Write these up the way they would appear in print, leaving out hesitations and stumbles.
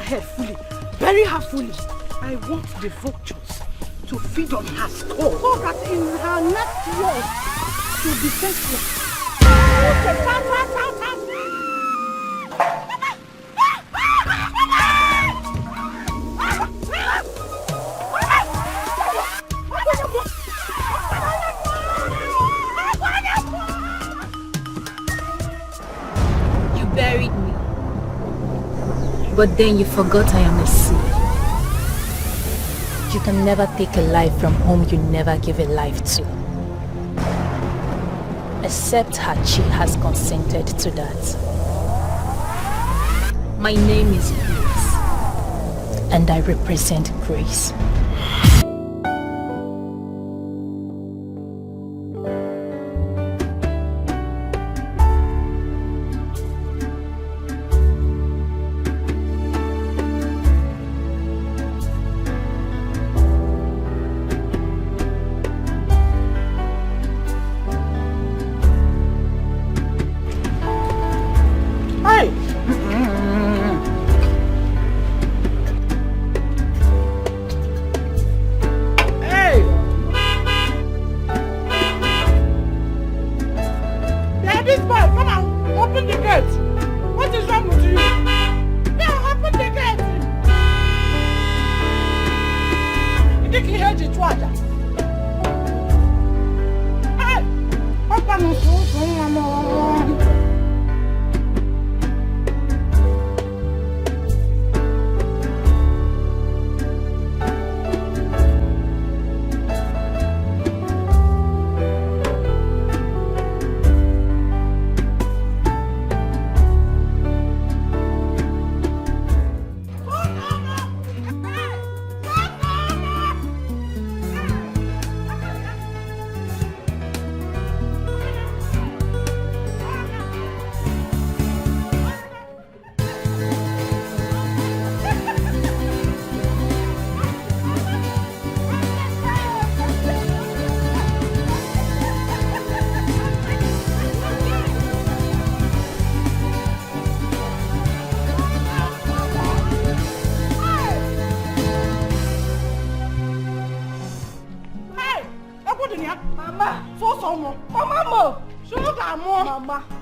head fully. Bury her fully. I want the vultures to feed on her skull so that in her next world she'll be senseless. You buried me, but then you forgot I am a seed. You can never take a life from whom you never give a life to. Except Hachi has consented to that. My name is Grace, and I represent Grace.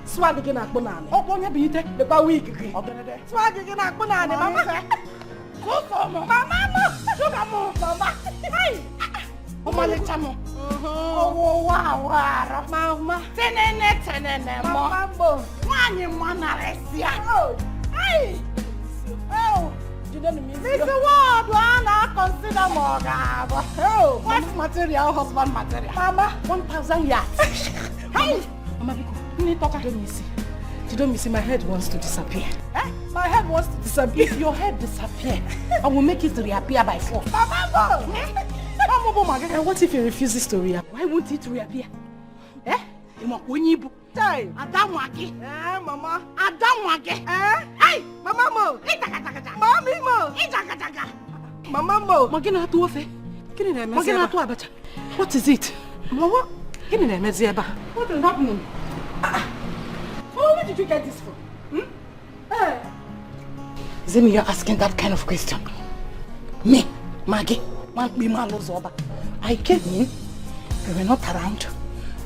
Swag again at Bonani. Oh, when you beat the week. Swag again at Bonani, Mama. Mama, Mama. Hey, oh, my little. Oh, wow, Mama. Tenene, Mama. One in one, Alessia. Hey, oh, you don't mean this. The word one I consider more. Oh, what's material, husband material? Mama, 1,000 yards. Hey, Mama. You don't miss it. My head wants to disappear. Eh? My head wants to disappear. If your head disappears, I will make it reappear by force. Mama! What if it refuses to reappear? Why won't it reappear? Eh? Time. Adamwaki. Eh, Mama. Adamwaki. Eh? Hey! Mama Mo! Mommy Mo! Mama Mo! What is it? Mama? What is happening? Where did you get this from? Hey. Zemi, you're asking that kind of question. Me, Maggie, I came in, you were not around.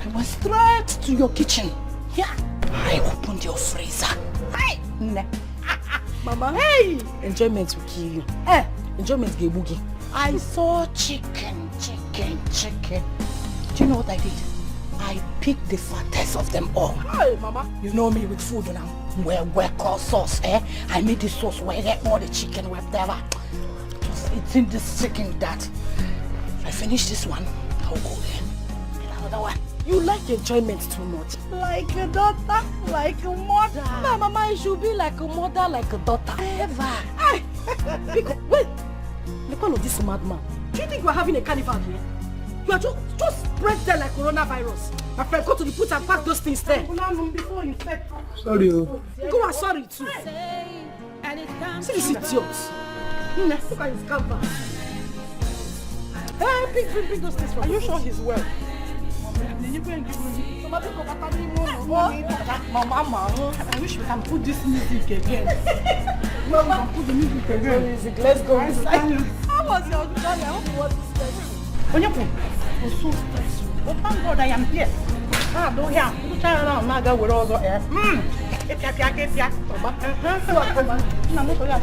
I went straight to your kitchen. Yeah. I opened your freezer. Hey! Mama, hey! Enjoyment will kill you. Eh? Enjoyment will boogie. I saw chicken. Do you know what I did? I picked the fattest of them all. Hey, Mama. You know me with food now. Where call sauce, eh? I made the sauce where I get all the chicken, whatever. Just eating this chicken that. If I finish this one, I'll go there. Get another one. You like enjoyment too much. Like a daughter, like a mother. No, Mama, you should be like a mother, like a daughter. Ever. Hey! Wait! Look at this madman. Do you think we're having a carnival here? You are just spread there like coronavirus. My friend, go to the put and pack those things there. Before you said. Sorry. Go and sorry too. See this idiot. Look at his canvas. Hey, pick those things from. Are you sure he's well? Mama, I wish we can put this music again. Mama, put the music again. Let's go inside. How was your journey? I hope it wasn't stressful. Onyeku, it was so stressful. But thank God I am here. Ah, don't hear. You try around, Naga with all the air. Get ya. Baba. What, Mama? No, no, yeah.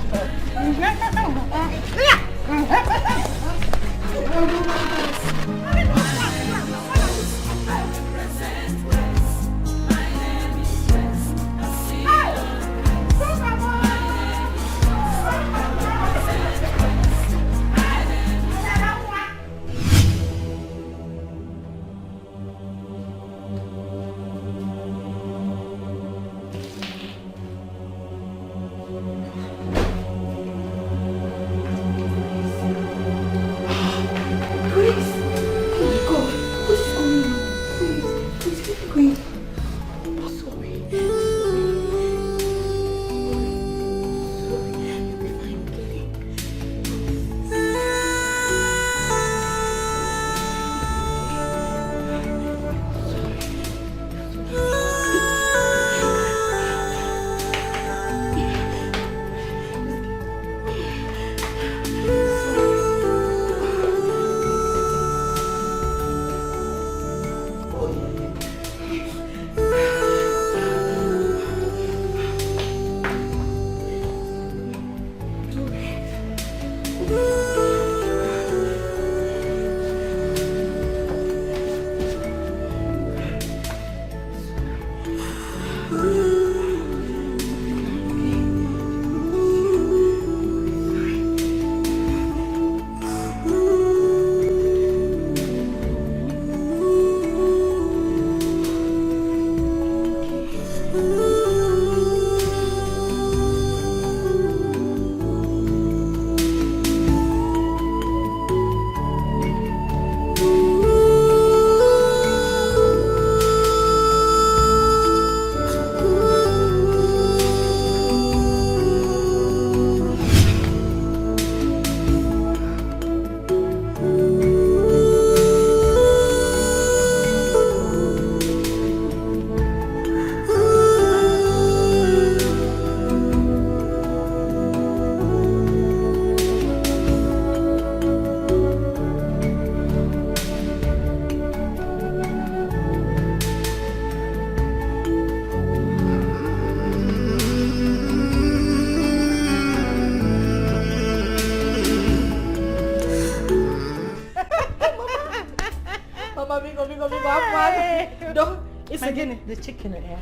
The chicken, yeah.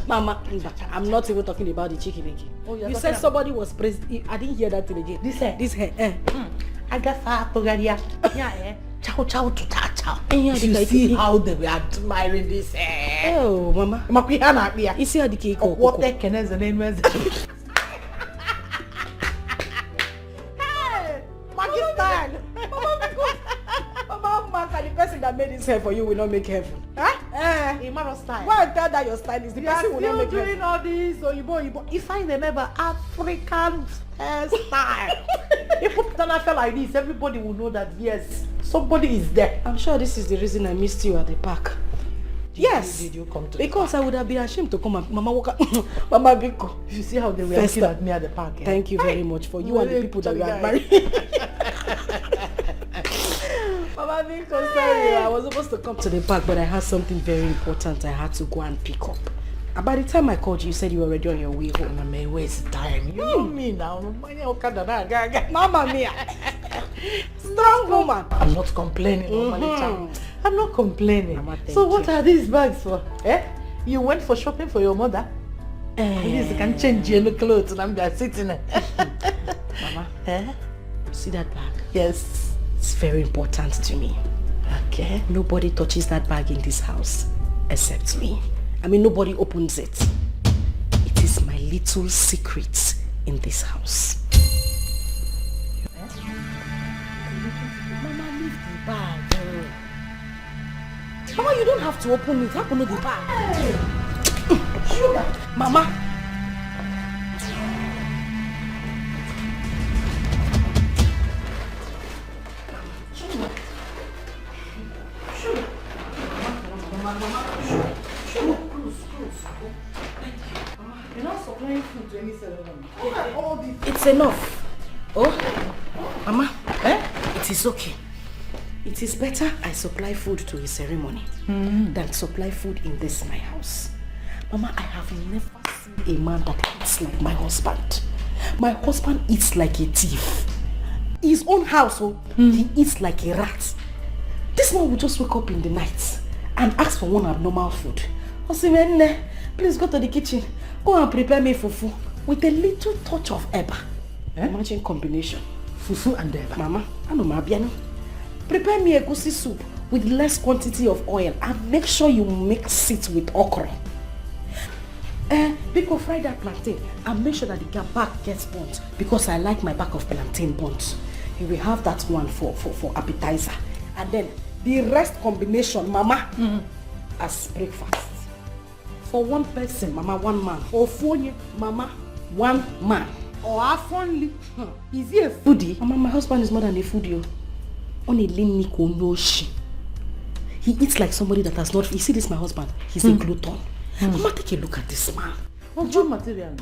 Mama, I'm not even talking about the chicken again. Oh, you said somebody was praised. I didn't hear that till again. This hair. I got far Pogaria. Yeah. Chow chow to chow. You see how they were admiring this hair. Oh, Mama. Makuihana, yeah. You see how the cake go. What the can is the name is? Hey, Maggie style. Mama, the person that made this hair for you will not make heaven. Huh? Imaro style. Why tell that your style is the person will not make heaven? Doing all this Oyibo. If I remember African hairstyle, if you put on a fella like this, everybody will know that yes, somebody is there. I'm sure this is the reason I missed you at the park. Yes. Did you come to because I would have been ashamed to come and Mama walk up. Mama Biko. You see how they were looking at me at the park. Eh? Thank you very much for you and the people that you are married. Mama Biko, sorry. I was supposed to come to the park, but I had something very important I had to go and pick up. And by the time I called you, you said you were already on your way home. Mama, where's the time? You know me now. Mama Mia. Strong woman. I'm not complaining, I'm not complaining. Mama, so what are these bags for? Eh? You went for shopping for your mother? At least you can change your clothes and I'm just sitting there. Mama, see that bag? Yes. It's very important to me. Okay. Nobody touches that bag in this house except me. I mean, nobody opens it. It is my little secret in this house. Mama, leave the bag. Mama, you don't have to open it. Open the bag. Sugar. Mama. Sugar. Mama. Sugar. Close. Thank you. Mama, you're not so supplying food to any ceremony. All this. It's enough. Oh, Mama, it is okay. It is better I supply food to a ceremony than supply food in this my house. Mama, I have never seen a man that eats like my husband. My husband eats like a thief. His own household, he eats like a rat. This man will just wake up in the night and ask for one abnormal food. Osimene, please go to the kitchen. Go and prepare me fufu with a little touch of eba. Imagine combination. Fufu and eba. Mama, I know my piano. Prepare me a goosey soup with less quantity of oil and make sure you mix it with okra. Biko, fry that plantain and make sure that the back gets burnt because I like my back of plantain burnt. You will have that one for appetizer. And then the rest combination, Mama, as breakfast. For one person, Mama, one man. Or for you, Mama, one man. Or half only. Is he a foodie? Mama, my husband is more than a foodie. Only Liniko Noshi. He eats like somebody that has not. You see this, my husband? He's a glutton. Mama, take a look at this man. What job material?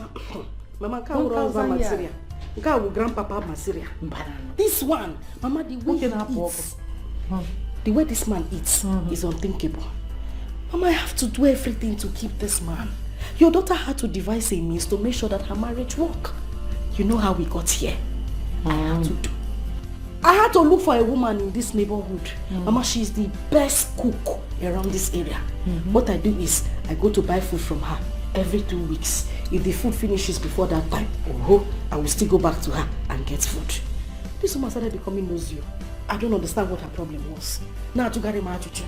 Mama, can't material. Grandpapa material. This one, Mama, the way he eats, the way this man eats is unthinkable. Mama, I have to do everything to keep this man. Your daughter had to devise a means to make sure that her marriage work. You know how we got here. I had to look for a woman in this neighborhood. Mama, she is the best cook around this area. What I do is, I go to buy food from her every 2 weeks. If the food finishes before that time, I will still go back to her and get food. This woman started becoming nosy. I don't understand what her problem was. Now to carry my chuchu.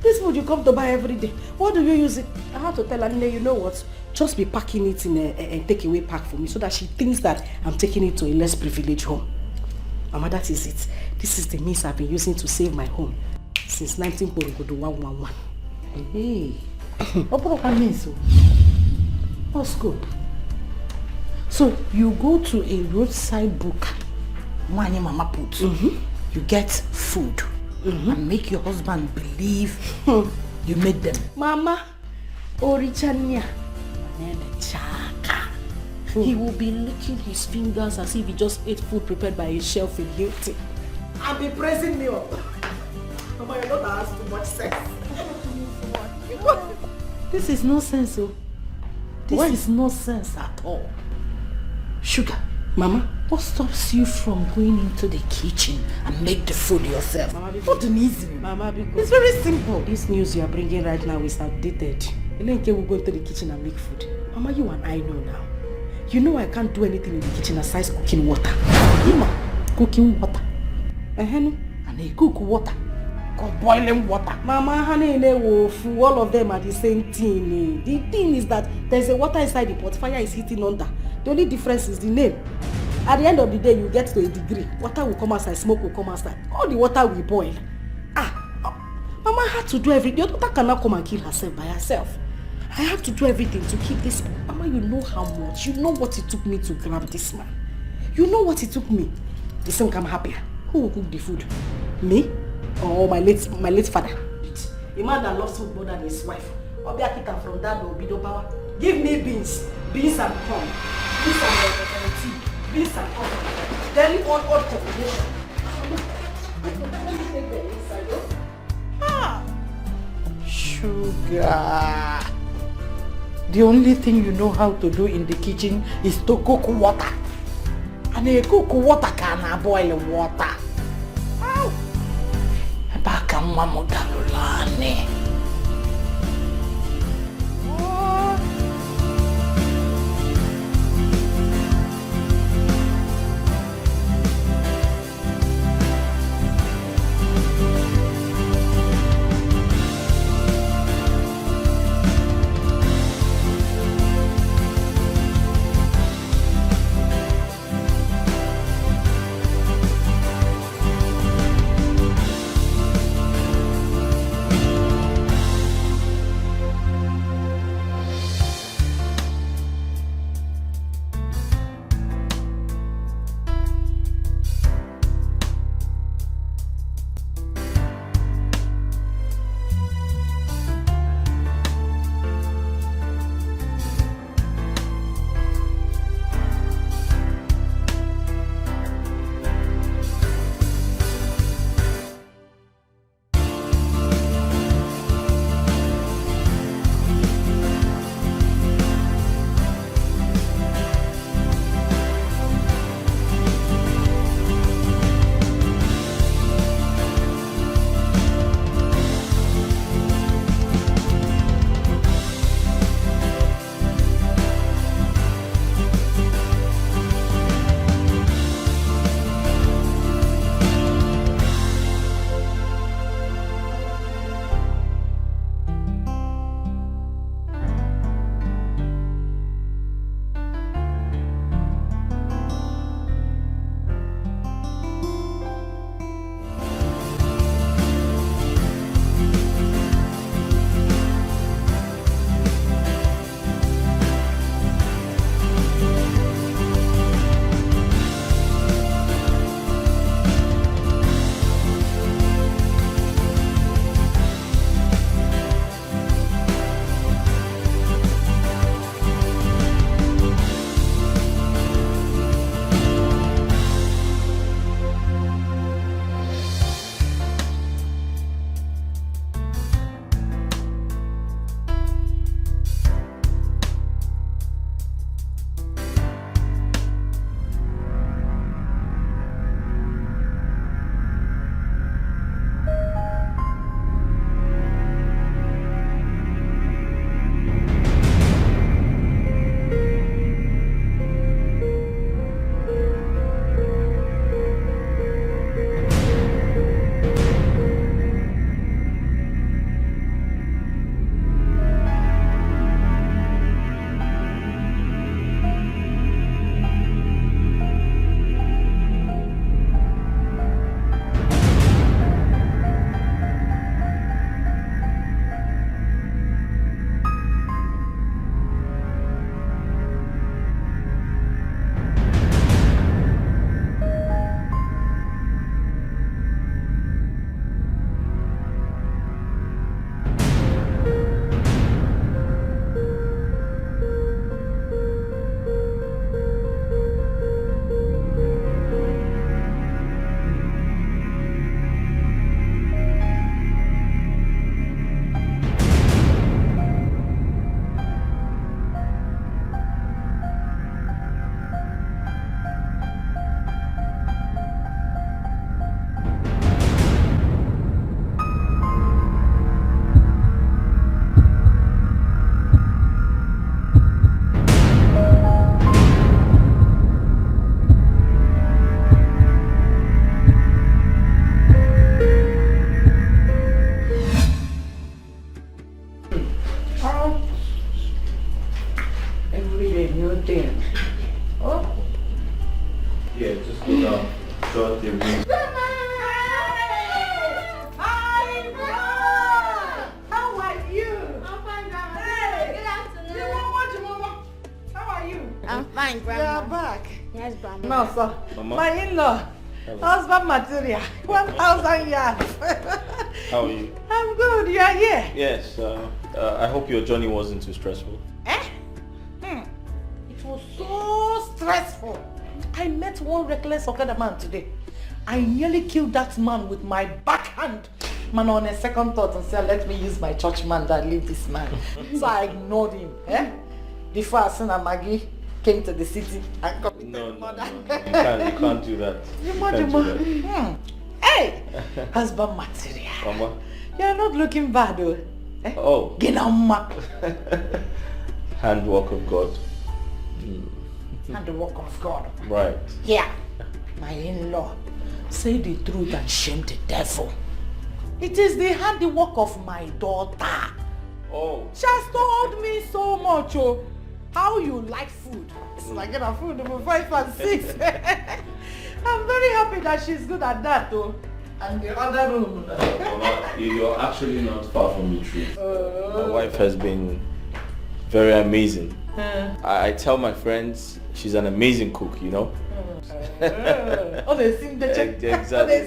This food you come to buy every day. What do you use it? I had to tell her, you know what? Just be packing it in a takeaway pack for me so that she thinks that I'm taking it to a less privileged home. Mama, that is it. This is the means I've been using to save my home since 1911. Hey, what means? What's good? So you go to a roadside book, money Mama put. You get food and make your husband believe you made them. Mama, Orichania, he will be licking his fingers as if he just ate food prepared by a chef in Hilton. And be praising me up. Mama, you're not asking too much sense. This is nonsense, oh. This is nonsense at all. Sugar, Mama, what stops you from going into the kitchen and make the food yourself? Mama, what an easy. Mama, it's very simple. This news you are bringing right now is outdated. Elenke will go into the kitchen and make food. Mama, you and I know now. You know I can't do anything in the kitchen aside cooking water. Cooking water. And they cook water. Called boiling water. Mama, honey, all of them are the same thing. The thing is that there's a water inside the pot, fire is hitting under. The only difference is the name. At the end of the day, you get to a degree. Water will come outside, smoke will come outside. All the water will boil. Mama had to do everything. Your daughter cannot come and kill herself by herself. I have to do everything to keep this. Mama, you know how much. You know what it took me to grab this man. You know what it took me. You think I'm happier. Who will cook the food? Me? Or my late father? A man that loves food more than his wife. Obiakita from that Obido power. Give me beans and corn. Beans and tea. Beans and corn. Very odd combination. Sugar. The only thing you know how to do in the kitchen is to cook water. And you cook water can boil water. Ow! Baka mama dalulane. How are you? I'm fine, Grandma. Hey. Good afternoon. How are you? I'm fine, Grandma. You're back. Yes, Grandma. No, sir. Mama? My in-law. Husband material. 1,000 yards. How are you? I'm good. You are here. Yes, I hope your journey wasn't too stressful. It was so stressful. I met one reckless Okada man today. I nearly killed that man with my backhand. Man, on a second thought and said, let me use my church man that leave this man. So I ignored him. Before Asuna Maggie came to the city and committed murder. You can't do that. Hey! Husband material. Mama? You're not looking bad though. Oh. Ginamma. Handwork of God. And the work of God. Right. Yeah. My in-law. Say the truth and shame the devil. It is the handiwork of my daughter. Oh. She has told me so much, how you like food. It's like food number 5 and 6. I'm very happy that she's good at that though. And the other room. Mama, you're actually not far from the truth. My wife has been very amazing. I tell my friends she's an amazing cook, you know? Oh, they seem the check. Exactly.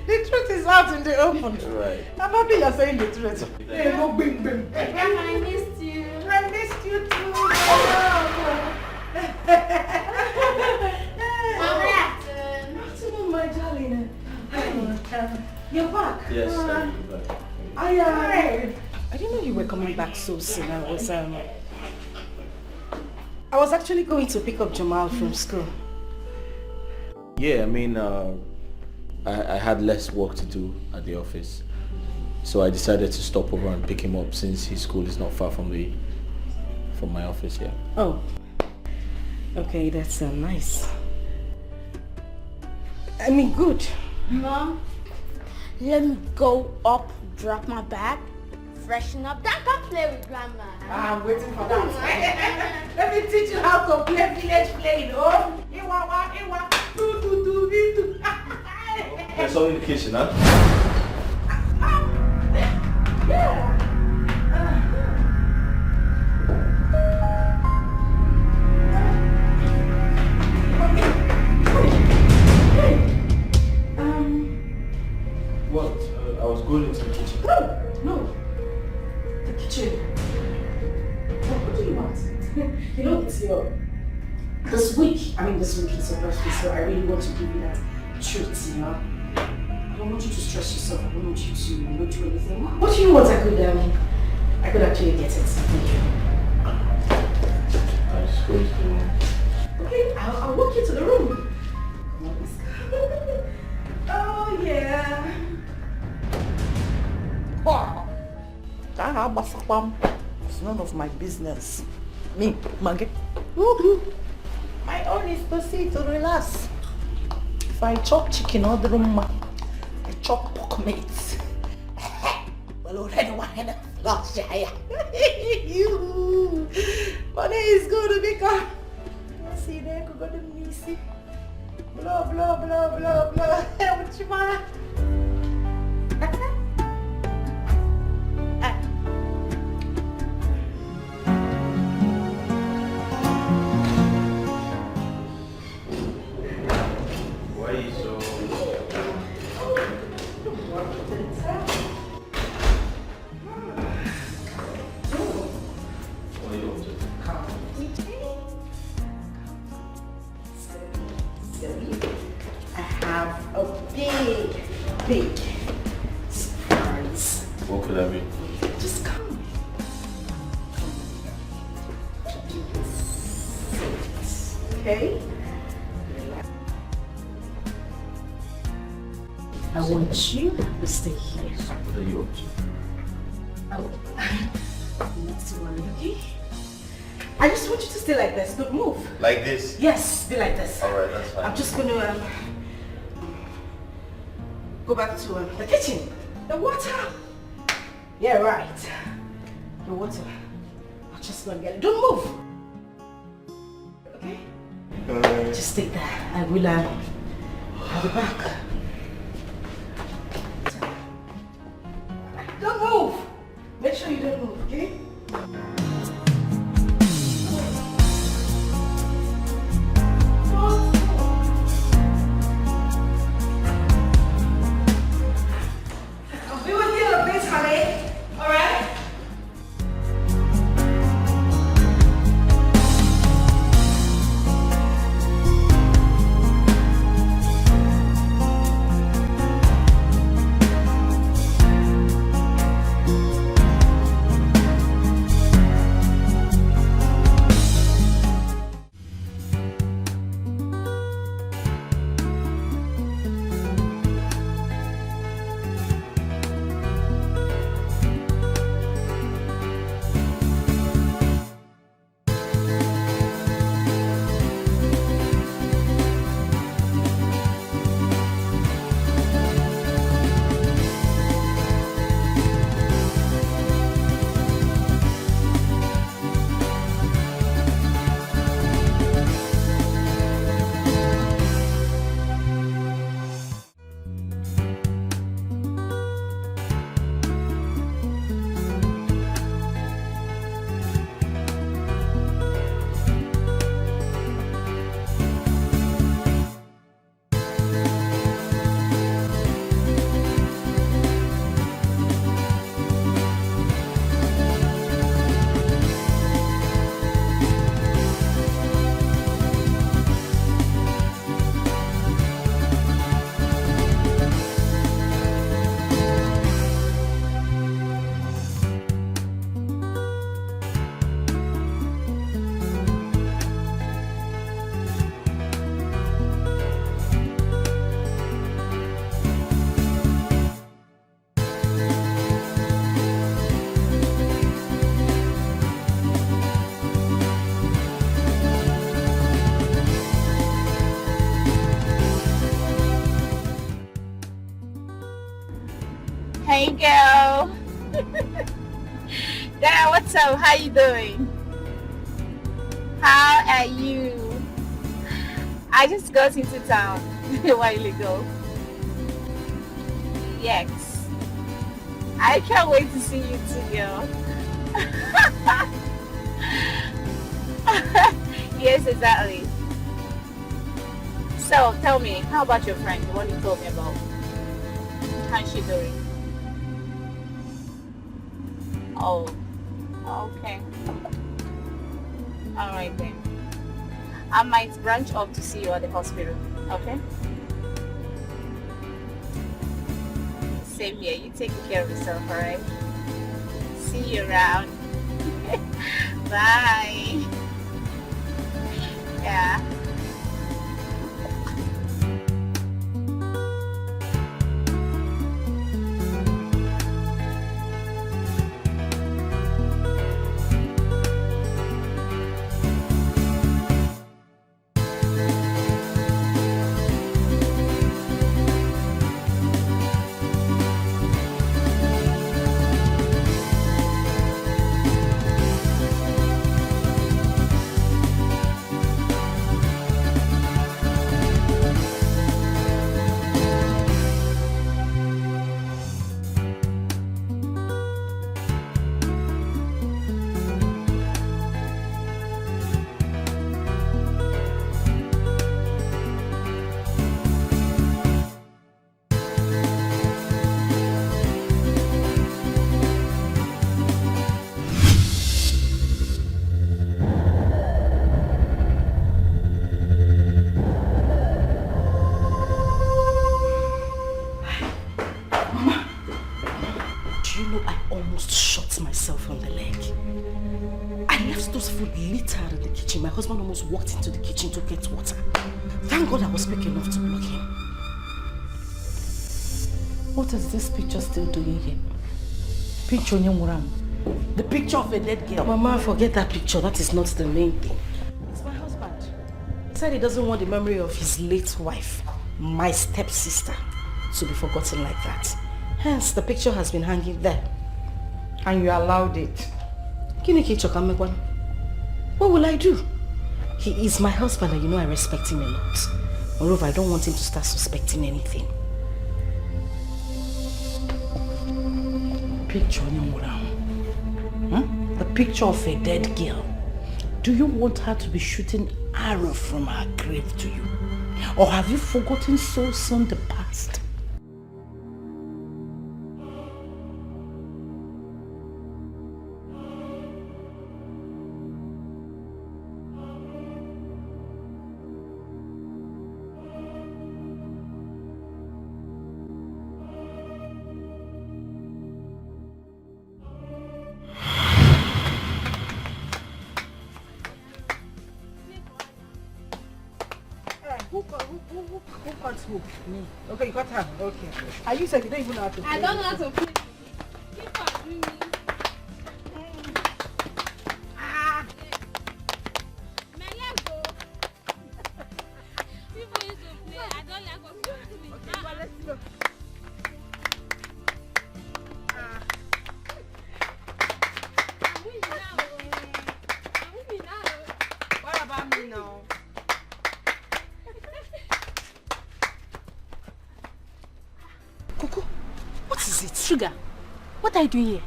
The truth is out in the open. Right. I'm happy you're saying the truth. Hey, no bing bing. Grandma, I missed you. I missed you too. Mama, afternoon. Afternoon, my darling. You're back. Yes, I'll be back. I didn't know you were coming back so soon. I was actually going to pick up Jamal from school. Yeah, I mean, I had less work to do at the office. So I decided to stop over and pick him up since his school is not far from my office here. Oh. Okay, that's nice. I mean, good. Mom, let me go up, drop my bag, freshen up, then come play with Grandma. I'm waiting for that. Let me teach you how to play village playing, oh? There's something in the kitchen, huh? Yeah. What? I was going into the kitchen. No. The kitchen. What do you want? You know, it's this week it's your birthday, so I really want to give you that treat, you know? I don't want you to stress yourself. I don't want you to not do anything. What do you want? I could actually get it for you. I was going to the room. Okay, I'll walk you to the room. Come on, let's go. Oh, yeah. It's none of my business. Me, Maggie. My own is to see to relax. If I chop chicken or the room, I chop pork meat. Well, already one hand lost you. Money is good because you see there, go to Missy. Blah blah blah blah blah. What you want? Big surprise. What could that be? Just come. Okay? I want you to stay here. What are you up to? Not to worry, okay? I just want you to stay like this. Don't move. Like this? Yes, be like this. Alright, that's fine. I'm just going to go back to the kitchen. The water. Yeah, right. The water. I'll just go and get it. Don't move. Okay? Just stay there. I will I'll be back. Don't move! Make sure you don't move, okay? I'll be with you in a bit, honey. Alright? Hey girl. Dad, what's up? How you doing? How are you? I just got into town a while ago. Yes. I can't wait to see you too, girl. Yes, exactly. So, tell me, how about your friend, the one you told me about? How's she doing? Oh, okay. Alright then. I might branch off to see you at the hospital, okay? Same here, you take care of yourself, alright? See you around. Bye. Yeah. My husband almost walked into the kitchen to get water. Thank God I was quick enough to block him. What is this picture still doing here? Picture Nyamuram. The picture of a dead girl. Mama, forget that picture. That is not the main thing. It's my husband. He said he doesn't want the memory of his late wife, my stepsister, to be forgotten like that. Hence, the picture has been hanging there. And you allowed it. What will I do? He is my husband and you know I respect him a lot. Moreover, I don't want him to start suspecting anything. Picture the picture of a dead girl. Do you want her to be shooting arrows from her grave to you? Or have you forgotten so soon the past? Who cut who? Me. Okay, you got her. Okay. Are you saying you don't even know how to play? I don't know how to play. Keep on doing me. My leg go. People used to play. I don't like what people do. Okay, well, let's go. I'm winning now. What about me now? Coco, what is it? Sugar, what are you doing here?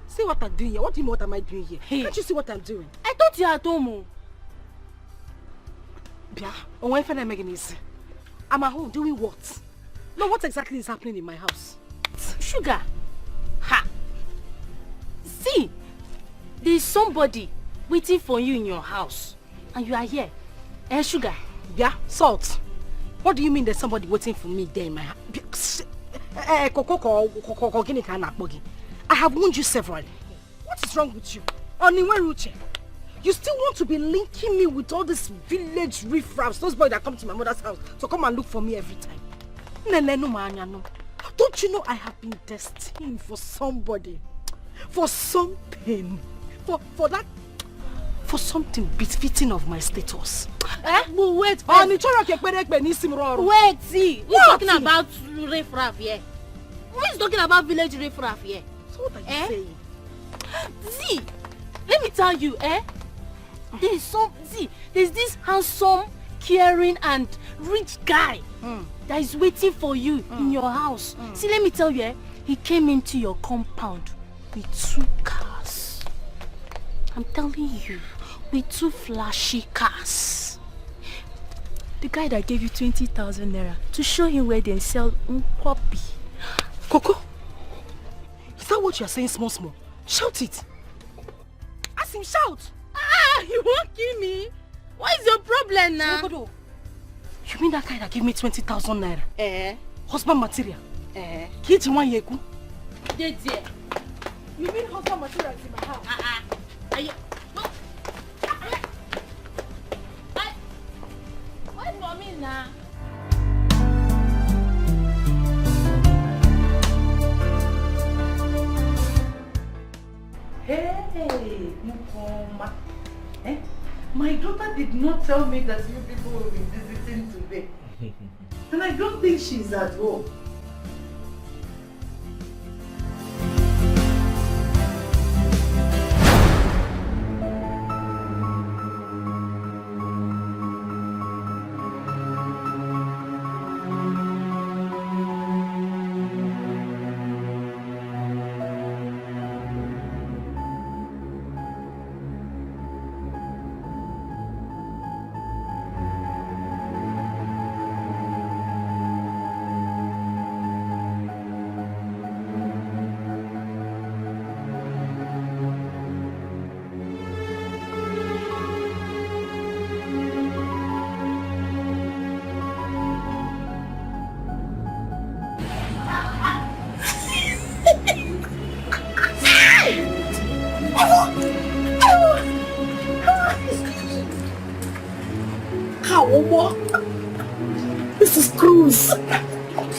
See what I'm doing here. What do you mean what am I doing here? Hey. Can't you see what I'm doing? I thought you were at home. Bia, on when I'm making this. I'm at home doing what? No, what exactly is happening in my house? Sugar. Ha! See, there's somebody waiting for you in your house. And you are here. Eh, Sugar? Bia, Salt. What do you mean there's somebody waiting for me there in my house? I have warned you severally. What is wrong with you? You still want to be linking me with all these village riffraffs, those boys that come to my mother's house to come and look for me every time. Don't you know I have been destined for somebody, for something, for something befitting of my status? Eh? But wait, Wait, see. Who's talking about riffraff here? Who is talking about village riffraff here? So what are you saying? See, let me tell you, there's this handsome, caring and rich guy that is waiting for you in your house. See, let me tell you, he came into your compound with 2 cars. I'm telling you, with 2 flashy cars. The guy that gave you 20,000 naira to show him where they sell nkwobi. Coco, is that what you are saying small? Shout it. Ask him, shout. You won't kill me. What is your problem now? You mean that guy that gave me 20,000 naira? Husband material? Kiji one yeku? Yeah. You mean husband material is in my house? Are you... Wait for me now. Hey, Mukoma. My daughter did not tell me that you people will be visiting today. And I don't think she's at home. This is cruise.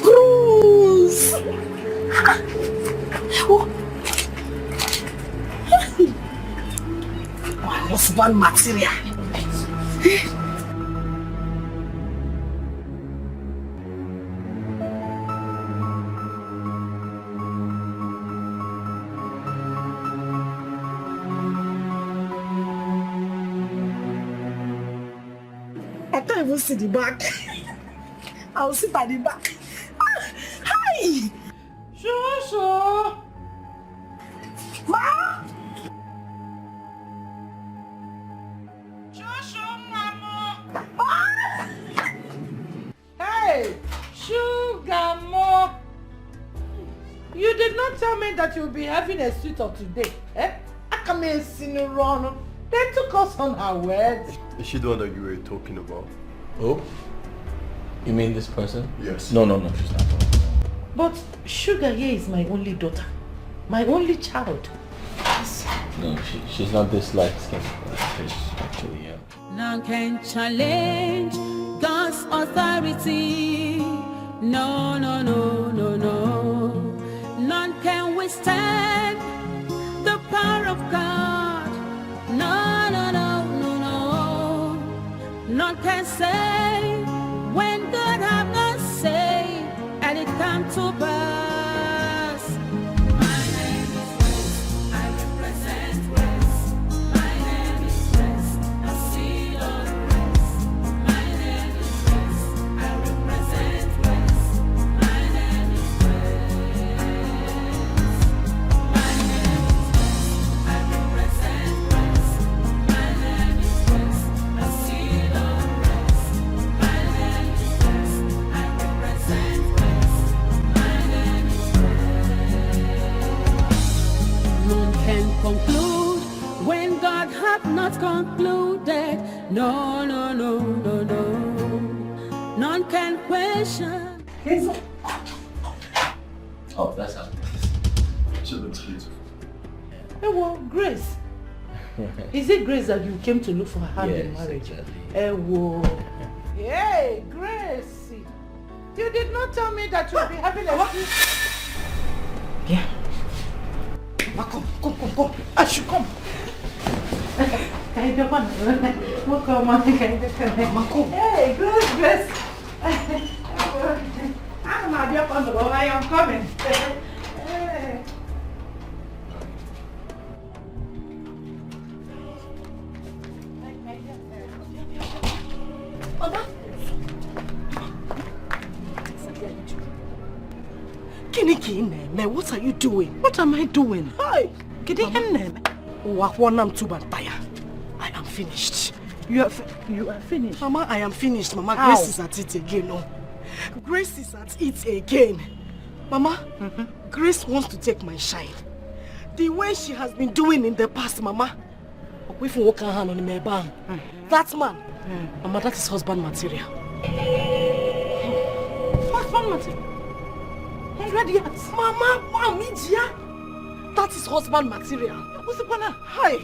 Cruise. My husband material. I can't even see the back. I'll sit at the back. Hi! Shushu! Ma! Shushu, Mama! Ah! Hey! Sugar Mo! You did not tell me that you'll be having a suit of today, eh? I come in run. They took us on our wedding. Is she the one that you were talking about? Oh? You mean this person? Yes. No, she's not. But Sugar here is my only daughter. My only child. No, she's not this light-skinned. She's actually young. None can challenge God's authority. No. None can withstand the power of God. No. None can say when God have not said, and it come to pass. My name is Grace. I represent Grace. My name is Grace. I see Lord Grace. My name is Grace. I represent Grace. My name is Grace. My name is Grace. I represent Grace. My name is Grace. I see Lord Grace. My name is Grace. I represent Grace. My name is Grace. None can conclude when God hath not concluded. No. None can question. Oh, that's how. She looks beautiful. Hey, well, Grace. Is it Grace that you came to look for her hand in Yes, marriage? exactly. Hey, whoa. Hey, Grace. You did not tell me that you'll be having a suit. Yeah. Ma, come. I should come. Hey, Grace. I am coming. Hey. Kiniki, what are you doing? What am I doing? Hi. Mama. I am finished. You are finished. Mama, I am finished. Mama, How? Grace is at it again. No. Grace is at it again. Mama, Grace wants to take my shine. The way she has been doing in the past, Mama. We can walk her hand on the bang. That man, Mama, that is husband material. Husband material? 100 yards. Mama, media. That is husband material. What's the plan? Hi.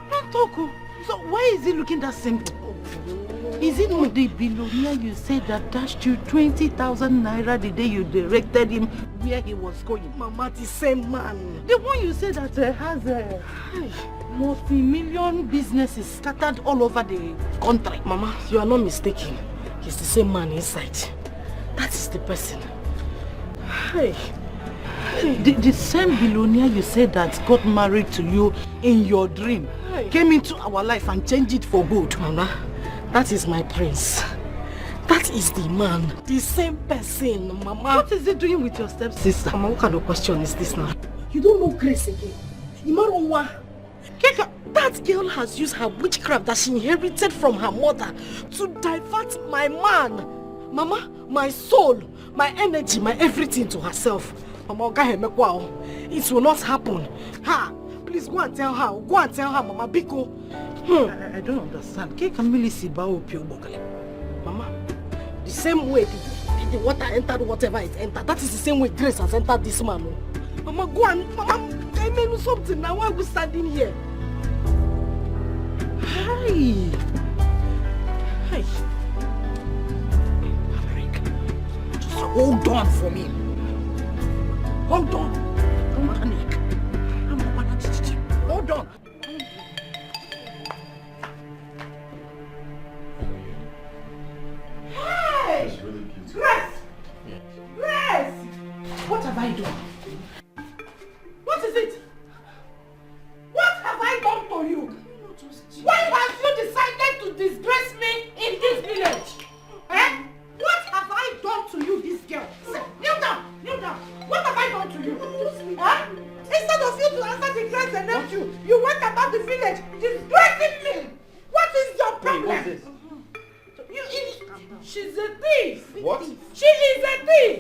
Don't talk. So why is it looking that simple? Is it not the billionaire you said that dashed you 20,000 naira the day you directed him where he was going? Mama, the same man. The one you said that has multi-million businesses scattered all over the country. Mama, you are not mistaken. He's the same man inside. That is the person. Hey. The same billionaire you said that got married to you in your dream came into our life and changed it for good. Mama, that is my prince. That is the man. The same person, Mama. What is he doing with your stepsister? Mama, what kind of question is this now? You don't know Grace again. Imarowa. That girl has used her witchcraft that she inherited from her mother to divert my man. Mama, my soul, my energy, my everything to herself. Mama, it will not happen. Ha! Please go and tell her. Go and tell her, Mama Biko. I don't understand. Mama, the same way the water entered whatever it entered, that is the same way Grace has entered this man. Mama, go and Mama, I mean something now. Why are we standing here? Hi. Hi. Just hold on for me. Hold on. Don't panic. Hold on. Hey! It's really beautiful. Grace! Grace! What have I done? What is it? What have I done to you? Why have you decided to disgrace me in this village? Eh? What have I done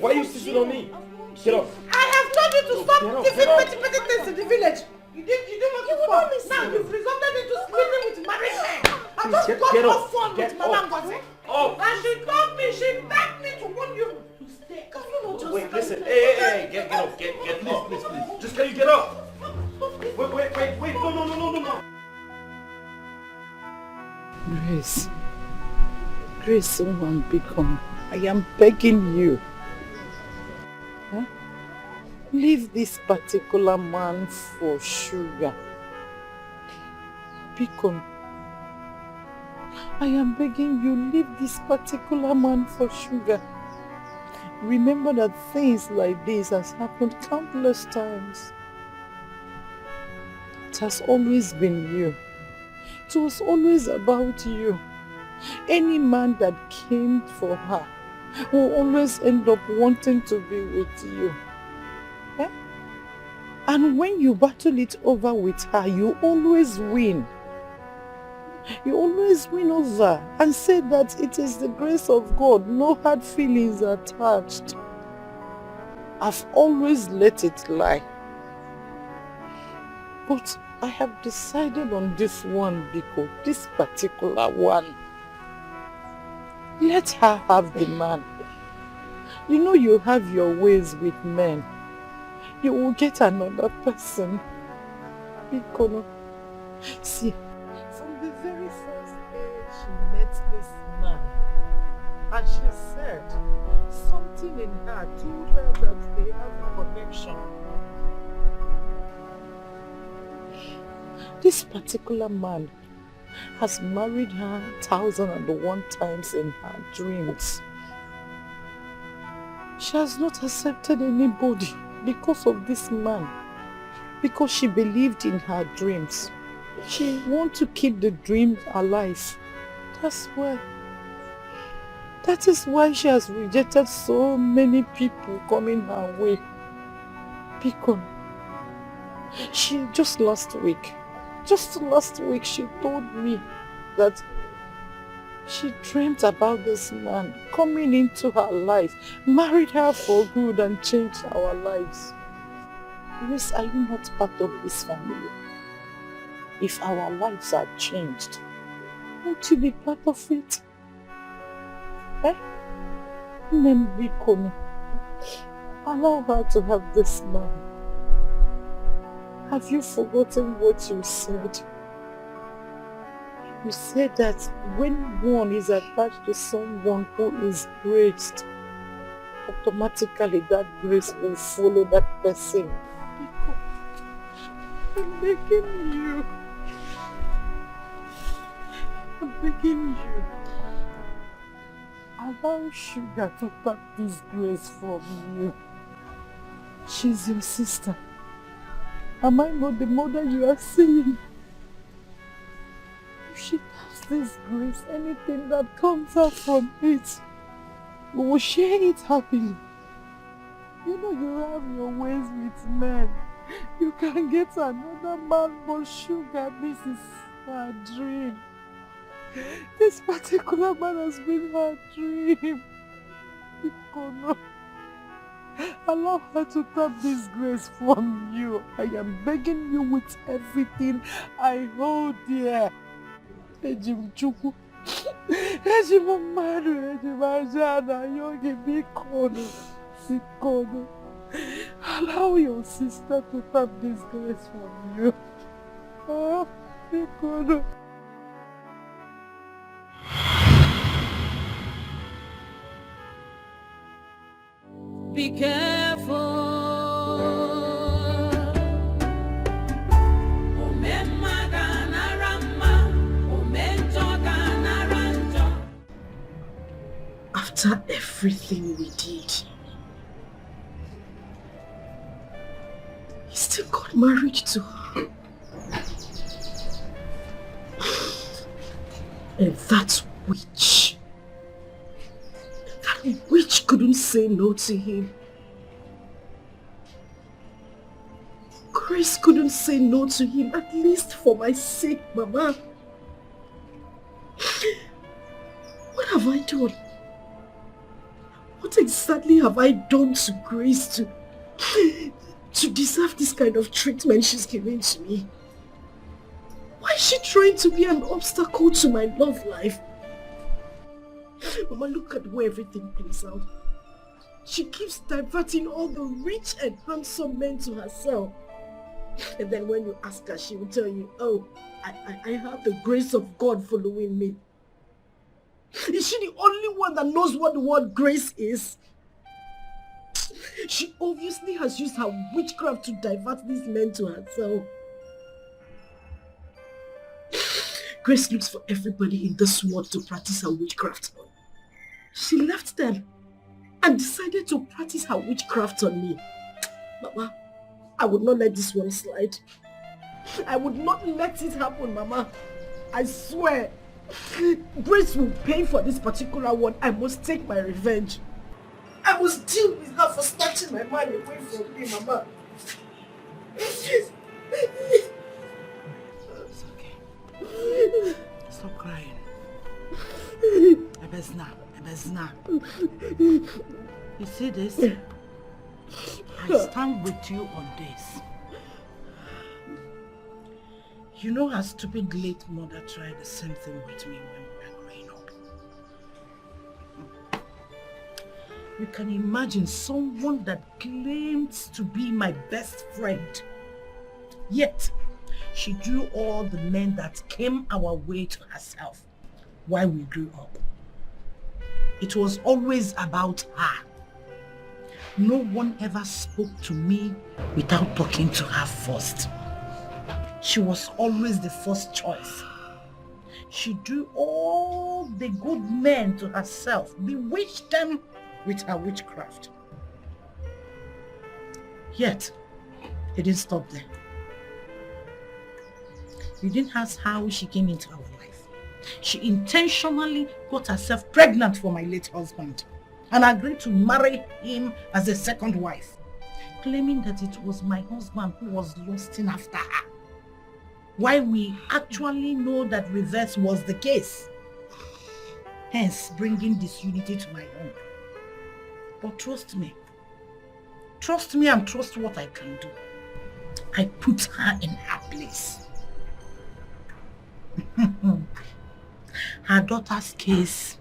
Why are you insisting on me? Get up. I have told you to stop Get up, giving get up. petty things in the village. You didn't want to stop. Now you've resulted into sleeping with married men. I just Get got up. off phone Get with Mama up. Ngozi. Up. And she told me, she begged me to warn you to stay. Can you not just Wait, listen. Hey, get up. Get please. Just can you get up? Wait. No. Grace, woman, become. I am begging you. Huh? Leave this particular man for sugar. Beacon. I am begging you, leave this particular man for sugar. Remember that things like this has happened countless times. It has always been you. It was always about you. Any man that came for her will always end up wanting to be with you. Eh? And when you battle it over with her, you always win. You always win over and say that it is the grace of God, no hard feelings attached. I've always let it lie. But I have decided on this one, Biko, this particular one. Let her have the man. You know you have your ways with men. You will get another person. Biko, see, from the very first day she met this man, and she said something in her told her that they have a connection. This particular man has married her 1,001 times in her dreams. She has not accepted anybody because of this man, because she believed in her dreams. She wants to keep the dream alive. That's why. That is why she has rejected so many people coming her way. Because she just last week she told me that she dreamt about this man coming into her life, married her for good and changed our lives. Yes, are you not part of this family? If our lives are changed, won't you be part of it? Eh? Nembikono, allow her to have this man. Have you forgotten what you said? You said that when one is attached to someone who is graced, automatically that grace will follow that person. I'm begging you. I'm begging you. Allow Sugar to take this grace from you. She's your sister. Am I not the mother you are seeing? If she has this grace, anything that comes out from it, we will share it happily. You know you have your ways with men. You can get another man, but Sugar, this is her dream. This particular man has been her dream. Ikono, allow her to tap this grace from you. I am begging you with everything I hold dear. Ejim Chukwu, Ejim Mmadụ, Ejim Ajana, Yogi Bikono, Sikono. Allow your sister to tap this grace from you. Oh, Bikono. Be careful. After everything we did, he still got married to her. And that witch couldn't say no to him. Grace couldn't say no to him, at least for my sake, Mama. What have I done? What exactly have I done to Grace to deserve this kind of treatment she's giving to me? Why is she trying to be an obstacle to my love life? Mama, look at where everything plays out. She keeps diverting all the rich and handsome men to herself. And then when you ask her, she will tell you, oh, I have the grace of God following me. Is she the only one that knows what the word grace is? She obviously has used her witchcraft to divert these men to herself. Grace looks for everybody in this world to practice her witchcraft on. She left them and decided to practice her witchcraft on me. Mama, I would not let this one slide. I would not let it happen, Mama. I swear. Grace will pay for this particular one. I must take my revenge. I must deal with her for snatching my man away from me, Mama. It's okay. Stop crying. Ebezna. You see this? I stand with you on this. You know her stupid late mother tried the same thing with me when we were growing up. You can imagine someone that claims to be my best friend. Yet, she drew all the men that came our way to herself while we grew up. It was always about her. No one ever spoke to me without talking to her first. She was always the first choice. She drew all the good men to herself, bewitched them with her witchcraft. Yet, it didn't stop there. You didn't ask how she came into our life. She intentionally got herself pregnant for my late husband and agreed to marry him as a second wife, claiming that it was my husband who was lusting after her. Why we actually know that reverse was the case, hence bringing disunity to my home. But trust me and trust what I can do. I put her in her place. Her daughter's case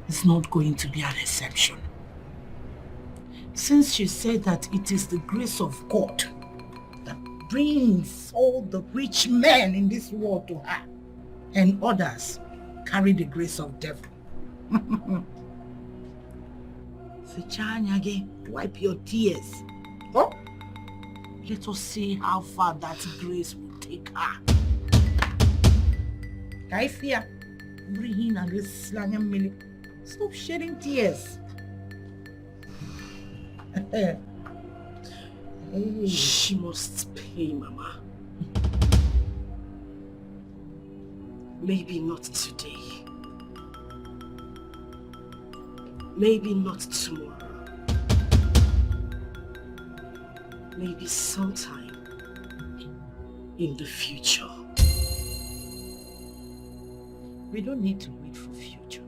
is not going to be an exception. Since she said that it is the grace of God that brings all the rich men in this world to her, and others carry the grace of devil. Fichanyage, wipe your tears. Oh? Let us see how far that grace will take her. Kaifia, breathe and this stop shedding tears. She must pay, Mama. Maybe not today. Maybe not tomorrow. Maybe sometime in the future. We don't need to wait for future.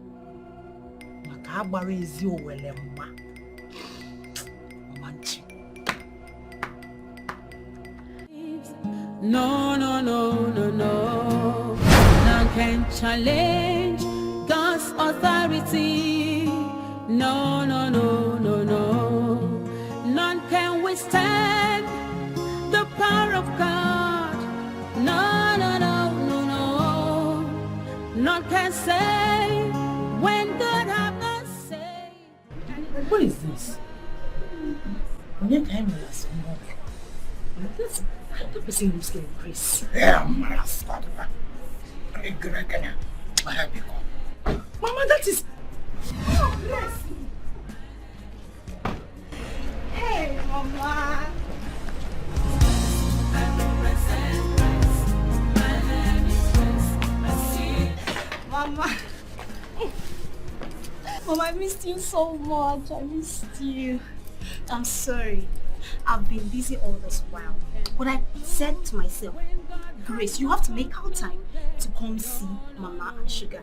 No, no, no, no, no. None can challenge God's authority. No, no, no, no, no. None can withstand the power of God. No, no, no, no, no. None can say when God have not said. What is this? This the person who's getting Grace. Mama, that is... Oh, bless me. Hey, Mama. Mama. Mama, I missed you so much. I missed you. I'm sorry. I've been busy all this while. But I said to myself, Grace, you have to make out time to come see Mama and Sugar.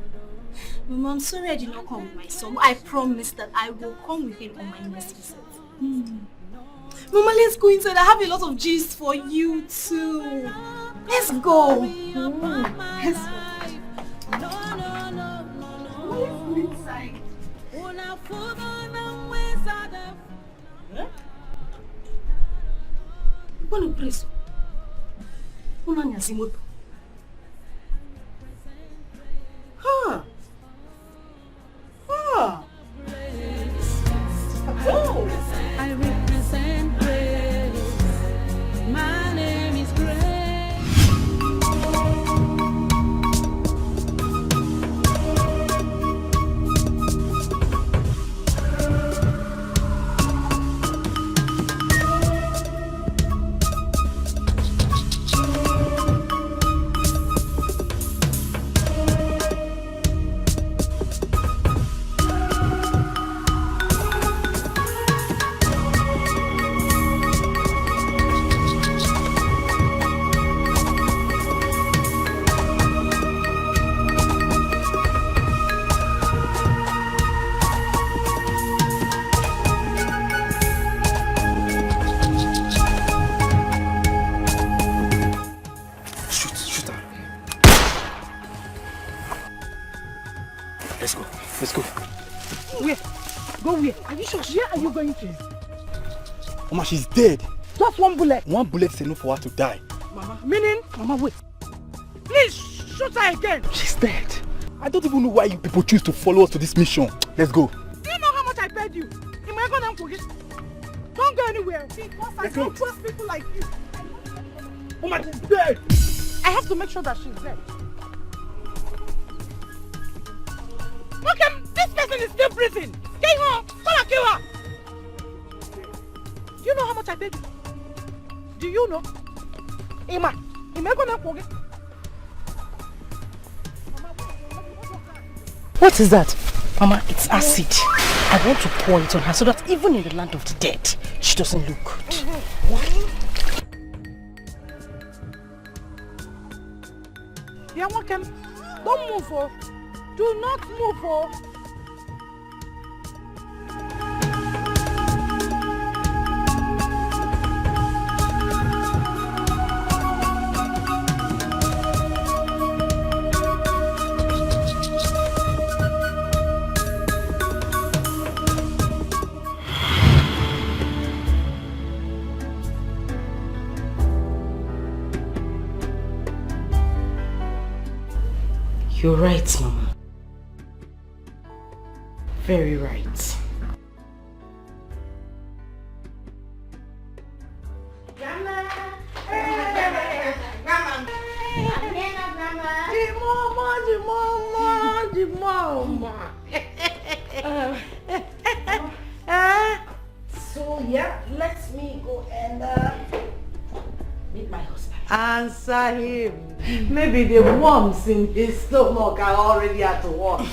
Mama, I'm sorry I did not come with my son. I promise that I will come with him on my next visit. Mama, let's go inside. I have a lot of gist for you too. Let's go. Let's go. Bueno, preso. Una nyazimoto. Huh. Huh. Oh. I represent grace. My name is Grace. Shoot her. Let's go. Where? Go where? Are you sure? Where are you going to? Mama, she's dead. Just one bullet. One bullet is enough for her to die. Mama. Meaning? Mama, wait. Please shoot her again. She's dead. I don't even know why you people choose to follow us to this mission. Let's go. Do you know how much I paid you? Am I going to forget? Don't go anywhere. Because I don't trust people like you. Mama, she's dead. I have to make sure that she's dead. Okay, this person is still breathing. Get her. Come and kill her. Do you know how much I paid you? Do you know? Emma, am I going to forget? What is that? Mama, it's acid. I want to pour it on her so that even in the land of the dead, she doesn't look good. Yeah, welcome. Don't move, oh. Do not move, oh. You're right, Mama. Very right. Grandma! Hey! Grandma! The mama! So yeah, let me go and meet my husband. Answer him. Maybe the worms in his stomach are already at work.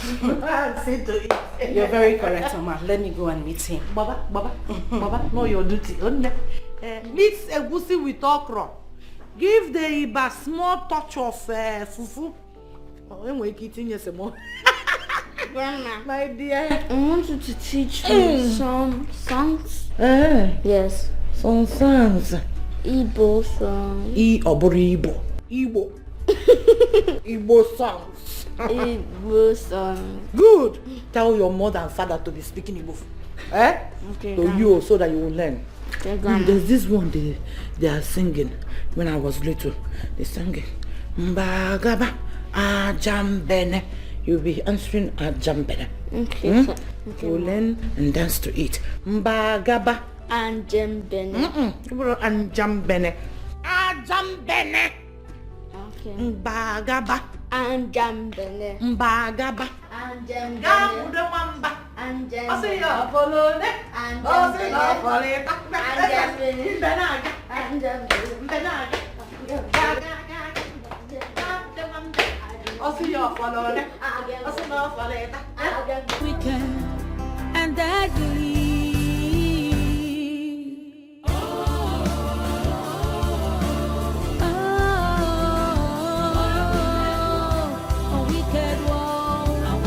See to it. You're very correct, Mama. Let me go and meet him. Baba, know your duty. Mix egusi with okra. Give the Iba small touch of fufu. Grandma, My dear. I want you to teach me some songs. Yes, Some songs. Igbo songs. Igbo. Igbo songs. Igbo songs. Good. Tell your mother and father to be speaking Igbo. Okay, To Grandma. you so that you will learn. Okay, Grandma. There's this one they are singing when I was little. They sang it. Mbagaba ajambene. You'll be answering ajambene. Okay, so, You will learn and dance to it. Mbagaba. and Jembene. Anjambene. Ajambene. Okay. Mbagaba. And Jambene. Mbagaba. And Jembene. Gabudewamba. And Osiya Jembene. folone. And Osiya Jembene. foleta. And Jembene. Mbenaga. And Jembene. Mbenaga. Osiya folone. Osiya foleta. Weekend and deadly. A wicked one.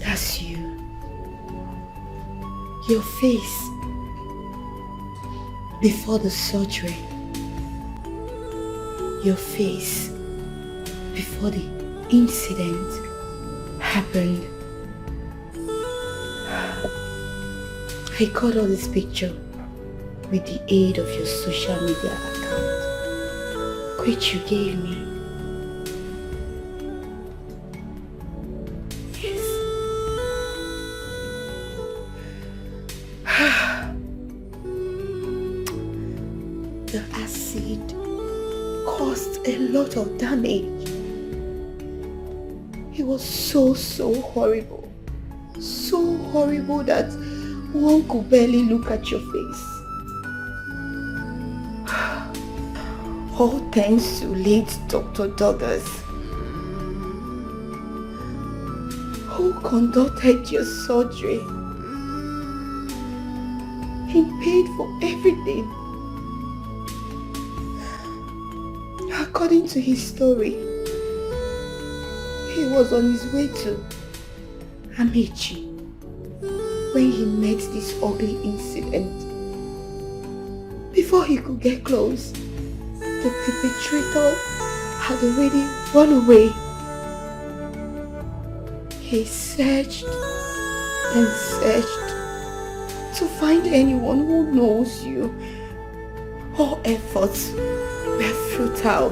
That's you. Your face before the surgery. Your face before the incident happened. I got all this picture with the aid of your social media account, which you gave me. Yes. The acid caused a lot of damage. It was so horrible. So horrible that one could barely look at your face. All thanks to late Dr. Douglas, who conducted your surgery. He paid for everything. According to his story, he was on his way to Amechi when he met this ugly incident. Before he could get close, the perpetrator had already run away. He searched and searched to find anyone who knows you. All efforts were futile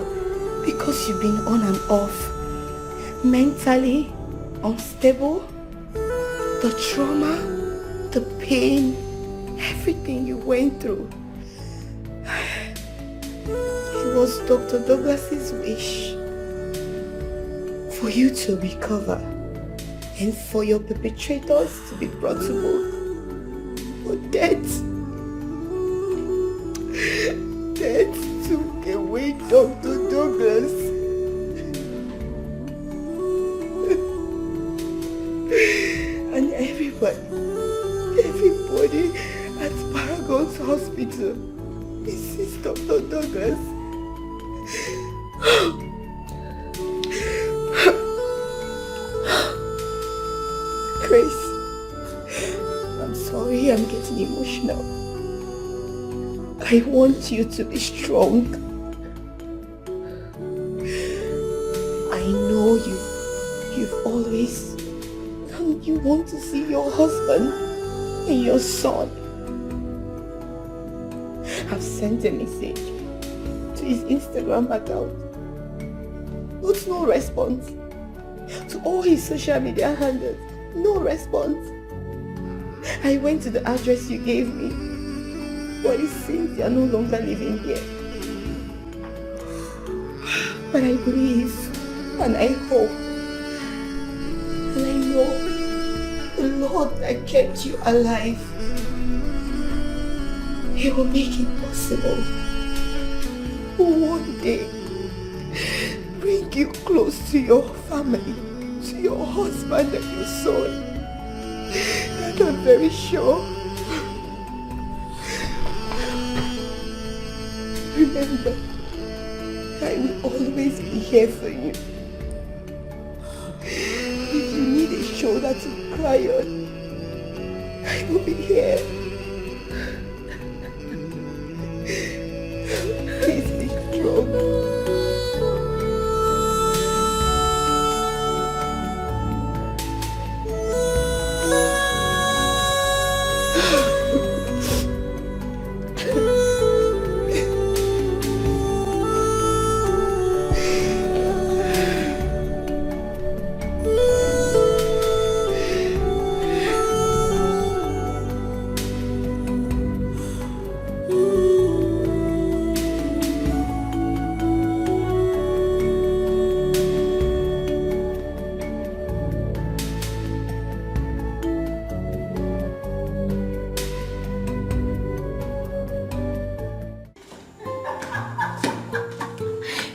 because you've been on and off, mentally unstable. The trauma, the pain, everything you went through. It was Dr. Douglas's wish for you to recover and for your perpetrators to be brought to book. But death took away Dr. Douglas. And everybody at Paragon's hospital misses Dr. Douglas. Grace, I'm sorry I'm getting emotional. I want you to be strong. I know you've always, you want to see your husband and your son. I've sent a message to his Instagram account, but no response. To all his social media handles, no response. I went to the address you gave me, but it seems you are no longer living here. But I believe and I hope and I know the Lord that kept you alive, He will make it possible. One day, bring you close to your family, to your husband and your son. And I'm very sure. Remember, I will always be here for you. If you need a shoulder to cry on, I will be here. Please be strong.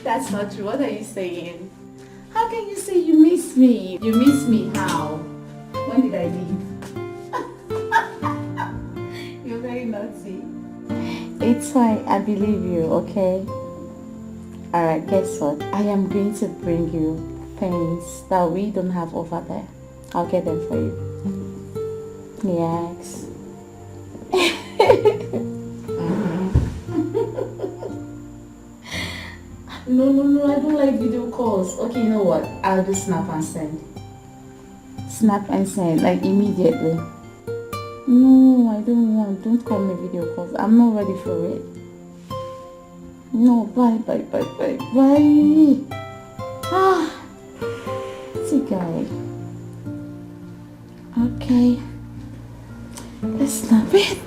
That's not true. What are you saying? How can you say you miss me? You miss me how? When did I leave? You're very naughty. It's fine. I believe you, okay? Alright, guess what? I am going to bring you things that we don't have over there. I'll get them for you. Yes. No, I don't like video calls. Okay, you know what? I'll do snap and send. Snap and send, like immediately. No, I don't want. Don't call me video calls. I'm not ready for it. No, bye. Ah, see, guy. Okay. Let's snap it.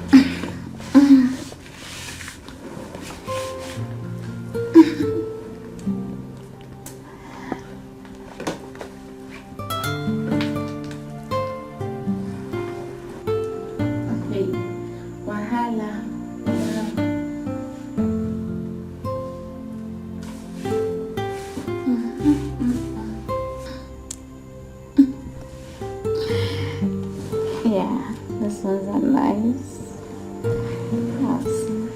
Yeah, this ones are nice. Awesome.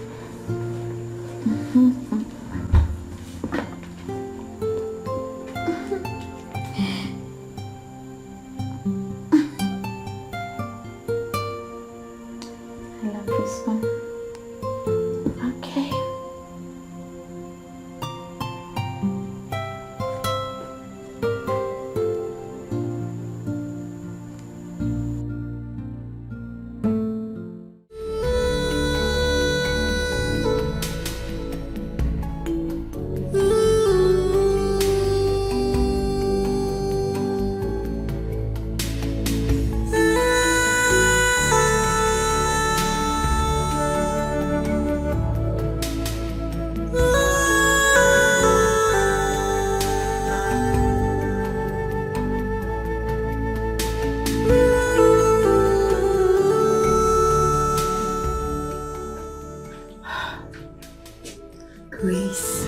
Grace.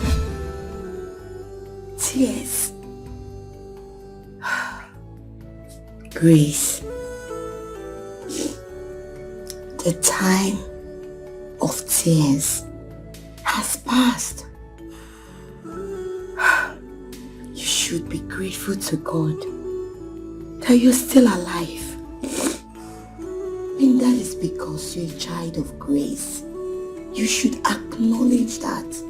Tears. Grace. The time of tears has passed. You should be grateful to God that you're still alive. And that is because you're a child of grace. You should acknowledge that.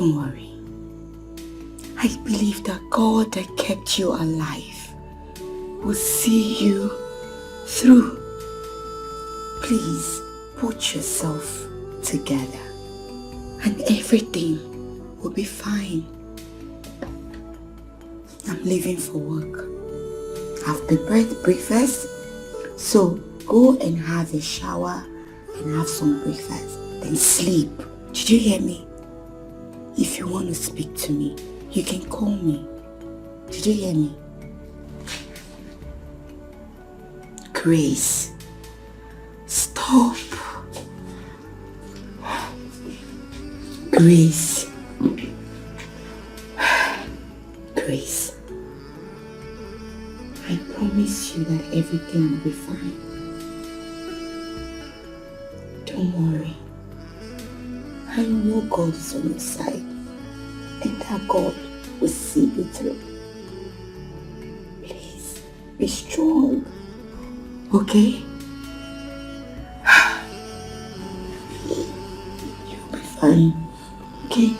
Don't worry. I believe that God that kept you alive will see you through. Please put yourself together and everything will be fine. I'm leaving for work. I've prepared breakfast, so go and have a shower and have some breakfast, then sleep. Did you hear me? If you want to speak to me, you can call me. Did you hear me? Grace, stop. Grace. Grace. I promise you that everything will be fine. Don't worry. I know God is on your side and that God will see you through. Please, be strong. Okay? You'll be fine. Okay?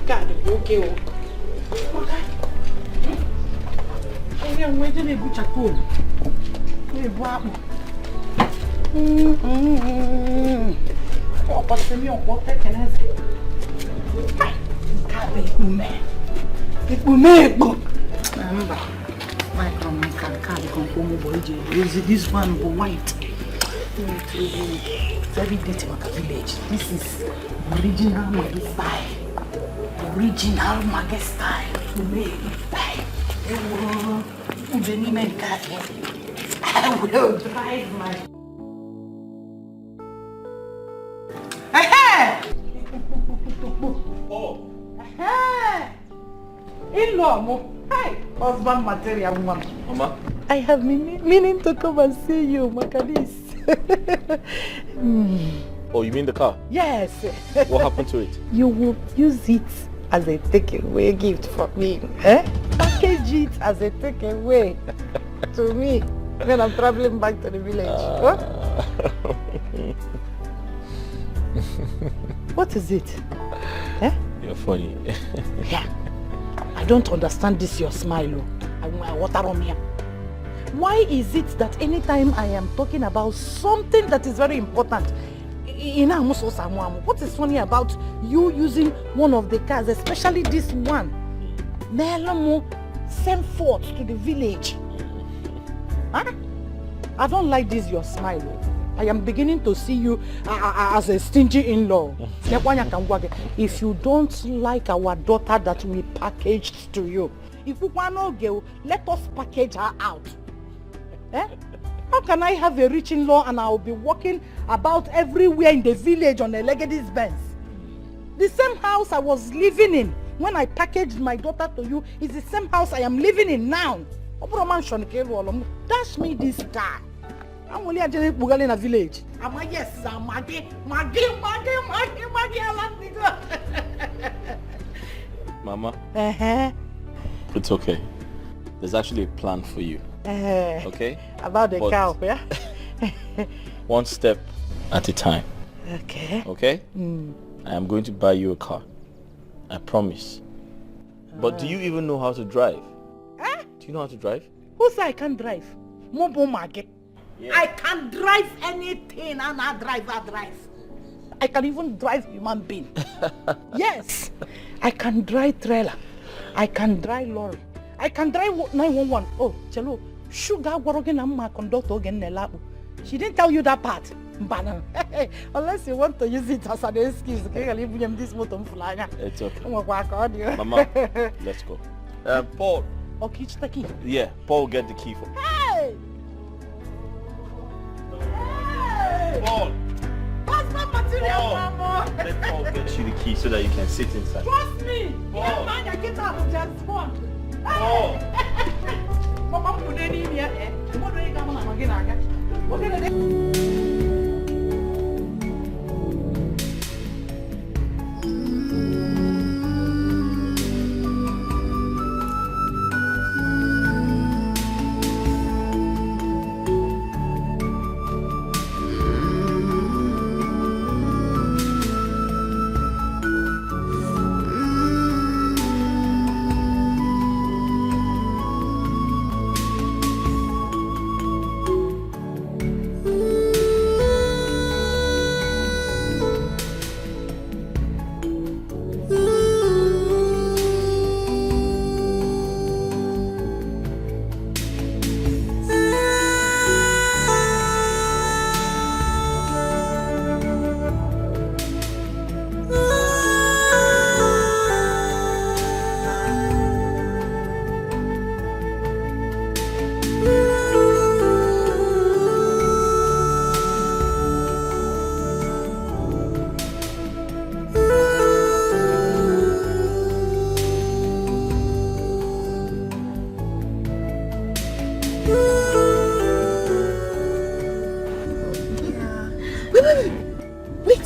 God, okay. I'm waiting to put a cool. Oh, what's the meal? What can I say? This one go white. Very dirty like a village. This is original Maggie style. Original Maggie style. I will drive my. Oh. In-law, hey, husband material woman. Mama? I have been meaning to come and see you, Macadis. Oh, you mean the car? Yes. What happened to it? You will use it as a takeaway gift for me. Eh? Package it as a takeaway to me when I'm traveling back to the village. What is it? Eh? You're funny. Yeah. I don't understand this your smile. Water on me. Why is it that anytime I am talking about something that is very important, what is funny about you using one of the cars, especially this one? Send forth to the village. Huh? I don't like this your smile. I am beginning to see you as a stingy in-law. If you don't like our daughter that we packaged to you, if you want to go, let us package her out. Eh? How can I have a rich in-law and I will be walking about everywhere in the village on a Legacy's Benz? The same house I was living in when I packaged my daughter to you is the same house I am living in now. Dash me this car. I'm only a Bugal in a village. Yes, Maggie. Mama? It's okay. There's actually a plan for you. Okay? About the cow, yeah? One step at a time. Okay. Okay? I am going to buy you a car. I promise. But do you even know how to drive? Do you know how to drive? Who said I can't drive? Mobo Maggie. Yeah. I can drive anything and I drive. I can even drive human being. Yes. I can drive trailer. I can drive lorry. I can drive 911. Oh, Chelo. Sugar warogen and my conductor again. She didn't tell you that part. Unless you want to use it as an excuse. It's okay. Mama, let's go. Paul. Okay, the key. Yeah, Paul, get the key for me. Hey! Paul! What's my material, Mama? Let Paul get you the key so that you can sit inside. Trust me! Paul! Yeah, man, I get out of just one. Paul! Mama, put it in here, eh? What do you come on again? What did I do? Wait.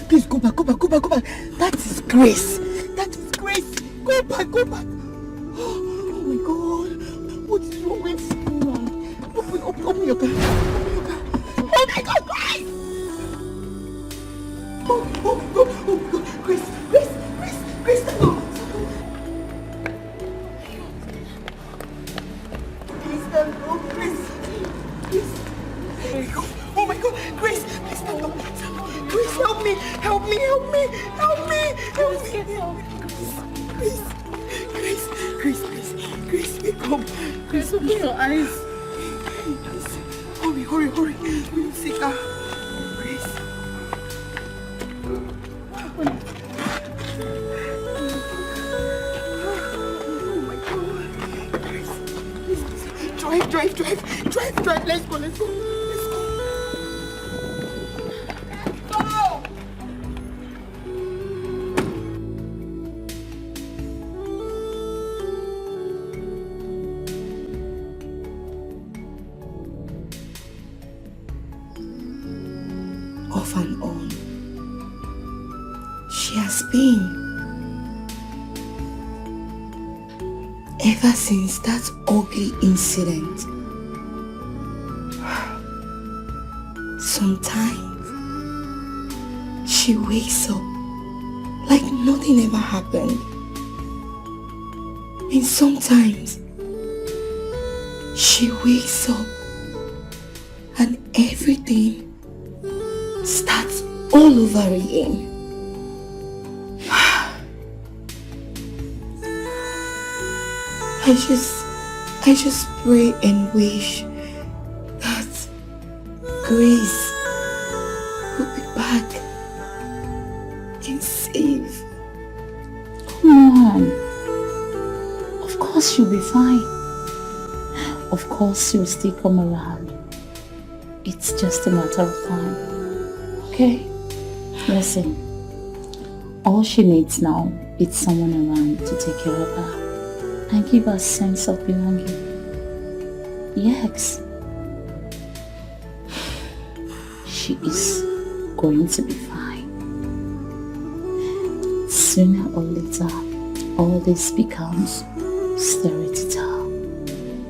Please go back. That is Grace. Go back. Oh my God. What is wrong with you? Open your car. Oh my God, Grace! Oh God. Grace. me, help me, help me, help me. Grace, wake up. Grace, open your eyes. Hurry. We will see her. Grace. Oh my God. Grace, please. Drive. Let's go. Off and on, she has been ever since that ugly incident. Sometimes she wakes up like nothing ever happened, and sometimes she wakes up and everything starts all over again. I just pray and wish that Grace will be back and safe. Come on. Of course she'll be fine. Of course she'll still come around. It's just a matter of time. Okay? Listen. All she needs now is someone around to take care of her and give her a sense of belonging. Yes. She is going to be fine. Sooner or later, all this becomes story to tell.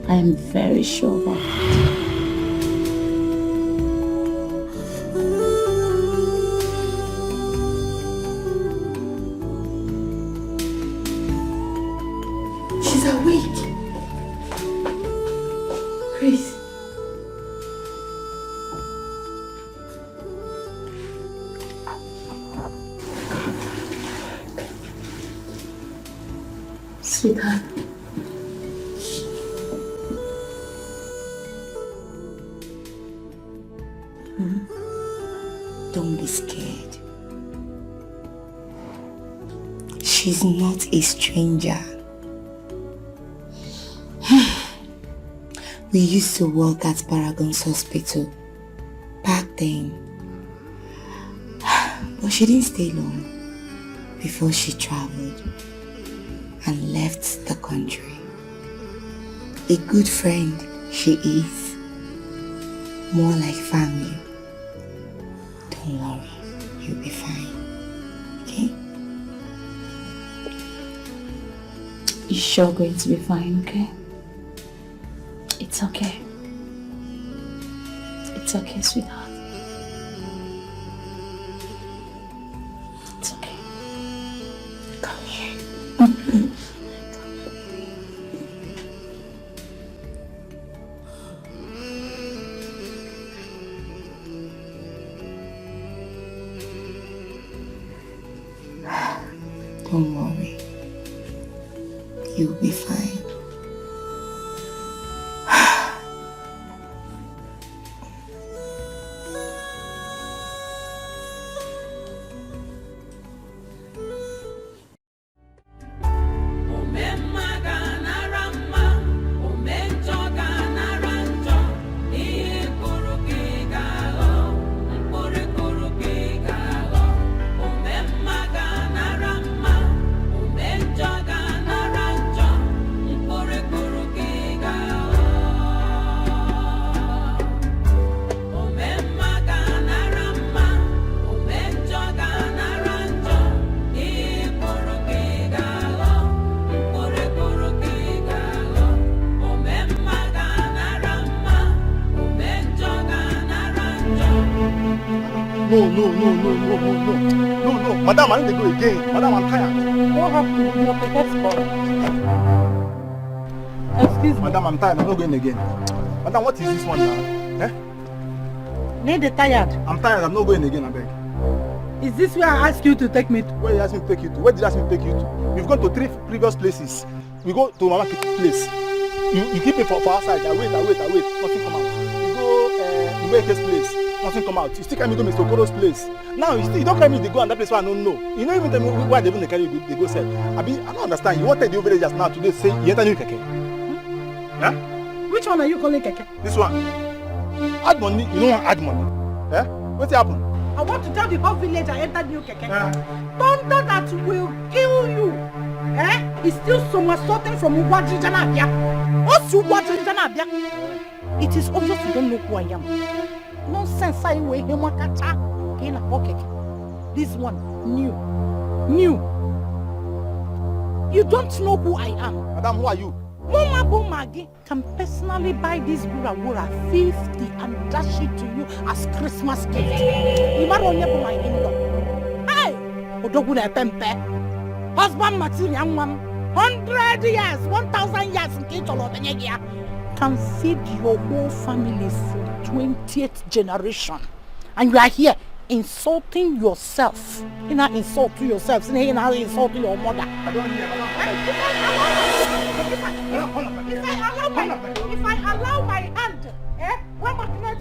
I am very sure about it. She's awake. Grace. Sweetheart. Don't be scared. She's not a stranger. We used to work at Paragon's hospital back then. But she didn't stay long before she traveled and left the country. A good friend she is. More like family. Don't worry, you'll be fine. Okay? You're sure going to be fine, okay? It's okay. It's okay, sweetheart. It's okay. Come here. Don't worry. You'll be fine. No. Madam, I need to go again. Madam, I'm tired. What happened with your passport? Excuse me. Madam, I'm tired. I'm not going again. Madam, what is this one now? Eh? Need the tired. I'm tired. I'm not going again, I beg. Is this where I asked you to take me to? Where did you ask me to take you to? Where did you ask me to take you to? We've gone to 3 previous places. We go to Mama place. You keep me for outside. I wait. Nothing come out. You go Umeke's place. Nothing come out. You still carry me to Mr. Okoro's place. Now you don't carry me to go and that place where I don't know. You don't even tell me why they even carry you. They go sell. I don't understand. You wanted the over just now today say you enter new keke. Huh? Which one are you calling keke? This one. Add money. You don't want add money. Eh? What's happened? I want to tell the whole village I entered new keke. Thunder that will kill you. Eh? It's still somersaulting from Uwaji Janabia. What's Uwaji Janabia? It is obvious you don't know who I am. Nonsense, I will him in a pocket. This one, new. You don't know who I am. Madam, who are you? Mama Bomagi can personally buy this Gura 50 and dash it to you as Christmas gift. You might only buy my in-law. Hey! Odoguna Pempe. Husband material 100 years, 1,000 years in Kitolo can feed your whole family for 20th generation. And you are here insulting yourself. You're not insulting yourself, you're not insulting your mother. I don't hear. If I allow my hand, what am I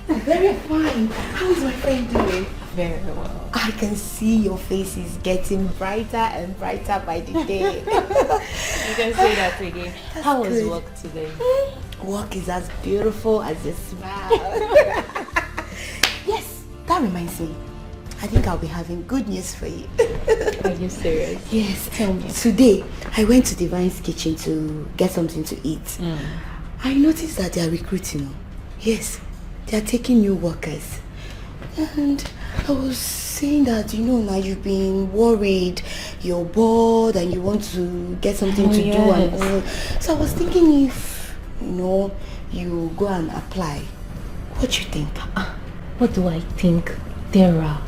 Very fine. How is my friend doing? Very well. I can see your face is getting brighter and brighter by the day. You can say that again. How was good. work today? Work is as beautiful as your smile. Yes, that reminds me. I think I'll be having good news for you. Are you serious? Yes. Tell me. Today, I went to Divine's kitchen to get something to eat. I noticed that they are recruiting. Yes, they are taking new workers. And I was saying that, now you've been worried, you're bored and you want to get something to do and all. So I was thinking if, you go and apply. What do you think? What do I think? Dara,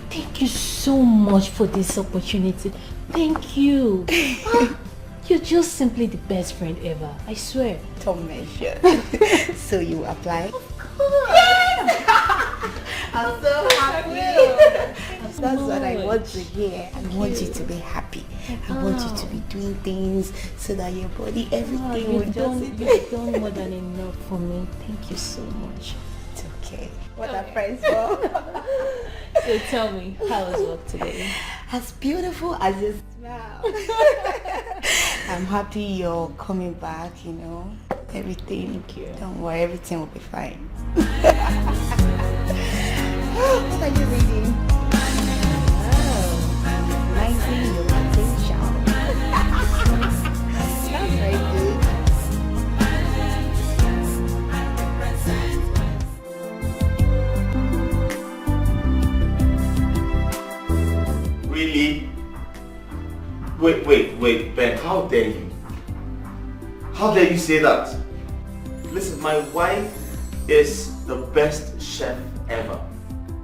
thank you so much for this opportunity. Thank you. You're just simply the best friend ever. I swear. Don't mention. So you apply? I'm so happy. That's what I want to hear. I want you to be happy. I want you to be doing things so that your body, everything will just... You've done more than enough for me. Thank you so much. It's okay. What are friends for? So tell me, how was work today? As beautiful as your smile. I'm happy you're coming back, Everything. Thank you. Don't worry, everything will be fine. What are you reading? Oh, 19 your attention. That's very good. Really? Wait, Ben, how dare you? How dare you say that? Listen, my wife is the best chef ever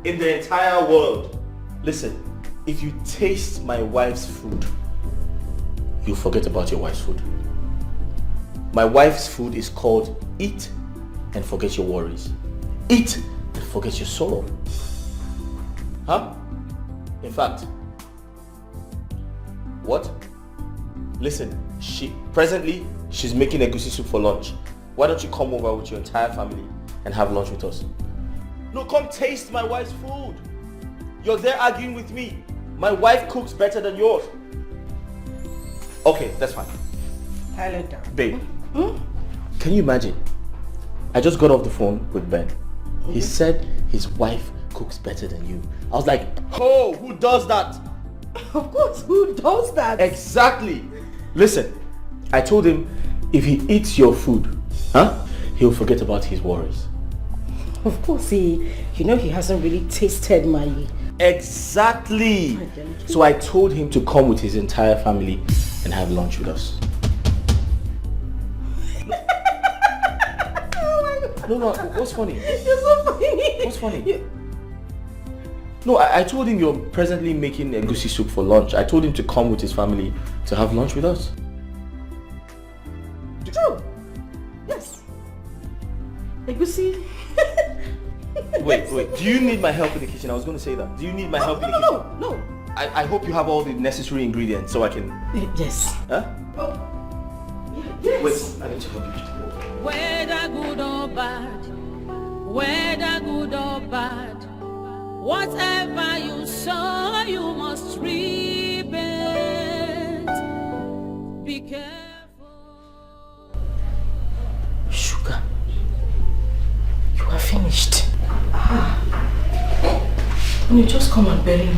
in the entire world. Listen, if you taste my wife's food, you'll forget about your wife's food. My wife's food is called eat and forget your worries. Eat and forget your sorrow. Huh? In fact, what? Listen, presently she's making egusi soup for lunch. Why don't you come over with your entire family and have lunch with us? No, come taste my wife's food. You're there arguing with me. My wife cooks better than yours. Okay, that's fine. Hello, down. Babe, can you imagine? I just got off the phone with Ben. He said his wife cooks better than you. I was like, oh, who does that? Of course, who does that? Exactly. Listen, I told him if he eats your food, he'll forget about his worries. Of course, he hasn't really tasted my... Exactly. So I told him to come with his entire family and have lunch with us. No, what's funny? You're so funny. What's funny? No, I told him you're presently making egusi soup for lunch. I told him to come with his family to have lunch with us. True. Yes. Egusi. Wait. Do you need my help in the kitchen? I was going to say that. Do you need my help in the kitchen? No. I hope you have all the necessary ingredients so I can... Yes. Huh? Yes. Wait, I need to help you. Whether good or bad, whatever you sow, you must reap it. Be careful. Sugar, you are finished. You just come and bury me.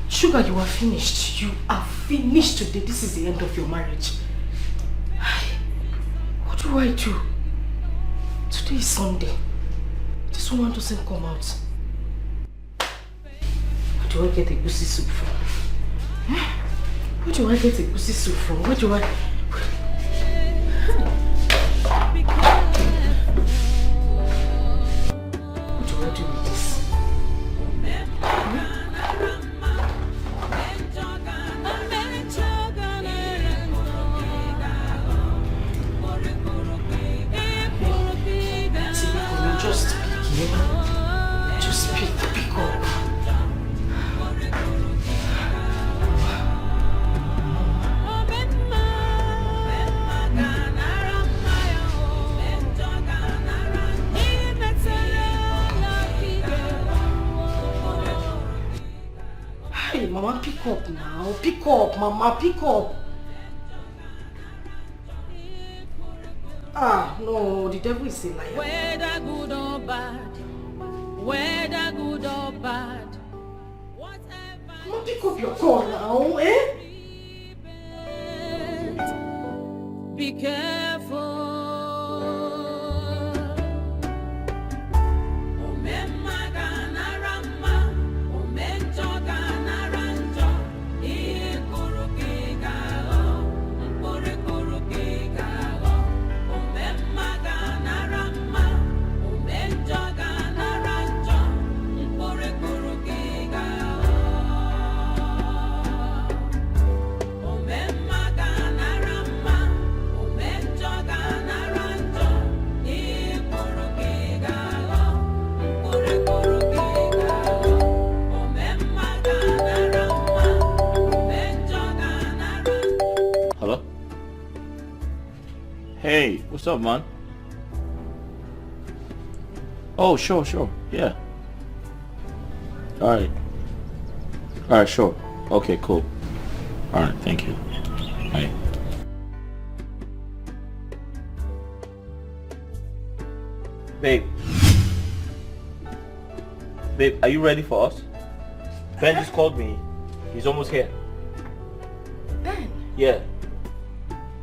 Sugar, you are finished. You are finished today. This is the end of your marriage. What do I do? Today is Sunday. This woman doesn't come out. Where do I get a goosey soup from? Where do I get a goosey soup from? Where do I... pick up now. Pick up, Mama, pick up. Ah, no, the devil is a liar. Whether good or bad, whether good or bad, whatever. Mama, pick up your call now, eh? Be careful. Hey, what's up, man? Oh, sure, yeah. Alright, sure. Okay, cool. Alright, thank you. Bye. Babe, are you ready for us? Ben just called me. He's almost here. Ben? Yeah.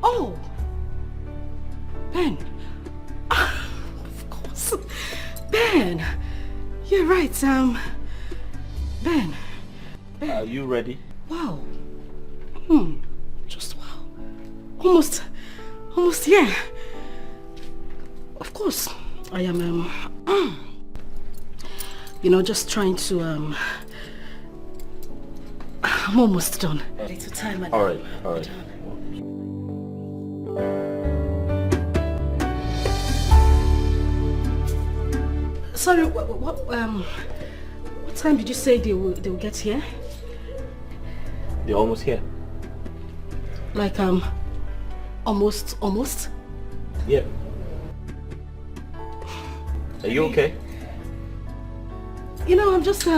Oh! Ben. Of course. Ben. You're right, Ben. Are you ready? Wow. Just wow. Almost yeah. Of course. I am just trying to I'm almost done. Little time. All right. Sorry, what time did you say they will get here? They're almost here. Like almost? Yeah. Are you okay? I'm just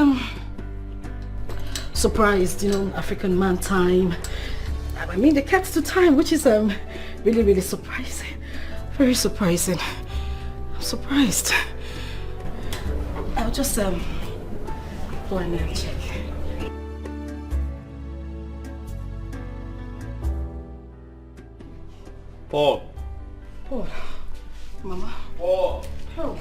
surprised, African man time. I mean, they kept to time, which is really, really surprising. Very surprising. I'm surprised. I'll just go in and check. Paul. Mama. Paul. Help.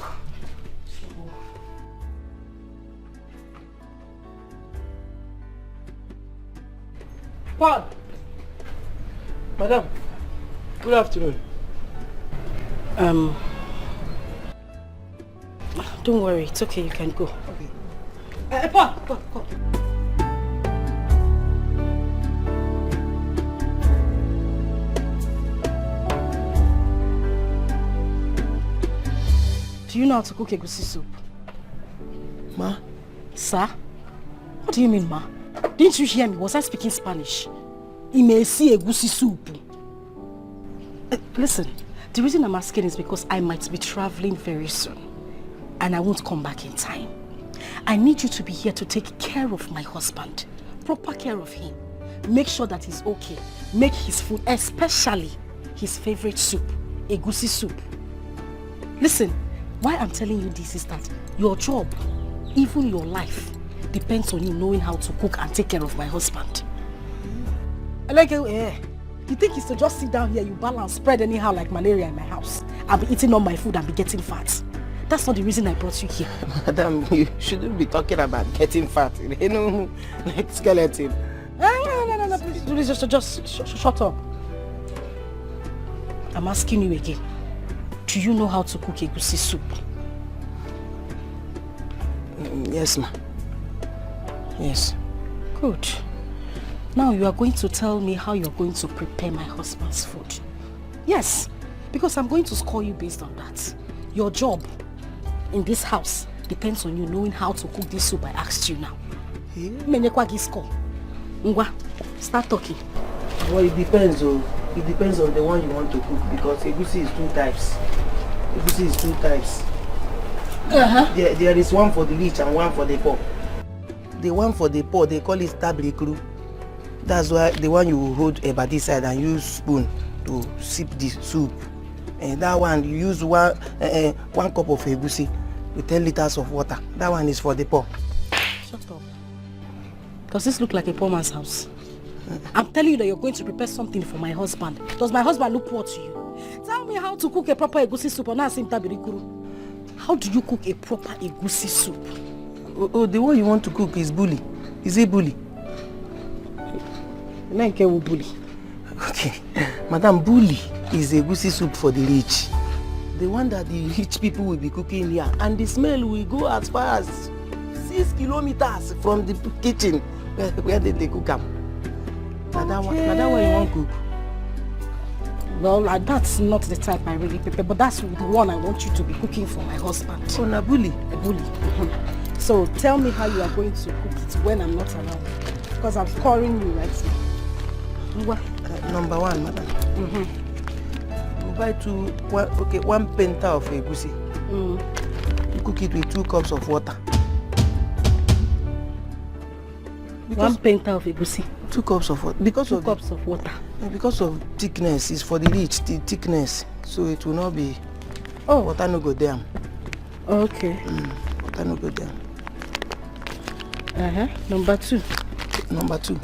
Paul. Madam, good afternoon. Don't worry, it's okay, you can go. Okay. Paul. Do you know how to cook egusi soup? Ma? Sir? What do you mean, ma? Didn't you hear me? Was I speaking Spanish? Imesi egusi soup. Listen, the reason I'm asking is because I might be traveling very soon. And I won't come back in time. I need you to be here to take care of my husband. Proper care of him. Make sure that he's okay. Make his food, especially his favorite soup, egusi soup. Listen, why I'm telling you this is that your job, even your life, depends on you knowing how to cook and take care of my husband. Like, you think it's to just sit down here, you balance, spread anyhow like malaria in my house. I'll be eating all my food and be getting fat. That's not the reason I brought you here. Madam, you shouldn't be talking about getting fat. Like skeleton. No, please, just shut up. I'm asking you again. Do you know how to cook egusi soup? Yes, ma. Yes. Good. Now you are going to tell me how you're going to prepare my husband's food. Yes, because I'm going to score you based on that. Your job in this house depends on you knowing how to cook this soup I asked you now. Ngwa, start talking. Well, it depends. It depends on the one you want to cook because egusi is two types. Egusi is two types. There is one for the rich and one for the poor. The one for the poor, they call it tabrikru. That's why the one you hold by this side and use spoon to sip the soup. And that one you use one cup of egusi with 10 liters of water. That one is for the poor. Shut up. Does this look like a poor man's house? I'm telling you that you're going to prepare something for my husband. Does my husband look poor to you? Tell me how to cook a proper egusi soup. How do you cook a proper egusi soup? Oh, the one you want to cook is bully. Is it bully? Bully. Okay. Madam, bully is egusi soup for the rich. The one that the rich people will be cooking here. And the smell will go as far as 6 kilometers from the kitchen where they cook them. Madam, what you want to cook? Well, that's not the type I really prepare, but that's the one I want you to be cooking for my husband. Oh, na bully. A bully. So tell me how you are going to cook it when I'm not around. Because I'm scoring you right now. Number one, madam. You buy one penta of egusi. You cook it with 2 cups of water. One penta of egusi. 2 cups of water. Because 2 cups of water. Because of thickness, it's for the rich, the thickness. So it will not be. Oh, water no go down. Okay. Water no go down. Number 2. Number 2.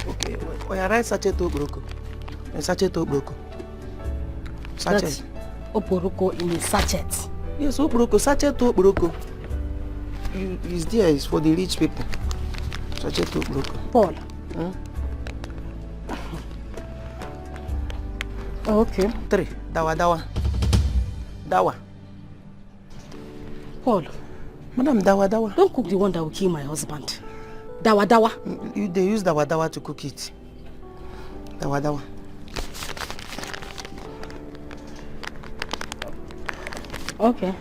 Okay. Oh, you write sachet oporoko. Sachet oporoko. Sachet. That's oporoko in a sachet. Yes, oporoko. Sachet oporoko. It's there. It's for the rich people. Sachet oporoko. Paul. Oh, okay. 3. Dawa. Paul. Madam, dawa. Don't cook the one that will kill my husband. Dawa. They use dawa to cook it. Dawa. Okay.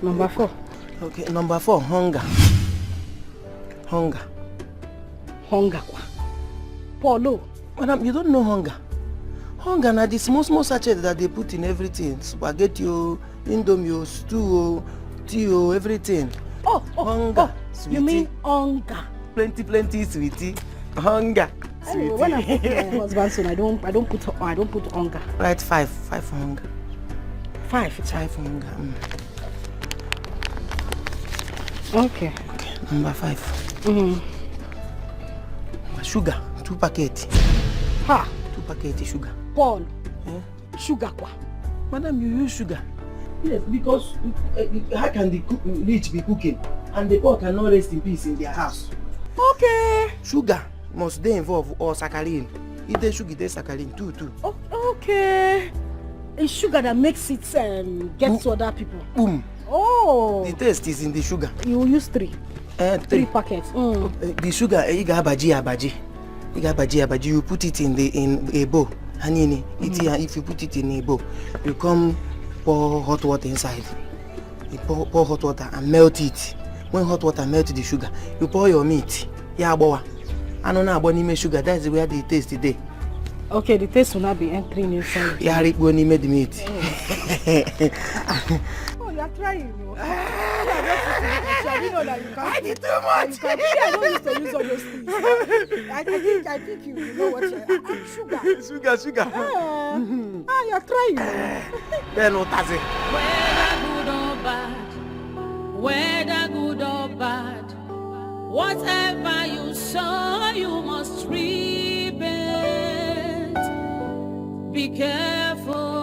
Number 4. Okay, number 4, hunger. Hunger. Paulo. Madam, you don't know hunger. Hunger na the small sachet that they put in everything. Spaghetti, indomie, stew, tea, everything. Oh, hunger. You mean hunger? Plenty, sweetie. Hunger. Anyway, when I cook my husband's son, I don't put hunger. Right, 5 for hunger. 5 for hunger. Okay. Number 5. Sugar, 2 packets. 2 packets sugar. Paul. Sugar kwa? Madam, you use sugar. Yes, because how can the rich be cooking and the poor cannot rest in peace in their house? Okay. Sugar must they involve or saccharin. If they sugar, they saccharin too. Okay. It's sugar that makes it get to other people. Boom. Oh. The taste is in the sugar. You use 3. 3 packets. The sugar, you got abaji. You put it in a bowl. Hanini, if you put it in a bowl, you come pour hot water inside. You pour hot water and melt it. When hot water melts the sugar, you pour your meat. Yeah, boy. I don't know about sugar. That's where the taste today. Okay, the taste will not be entering inside. Yeah, Rick when he made the meat. Oh, you are trying. I didn't know that you can't. I did too much. I don't used to use all those things. I think you know what you're... Sugar. You're trying. Whether good or bad, whatever you sow, you must reap it. Be careful.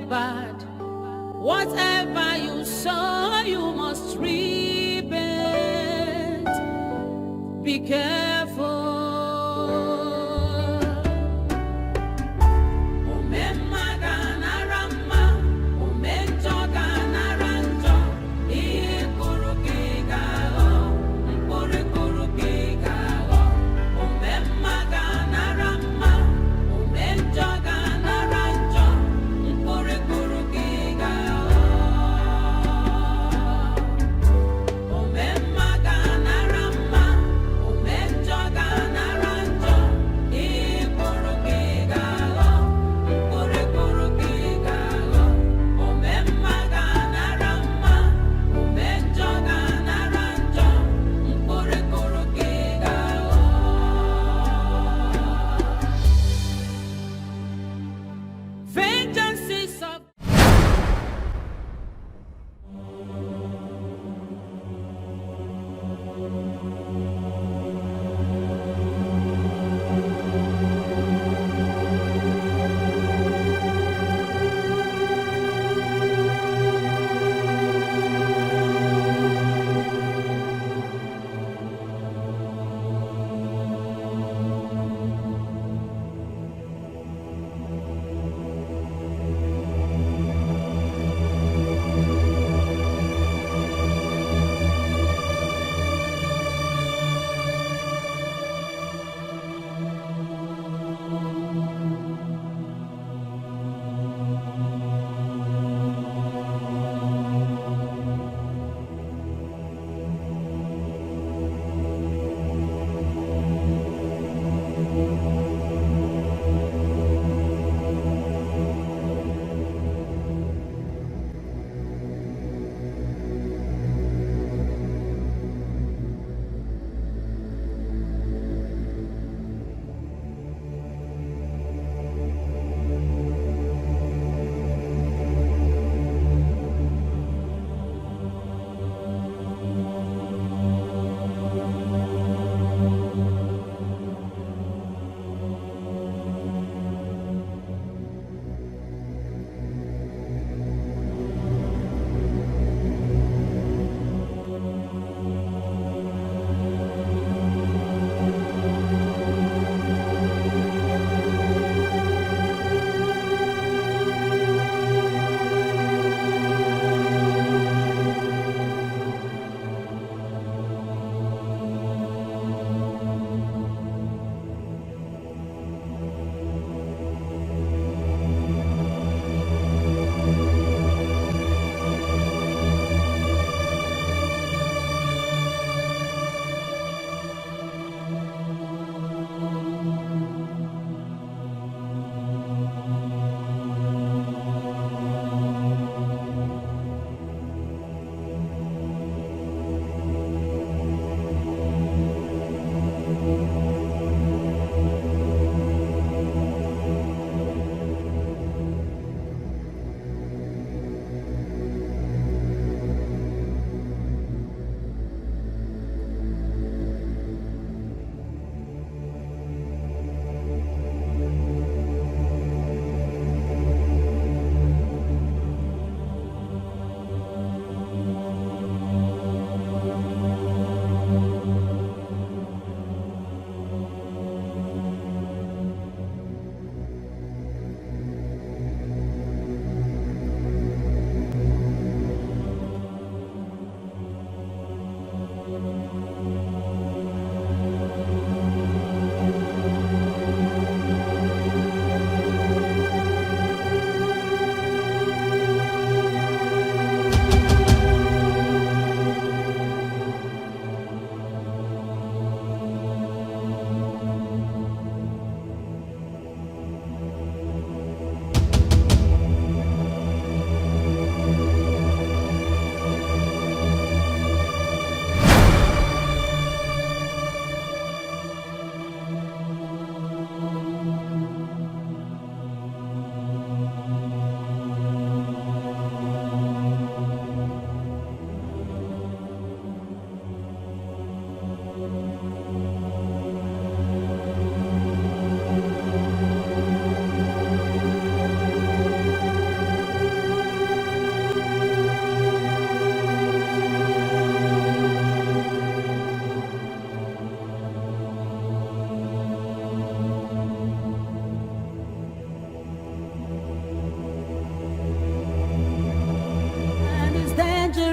bad. Whatever you sow, you must reap it. Be careful. Enjoy.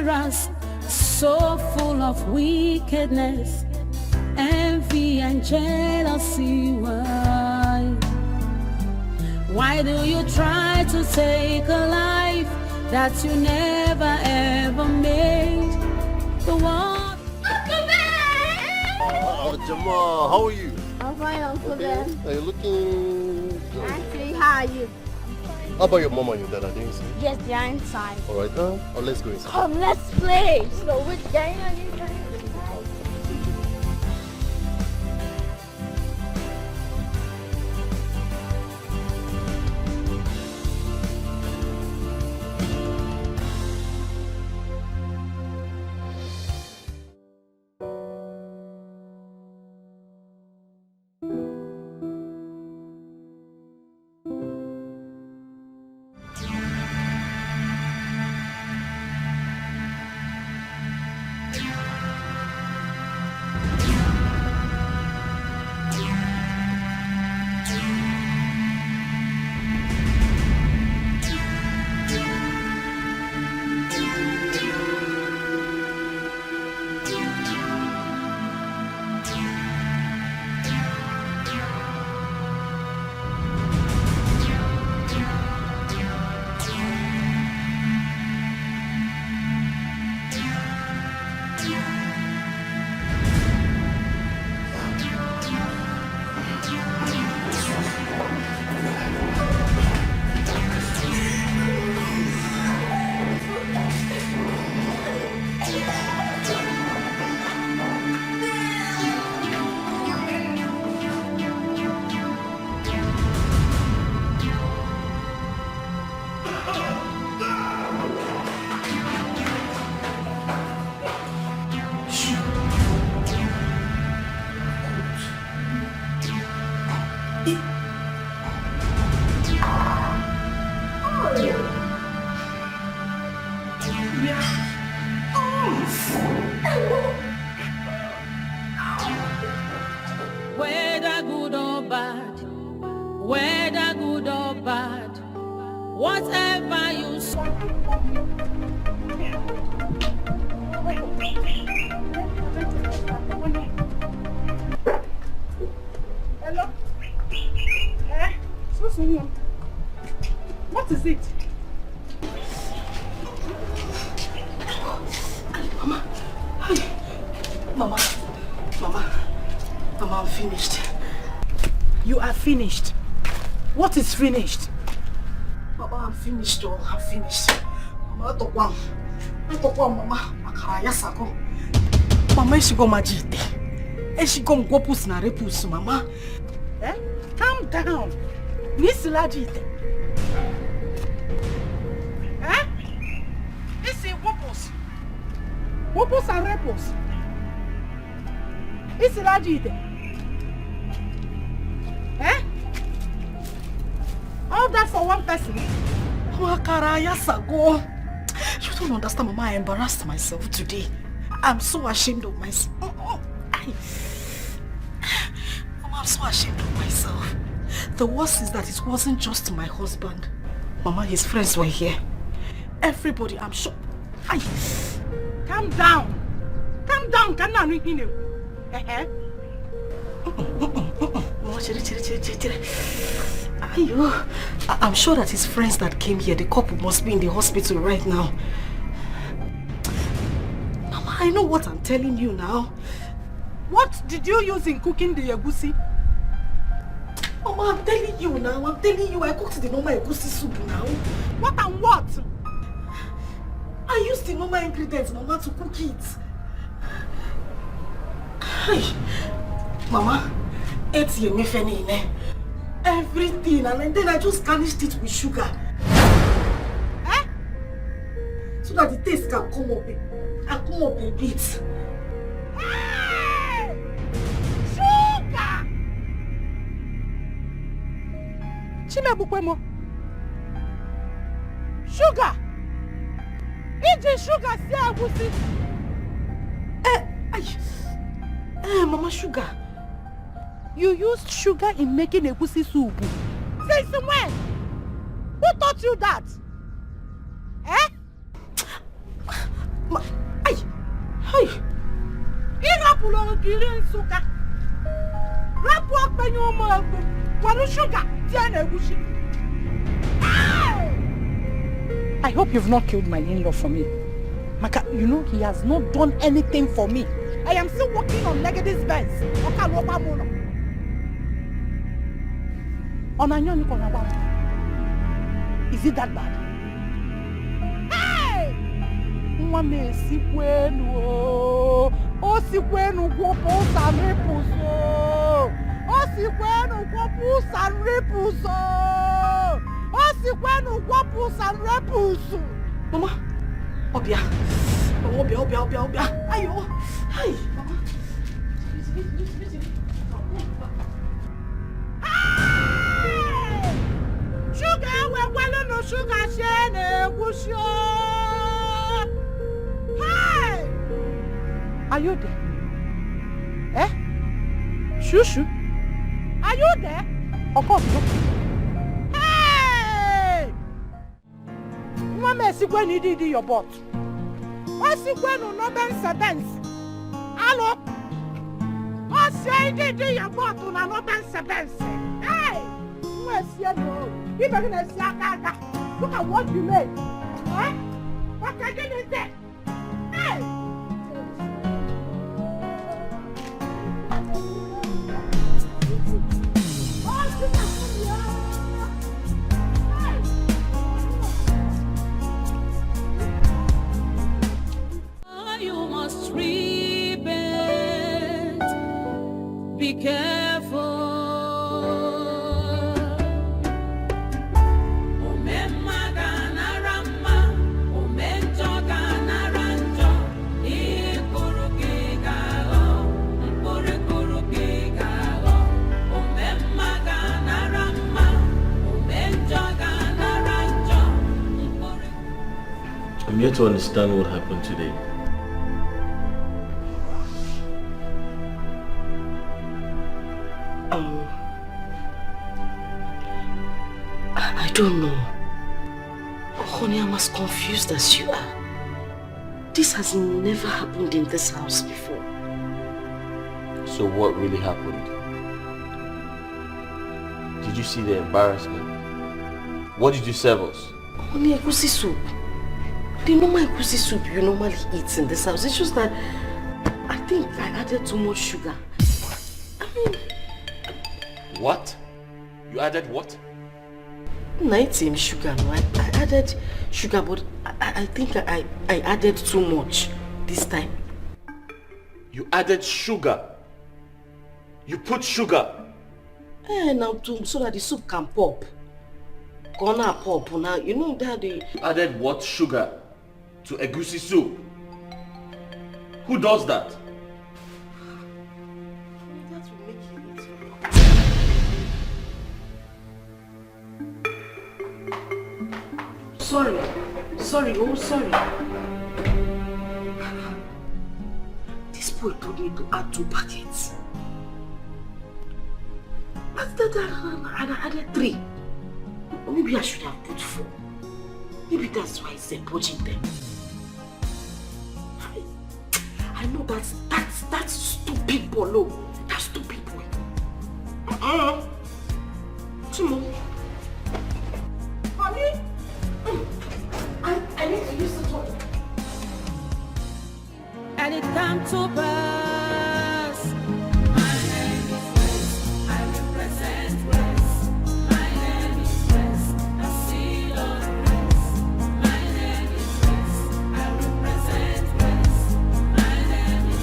admirers, so full of wickedness, envy and jealousy. Why do you try to take a life that you never ever made? The one. Jamal, how are you? I'm fine, Uncle Ben. Are you looking good? Auntie, how are you? How about your mom and your dad? Are they inside? Yes, they are inside. Alright now, let's go inside. Come, let's play. So which game are you playing? Whether good or bad, whether good or bad, whatever you saw. Hello? What is it? Mama. Mama. Mama, I'm finished. You are finished. What is finished? Mama, I'm finished. Oh, I'm finished. Mama, I don't want, Mama. Makaraya sako. Mama, she go majite. She go ngopus na repus, Mama. Eh? Calm down. Miss Lajite. Eh? This is wopus. Wopus and repus. It's Lajite. Eh? All that for one person? Makaraya sago. You don't understand, Mama. I embarrassed myself today. I'm so ashamed of myself. Mama, I'm so ashamed of myself. The worst is that it wasn't just my husband. Mama, his friends were here. Everybody, I'm sure. Calm down. Calm down. Calm down. I'm sure that his friends that came here, the couple must be in the hospital right now. Mama, I know what I'm telling you now. What did you use in cooking the egusi? Mama, I'm telling you now. I'm telling you, I cooked the normal egusi soup now. What and what? I used the normal ingredients, Mama, to cook it. Hey, Mama, everything, and then I just garnished it with sugar. Eh? So that the taste can come up a bit. Hey! Sugar! Chimebukwemo. Sugar! Iji sugar si agusi. Mama, sugar. You used sugar in making egusi soup. Since when? Who taught you that? Eh? killing sugar. Rap walk by your mother. What sugar? Tiana Gushi. I hope you've not killed my in-law for me. Maka, you know he has not done anything for me. I am still working on Legacy's Benz. Is it that bad? Hey! Mwame sikwenu o sikwenu gwopo sanripuso o sikwenu gwopo sanripuso o sikwenu gwopo sanripuso. Mama, Obia, ayo, hi, Mama. Sugar, we're well no sugar shane, wusho. Hi! Are you there? Eh? Shushu? Are you there? Of course not. Hey! Mama, see when you did your butt. What's it when no benz? Hello? What's say did your butt on no benz? Hey! Look at what you made. Eh? What I did there? Hey! You must repent. Be careful. I'm yet to understand what happened today. I don't know. Honey, I'm as confused as you are. This has never happened in this house before. So what really happened? Did you see the embarrassment? What did you serve us? Honey, egusi soup. The normal egusi soup you normally eat in this house. It's just that I think I added too much sugar. I mean... What? You added what? Not same sugar, no. I added sugar, but I think I added too much this time. You added sugar? You put sugar? Now so that the soup can pop. Gonna pop now. You know that the... You added what sugar to egusi soup? Who does that? That will make it. Sorry. This boy told me to add 2 packets. I added 3. Maybe I should have put 4. Maybe that's why he's purging them. I know that's stupid Bolo. That stupid boy. Timo. Honey? I need to use the toilet. And it come to pass. My name is West. I represent West. My name is West. I see the rest. My name is West. I represent West. My name is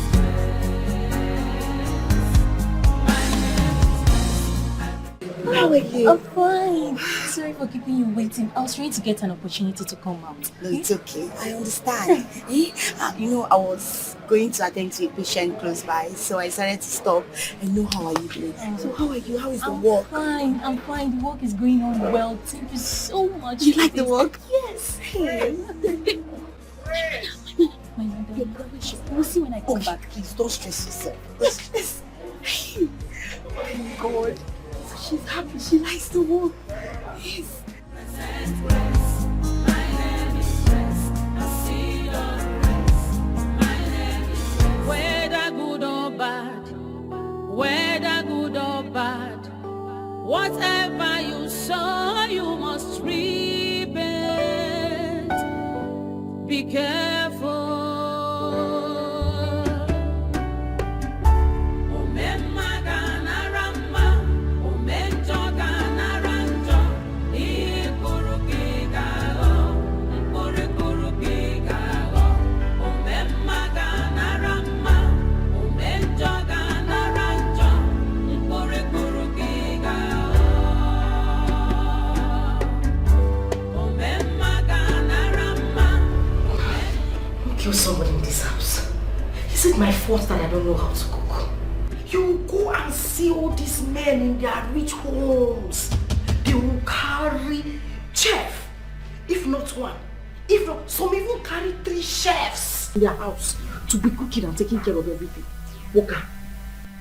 West. How are you? I'm fine. Sorry for keeping you waiting. I was trying to get an opportunity to come out. No, it's okay. I understand. You know, I was going to attend to a patient close by, so I decided to stop. And know how are you doing? So how are you? How is the work? I'm fine. The work is going on well. Thank you so much. You like the work? Yes. Hey. My mother. We'll see when I come back. Please don't stress yourself. Don't stress. Oh my God. She's happy. She likes the work. Yes. Whether good or bad, Be careful. Kill somebody in this house. Is it my fault that I don't know how to cook? You go and see all these men in their rich homes. They will carry chef, if not one, if not some even carry 3 chefs in their house to be cooking and taking care of everything. Woka,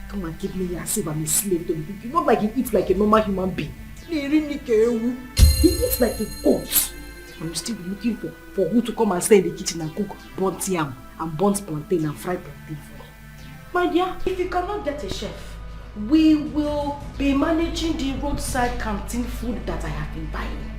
come and give me as if I'm a slave to the cooking. Not like he eats like a normal human being. He eats like a goat. I'm still looking for who to come and stay in the kitchen and cook burnt yam and burnt plantain and fried plantain for you. My dear, if you cannot get a chef, we will be managing the roadside canteen food that I have been buying.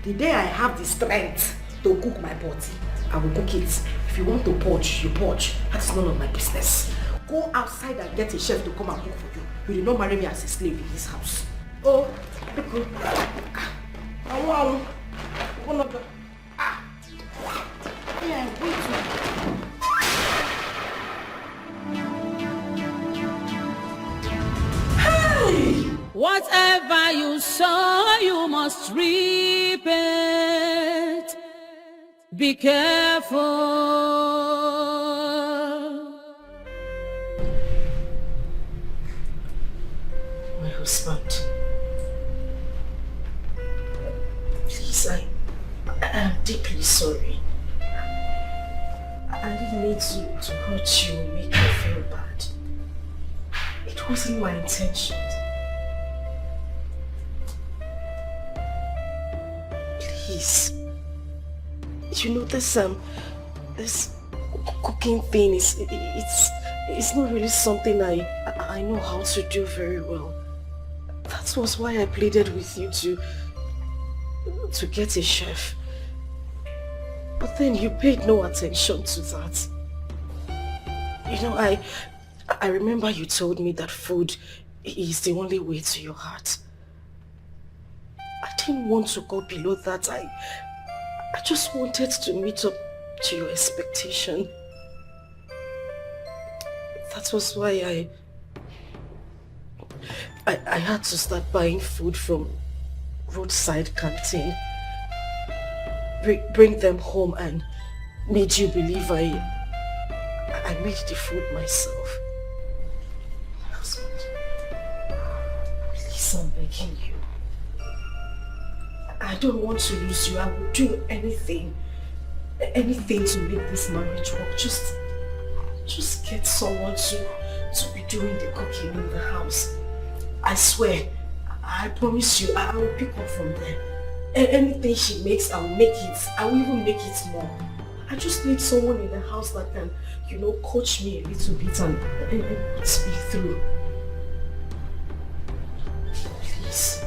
The day I have the strength to cook my body, I will cook it. If you want to poach, you poach. That's none of my business. Go outside and get a chef to come and cook for you. You did not marry me as a slave in this house. Oh, look. One of the yeah, wait. Hey! Whatever you sow, you must reap it. Be careful. My husband. Please, I am deeply sorry. I didn't mean to hurt you, make you feel bad. It wasn't my intention. Please. You know this cooking thing it's not really something I know how to do very well. That was why I pleaded with you to get a chef. But then you paid no attention to that. You know, I remember you told me that food is the only way to your heart. I didn't want to go below that. I just wanted to meet up to your expectation. That was why I had to start buying food from roadside canteen. Bring them home and made you believe I made the food myself. Husband, please, I'm begging you. I don't want to lose you. I will do anything to make this marriage work. Just get someone to be doing the cooking in the house. I swear, I promise you, I will pick up from there. Anything she makes, I will make it. I will even make it more. I just need someone in the house that can, coach me a little bit and put me through. Please.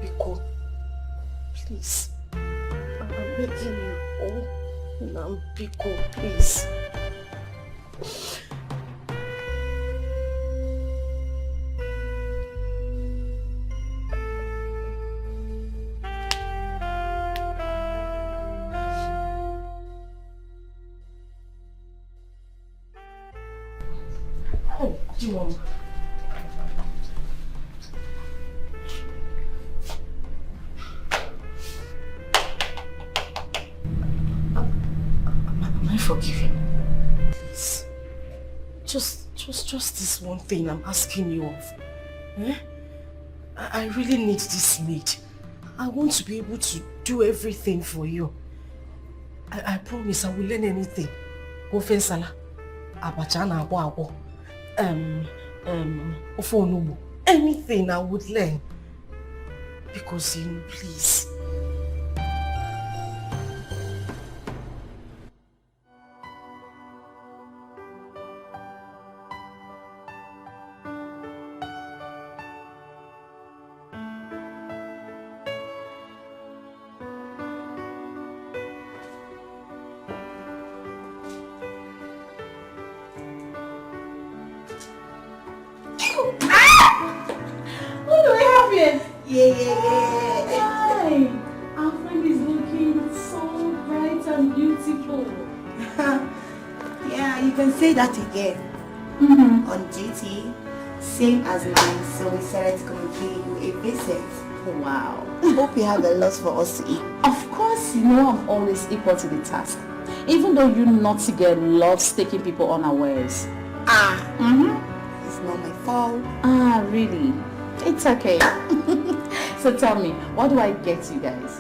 Biko. Please. I'm begging you. Oh, Biko, please. Mom. Am I forgiven? Please. Just this one thing I'm asking you of. Eh? I really need this maid. I want to be able to do everything for you. I promise I will learn anything. Ofe nsala, abacha na agbo. Anything I would learn. Because please. can say that again. On duty, same as mine, so we decided to come and pay you a visit. Wow. Hope you have a lot for us to eat. Of course, you know I'm always equal to the task. Even though you naughty girl loves taking people unawares. It's not my fault. Really? It's okay. So tell me, what do I get you guys?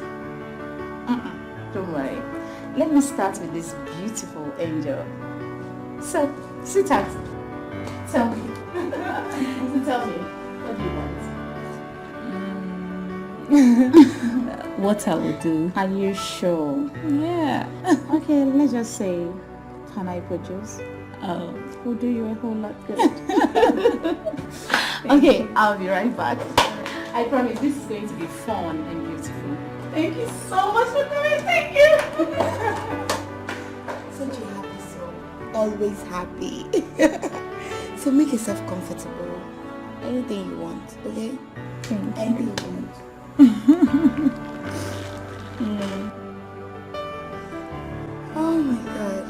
Don't worry. Let me start with this beautiful angel. So, sweetheart, tell me. Tell me, what do you want? What I will do. Are you sure? Yeah. Okay, let's just say pineapple juice. Will do you a whole lot good. Okay, I'll be right back. I promise this is going to be fun and beautiful. Thank you so much for coming. Thank you. Since you're happy, so always happy. So make yourself comfortable. Anything you want, okay? Anything you want. Oh my god.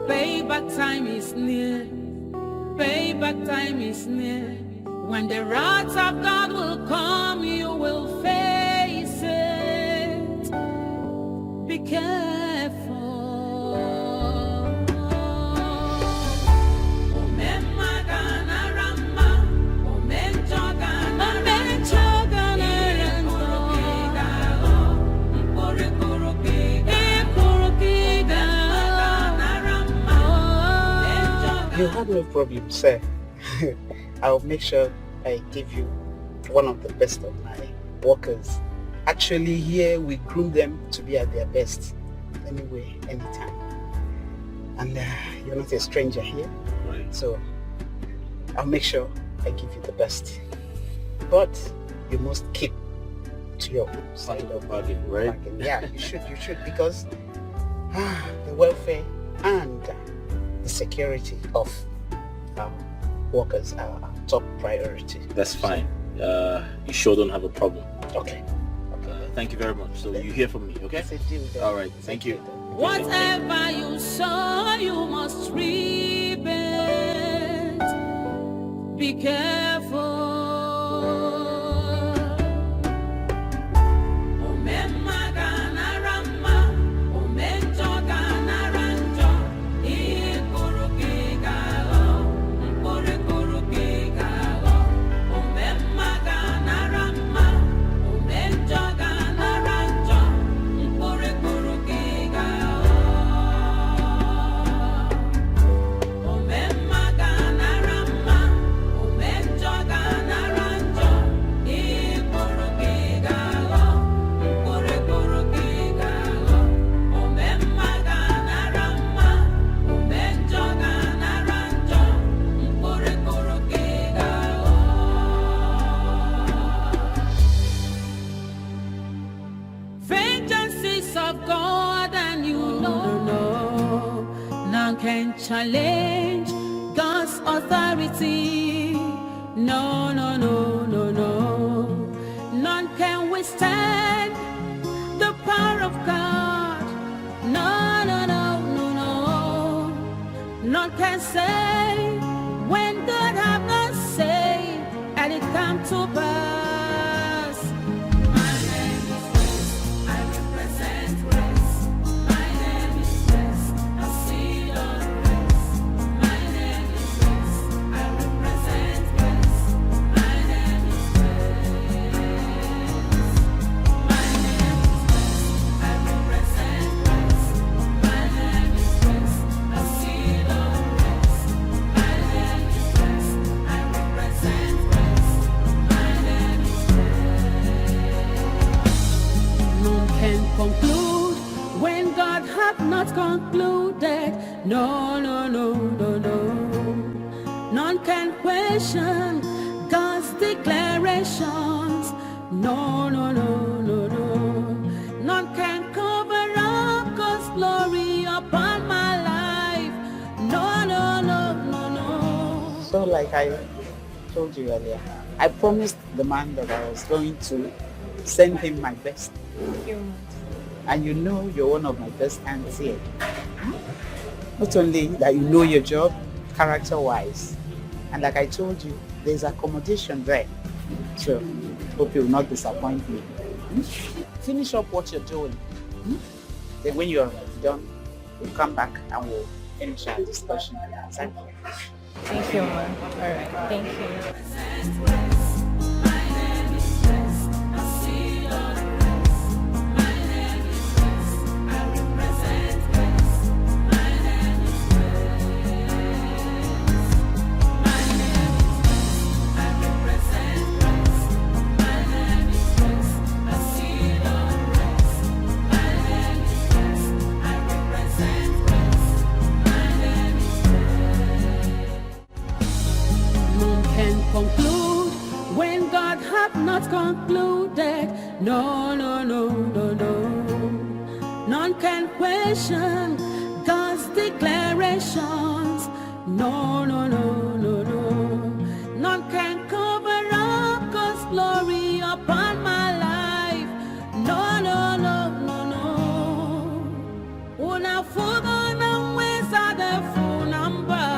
Payback time is near. Payback time is near. When the wrath of God will come, you will face it. Be careful. You have no problem, sir. I'll make sure I give you one of the best of my workers. Actually, here we groom them to be at their best. Anyway, anytime. And you're not a stranger here, right? So I'll make sure I give you the best. But you must keep to your side of bargain, right? Bargain. Yeah, you should, because the welfare and the security of workers are our top priority. That's fine. You sure don't have a problem. Okay. Thank you very much. So you hear from me, okay? All right. Thank you. Whatever you sow, you must reap it. Be careful. Challenge God's authority. No, no, no, no, no. None can withstand the power of God. No, no, no, no, no. None can say when God have not said, and it come to pass. Represent question God's declarations. No, no, no, no, no. None can cover up God's glory upon my life. No, no, no, no, no. So like I told you earlier, I promised the man that I was going to send him my best. And you know you're one of my best hands here. Not only that you know your job, character-wise. And like I told you, there's accommodation there. So, hope you will not disappoint me. Finish up what you're doing. Then when you're done, we'll come back and we'll finish our discussion. Thank you, man. Alright, thank you. Conclude when God hath not concluded. No, no, no, no, no. None can question God's declarations. No, no, no, no, no. None can cover up God's glory upon my life. No, no, no, no, no. Una fuga na weza de full number.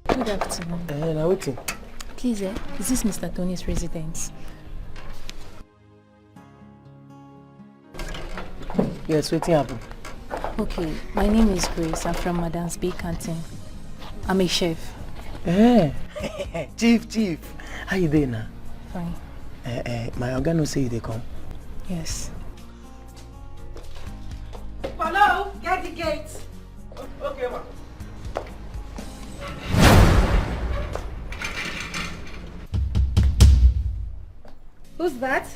Good afternoon. Now waiting. Please, is this Mr. Tony's residence? Yes, waiting happen. Okay, my name is Grace. I'm from Madam's Bay Canteen. I'm a chef. Chief. How you doing now? Fine. My organ will say they come. Yes. Hello, get the gate. Okay, ma. Who's that?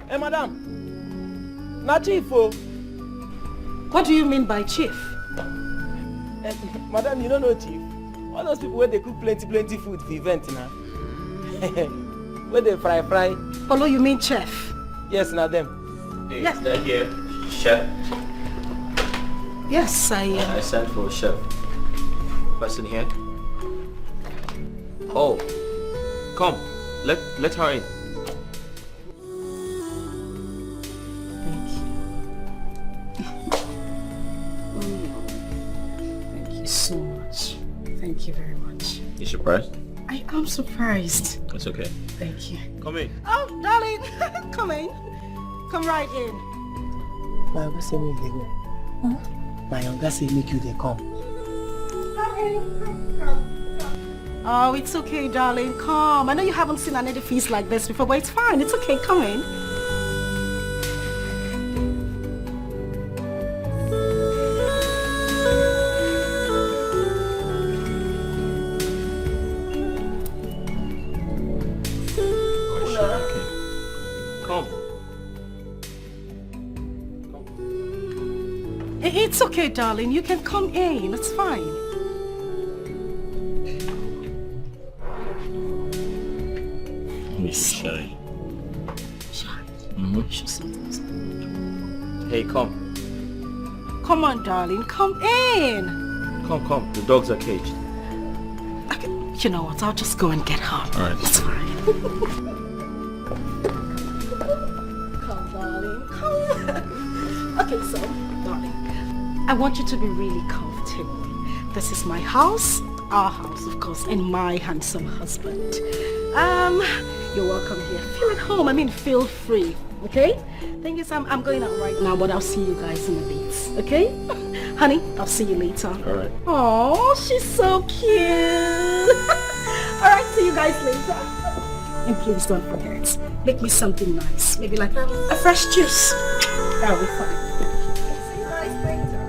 Hey, madam. Na chief, oh. What do you mean by chief? Madam, you don't know chief. All those people where they cook plenty food for event now. Where they fry. Hello, you mean chef? Yes, na them. Hey, Yes. is that here? Chef? Yes, I sent for a chef. Person here? Oh, come. Let her in. Thank you so much. Thank you very much. You surprised? I am surprised. It's okay. Thank you. Come in. Oh, darling, come in. Come right in. My uncle say make they go. Huh? My uncle say make you they come. Oh, it's okay, darling. Come. I know you haven't seen an edifice like this before, but it's fine. It's okay. Come in. Come. It's okay, darling. You can come in. It's fine. She's shy. Shy? She's sometimes. Hey, come. Come on, darling. Come in. Come. The dogs are caged. Okay. You know what? I'll just go and get her. All right. It's fine. Come, darling. Come. Okay, so, darling, I want you to be really comfortable. This is my house, our house, of course, and my handsome husband. You're welcome here. Feel at home. I mean, feel free. Okay? Thing is, I'm going out right now, but I'll see you guys in a bit. Okay? Honey, I'll see you later. All right. Oh, she's so cute. All right, see you guys later. And please don't forget, make me something nice. Maybe like a fresh juice. That'll be fine. See you guys later.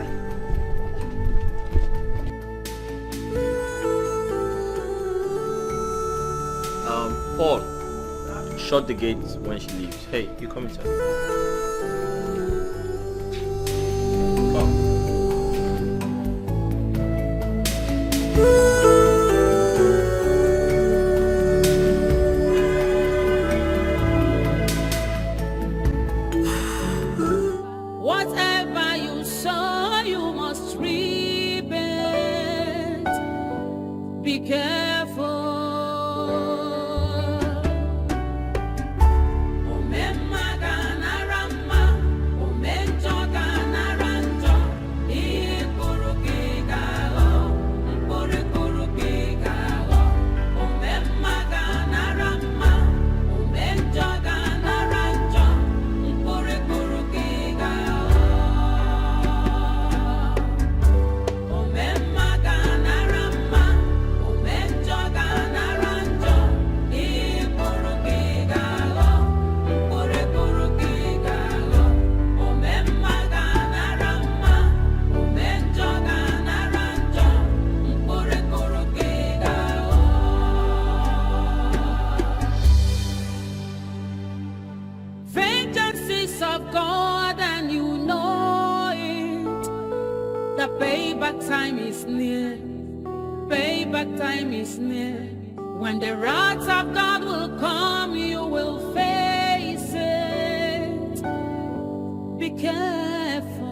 Paul, shut the gate when she leaves. Hey, you come inside. Whatever you sow, you must reap it. Be careful. Vengeance is of God and you know it. The payback time is near. Payback time is near. When the wrath of God will come, you will face it. Be careful.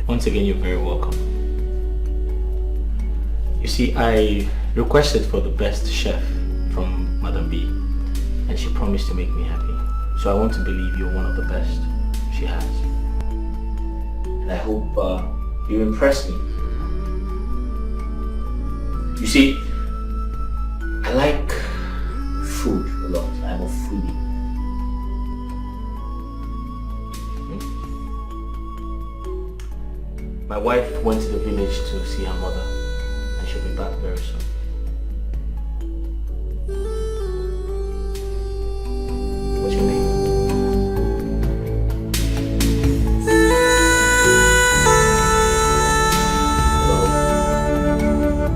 Once again, you're very welcome. You see, I requested for the best chef from Madam B, and she promised to make me happy. So I want to believe you're one of the best she has. And I hope you impress me. You see, I like food a lot. I'm a foodie. My wife went to the village to see her mother, and she'll be back very soon. What's your name? Hello?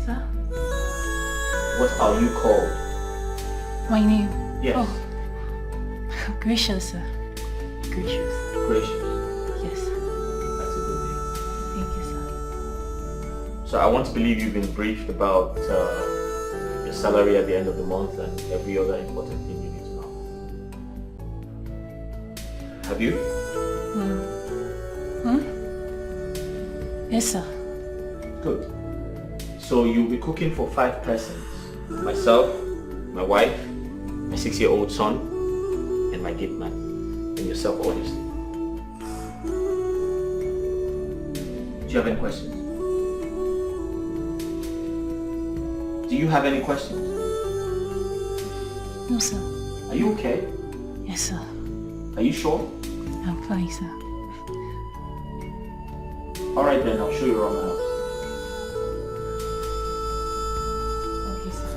Sir? What are you called? My name? Yes. Oh. Gracious, sir. Gracious. Gracious. Yes. That's a good name. Thank you, sir. So I want to believe you've been briefed about your salary at the end of the month and every other important thing you need to know. Have you? Yes, sir. Good. So you'll be cooking for 5 persons. Myself, my wife, my 6-year-old son, and my gate man. And yourself, obviously. Do you have any questions? Do you have any questions? No, sir. Are you okay? Yes, sir. Are you sure? I'm fine, sir. Alright then, I'll show you around the house. Okay, sir.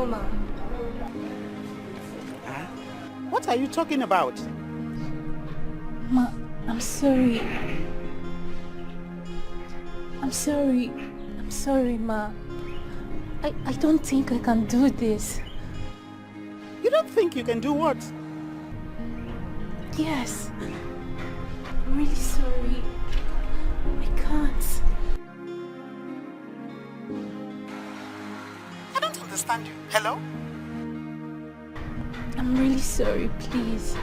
Ma. Huh? What are you talking about? Ma, I'm sorry. I'm sorry. I'm sorry, Ma. I don't think I can do this. You don't think you can do what? Yes. I'm really sorry. I can't. I don't understand you. Hello? I'm really sorry, please.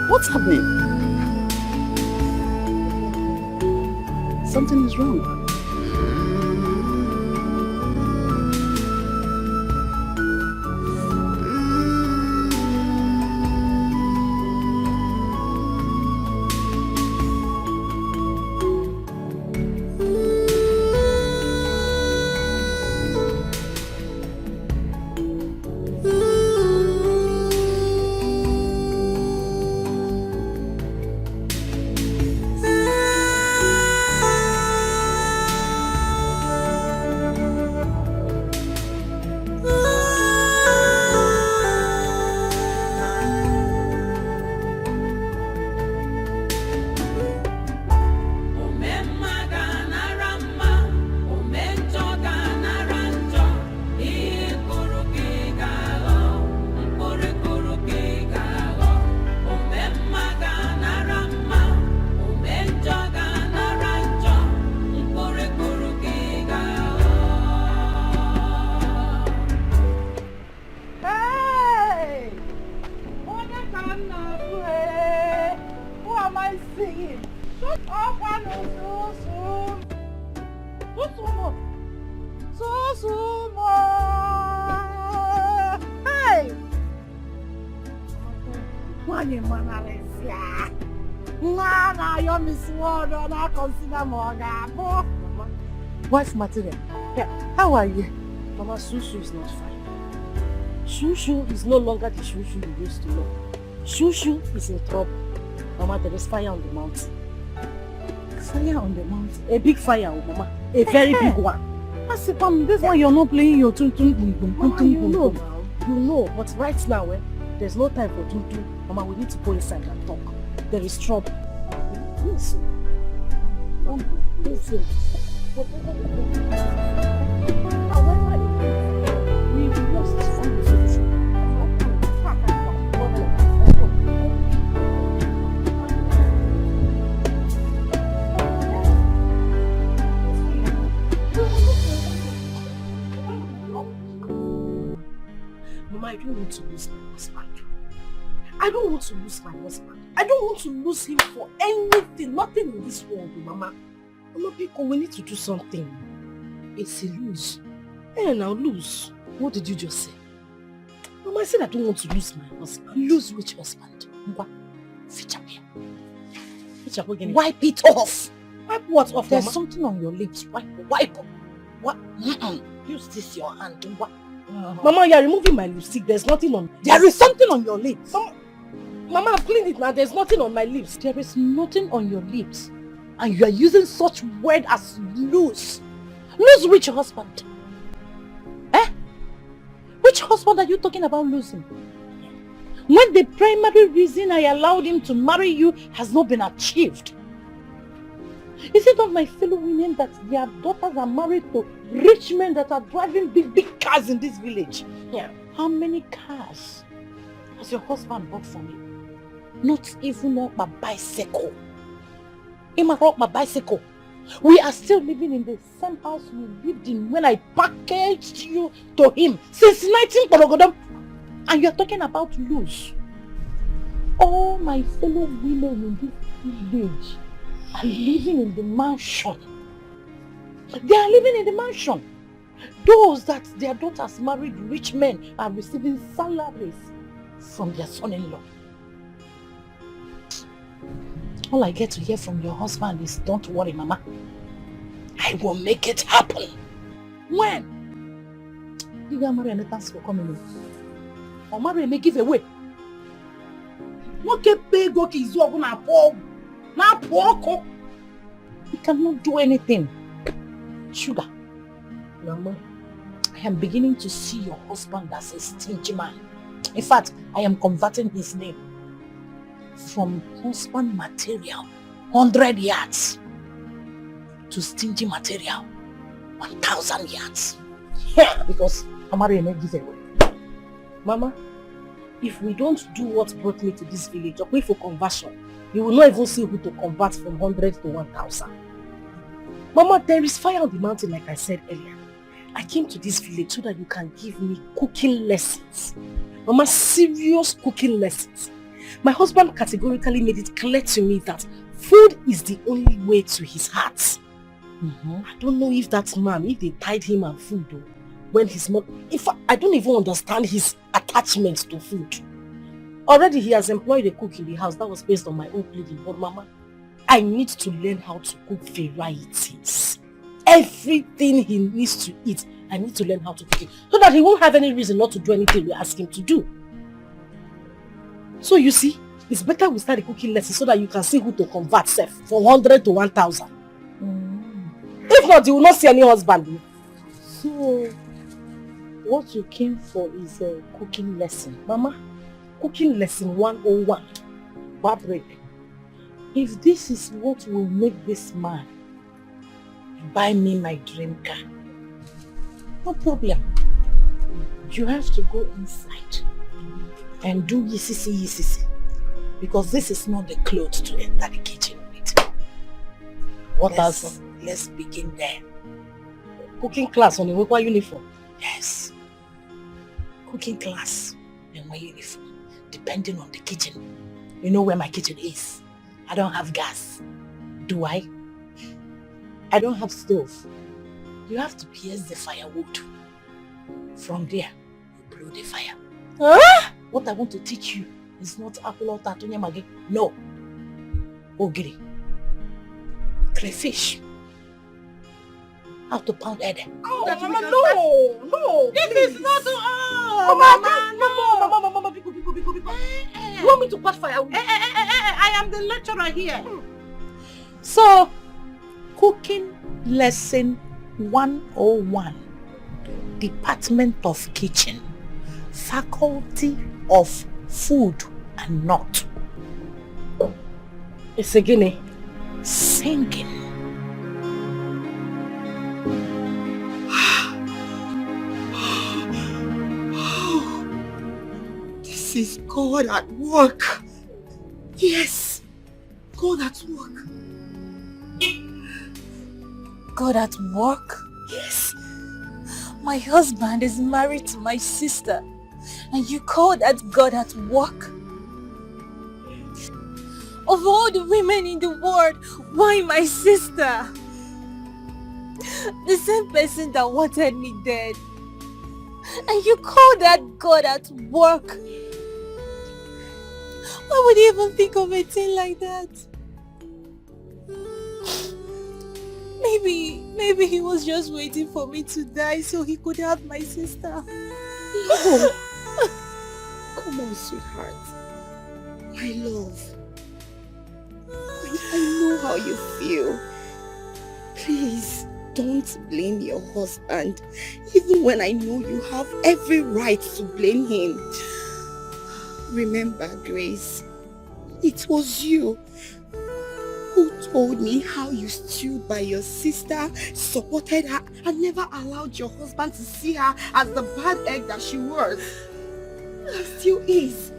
What's happening? Something is wrong. Wife material. Yeah. How are you? Mama, Shushu is not fine. Shushu is no longer the Shushu you used to know. Shushu is in trouble. Mama, there is fire on the mountain. Fire on the mountain? A big fire, Mama. A very big one. I said, Mom, this one you're not playing your Mama, you know now. You know, but right now, there's no time for tum. Mama, we need to go inside and talk. There is trouble. Listen. Listen. Mama, I don't want to lose my husband. I don't want to lose my husband. I don't want to lose him for anything. Nothing in this world, Mama. Mama, Biko, we need to do something. It's a lose. Hey, now lose. What did you just say? Mama, I said I don't want to lose my husband. Lose which husband? What? Wipe it off. Wipe what off, There's something on your lips. Wipe. What? Use this your hand. What? Mama, you're removing my lipstick. There's nothing on. There is something on your lips. Mama, I've cleaned it now. There's nothing on my lips. There is nothing on your lips. And you are using such word as lose. Lose which husband? Eh? Which husband are you talking about losing? When the primary reason I allowed him to marry you has not been achieved. Is it not my fellow women that their daughters are married to rich men that are driving big cars in this village? Yeah. How many cars has your husband bought for me? Not even on my bicycle. Him brought my bicycle. We are still living in the same house we lived in when I packaged you to him since 19 and you're talking about lose. All my fellow women in this village are living in the mansion. They are living in the mansion. Those that their daughters married rich men are receiving salaries from their son-in-law. All I get to hear from your husband is, don't worry, Mama. I will make it happen. When? You got married and thanks for coming. Or marry and give away. What can pay go ki zo na po? Na po. You cannot do anything. Sugar. Mama, I am beginning to see your husband as a stingy man. In fact, I am converting his name from husband material, 100 yards, to stingy material, 1,000 yards. Yeah, because Amari may give away. Mama, if we don't do what brought me to this village, or wait for conversion, you will not even see who to convert from 100 to 1,000. Mama, there is fire on the mountain, like I said earlier. I came to this village so that you can give me cooking lessons. Mama, serious cooking lessons. My husband categorically made it clear to me that food is the only way to his heart. I don't know if that man, if they tied him and food, though, when he's not... In fact, I don't even understand his attachment to food. Already he has employed a cook in the house. That was based on my own pleading. But Mama, I need to learn how to cook varieties. Everything he needs to eat, I need to learn how to cook it. So that he won't have any reason not to do anything we ask him to do. So you see, it's better we start a cooking lesson so that you can see who to convert self from 100 to 1,000. If not, you will not see any husband. So, what you came for is a cooking lesson. Mama, cooking lesson 101. Bar break. If this is what will make this man buy me my dream car, no problem. You have to go inside and do yisisi. Because this is not the clothes to enter the kitchen with. What else? Let's begin there. Cooking class on a work uniform. Yes. Cooking class in my uniform. Depending on the kitchen. You know where my kitchen is. I don't have gas. Do I? I don't have stove. You have to pierce the firewood. From there, you blow the fire. Huh? What I want to teach you is not apple or tatunya magi. No. Ogiri. Crayfish. How to pound egg. Oh, Mama, no. This is not Mama, Biko. You want me to pat firewood? I am the lecturer here. So, cooking lesson 101. Department of Kitchen. Faculty of Food and Not. It's a guinea. Singing. This is God at work. Yes, God at work. God at work? Yes. My husband is married to my sister, and you call that God at work? Of all the women in the world, why my sister? The same person that wanted me dead. And you call that God at work? Why would you even think of a thing like that? Maybe he was just waiting for me to die so he could have my sister. No. Come on, sweetheart. My love. I know how you feel. Please, don't blame your husband. Even when I know you have every right to blame him. Remember, Grace, it was you who told me how you stood by your sister, supported her, and never allowed your husband to see her as the bad egg that she was. And still is.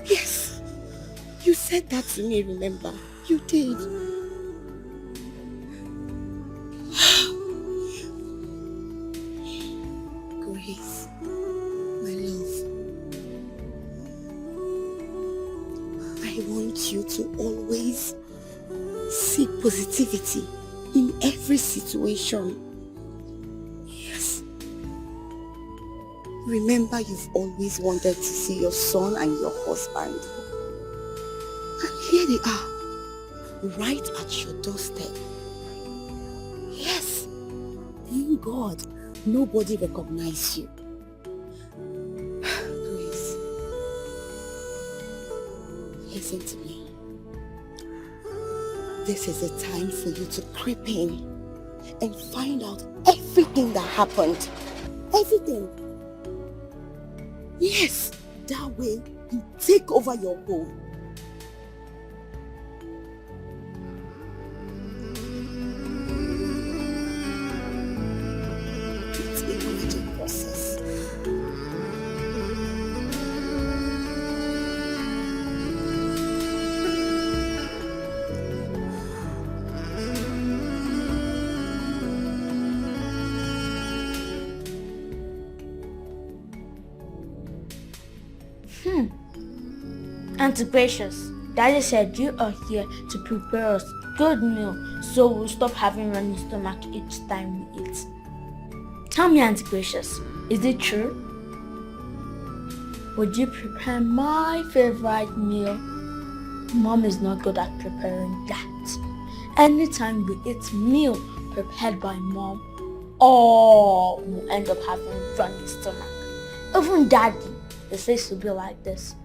Yes, you said that to me, remember? You did. Grace, my love, I want you to always seek positivity in every situation. Yes. Remember, you've always wanted to see your son and your husband. And here they are, right at your doorstep. Yes. Thank God nobody recognizes you. Grace, listen to me. This is a time for you to creep in and find out everything that happened. Everything. Yes, that way you take over your home. It's a gradual process. Auntie Gracious, Daddy said you are here to prepare us good meal so we'll stop having running stomach each time we eat. Tell me, Auntie Gracious, is it true? Would you prepare my favorite meal? Mom is not good at preparing that. Anytime we eat meal prepared by Mom, all will end up having running stomach. Even Daddy, they say to be like this.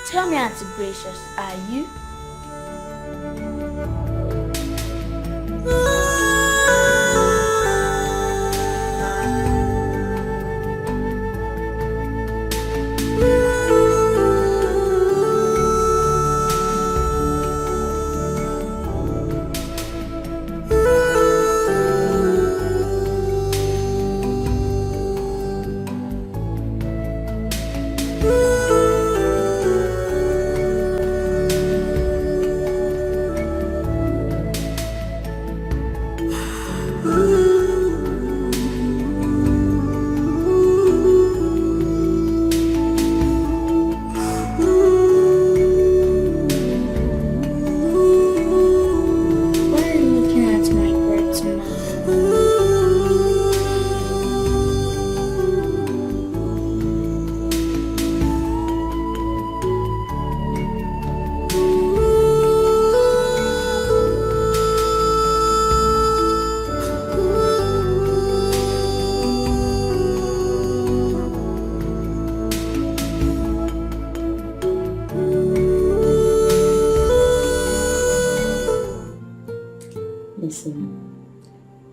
Tell me, Auntie Gracious, are you?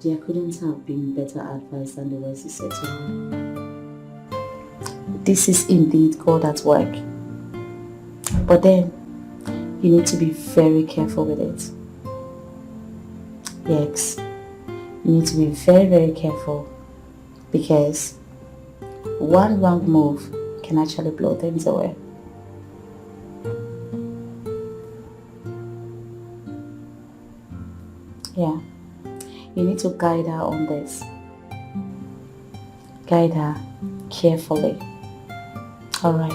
There couldn't have been better advice than the words you said to her. This is indeed God at work. But then, you need to be very careful with it. Yes, you need to be very, very careful because one wrong move can actually blow things away. Yeah. You need to guide her on this. Guide her carefully. Alright?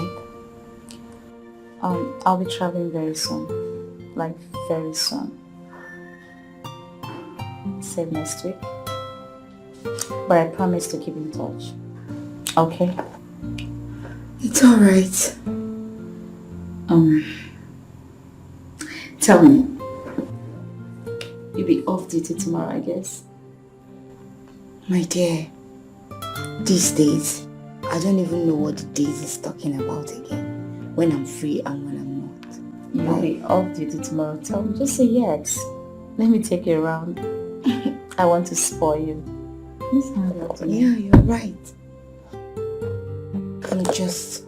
I'll be traveling very soon. Like very soon. Say next week. But I promise to keep in touch. Okay? It's alright. Tell me. You'll be off duty tomorrow, I guess. My dear, these days, I don't even know what the days is talking about again. When I'm free and when I'm not. You'll be off duty tomorrow. Tell me, just say yes. Let me take you around. I want to spoil you. Yeah, you're right. I'm just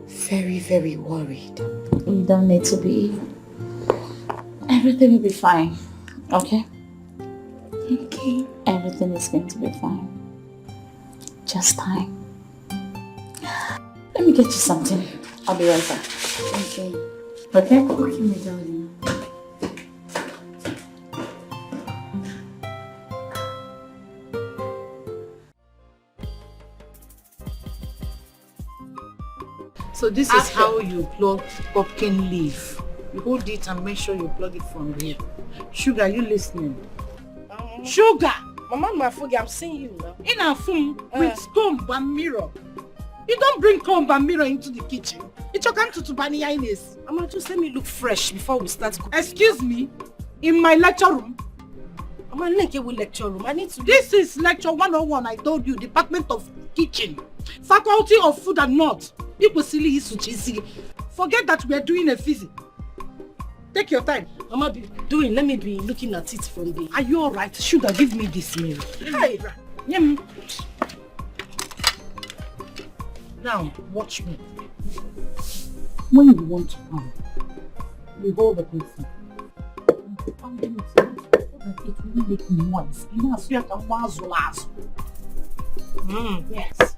very, very worried. You don't need to be. Everything will be fine. Okay? Okay. Everything is going to be fine. Just time. Let me get you something. I'll be right back. Okay. Okay? Okay, my darling. So this is how you plug pumpkin leaf. You hold it and make sure you plug it from here. Sugar, you listening? Sugar! Mama, my food, I'm seeing you now. In a phone with comb and mirror. You don't bring comb and mirror into the kitchen. It's your come to Bani Ines. Mama, just let me look fresh before we start cooking. Excuse me? In my lecture room? Mama, Neke will lecture room. I need to... This is lecture 101, I told you. Department of Kitchen. Faculty of Food and Not. Forget that we are doing a physics. Take your time. Mama, let me be looking at it from the... Are you alright? Sugar, give me this meal. Hi. Now, watch me. When you want to pound, you hold the person. Pounding it so that it will make noise. You know, so you can wazzle. Yes.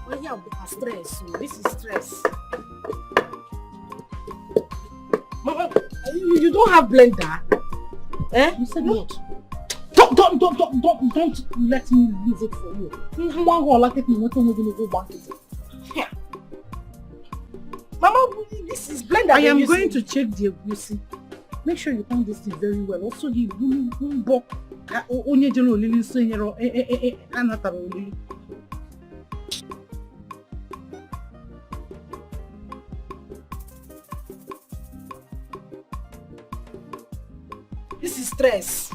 Well, yeah, stress. So this is stress. Mama, you don't have blender? Eh? You said what? Don't let me use it for you. Yeah. Mama, this is blender. I am going to check the egusi. Make sure you pound this thing very well. Also, the bumbo. This is stress.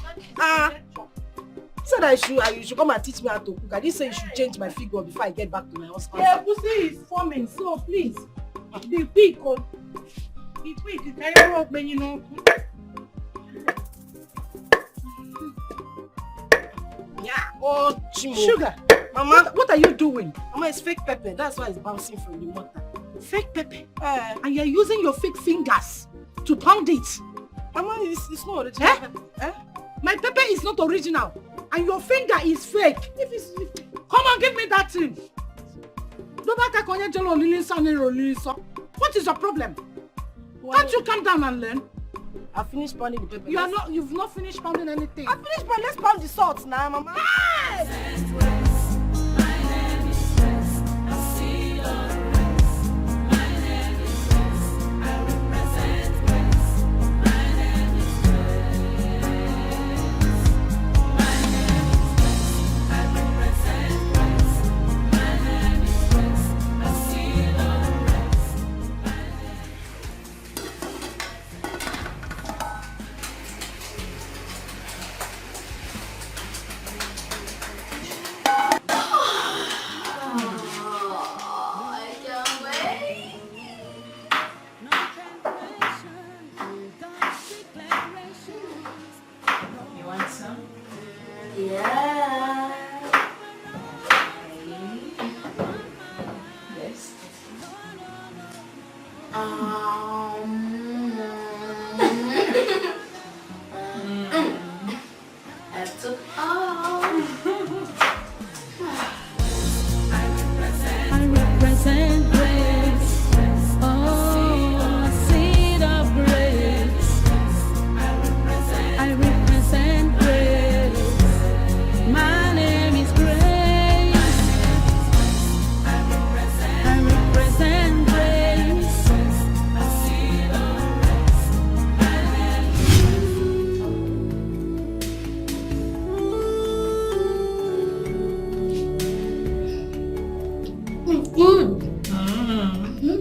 Said I should come and teach me how to cook. I didn't say you should change my figure before I get back to my husband. Yeah, pussy is forming, so please. Be quick, be quick. You carry work when you know. Yeah. Oh, Chimo. Sugar. Mama, what are you doing? Mama, it's fake pepper. That's why it's bouncing from the mortar. Fake pepper? And you're using your fake fingers to pound it. Mama, it's not original. My pepper is not original. And your finger is fake. Come on, give me that thing. What is your problem? Can't you calm down and learn? I finished pounding the pepper. You've not finished pounding anything. I finished pounding. Let's pound the salt now, Mama. Hey!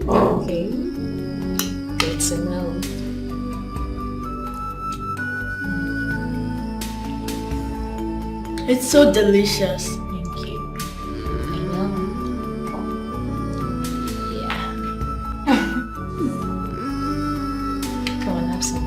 Okay. Good to know. It's so delicious. Thank you. Yeah. Come on, have some.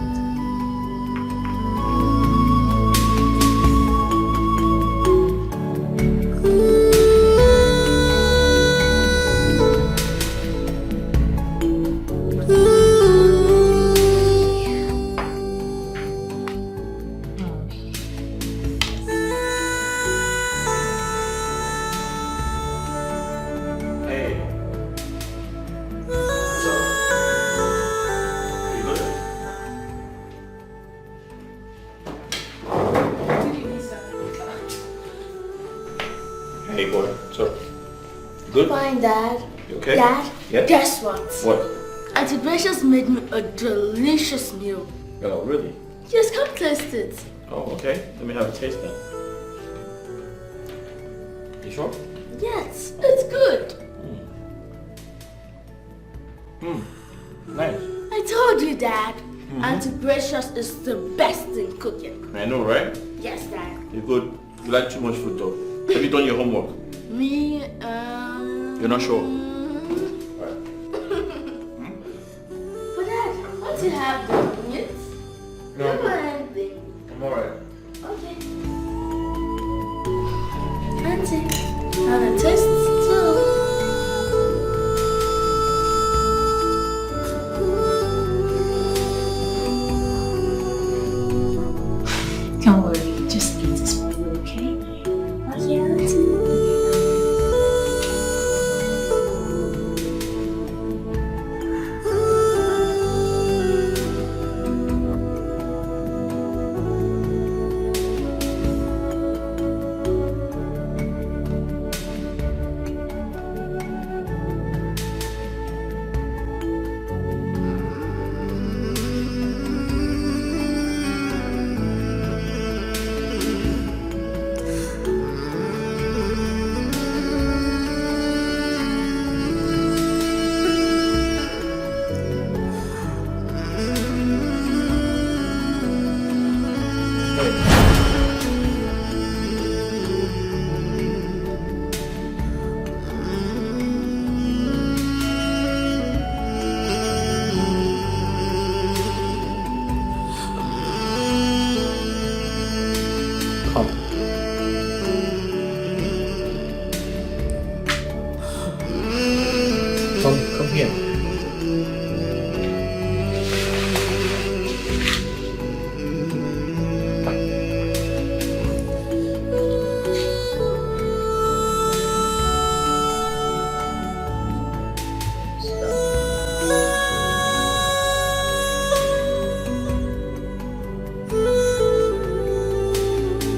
Hey boy, what's up? Good? Fine, Dad. You okay? Dad, Yeah? guess what? What? Auntie Precious made me a delicious meal. Oh, really? Just come taste it. Oh, okay. Let me have a taste then. You sure? Yes, it's good. Nice. I told you, Dad. Auntie Precious is the best in cooking. I know, right? Yes, Dad. You're good. You like too much food though. Have you done your homework? Me, You're not sure? But Dad, what do you have in it? No, Don't want anything. I'm alright. Okay. Auntie, have a taste too. Don't worry, just eat this for you, okay? Okay, Auntie. Come here.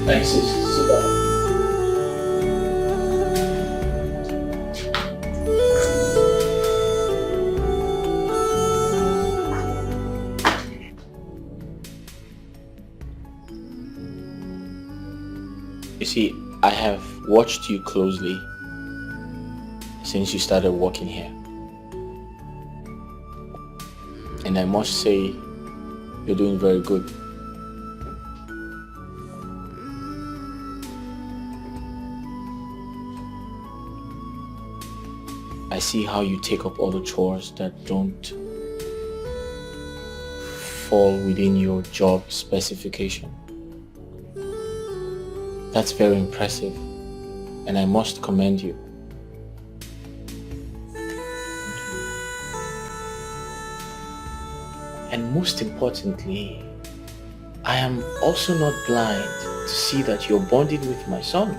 Thanks, sis. Sit down. You see, I have watched you closely since you started working here. And I must say, you're doing very good. I see how you take up all the chores that don't fall within your job specification. That's very impressive, and I must commend you. And most importantly, I am also not blind to see that you're bonding with my son.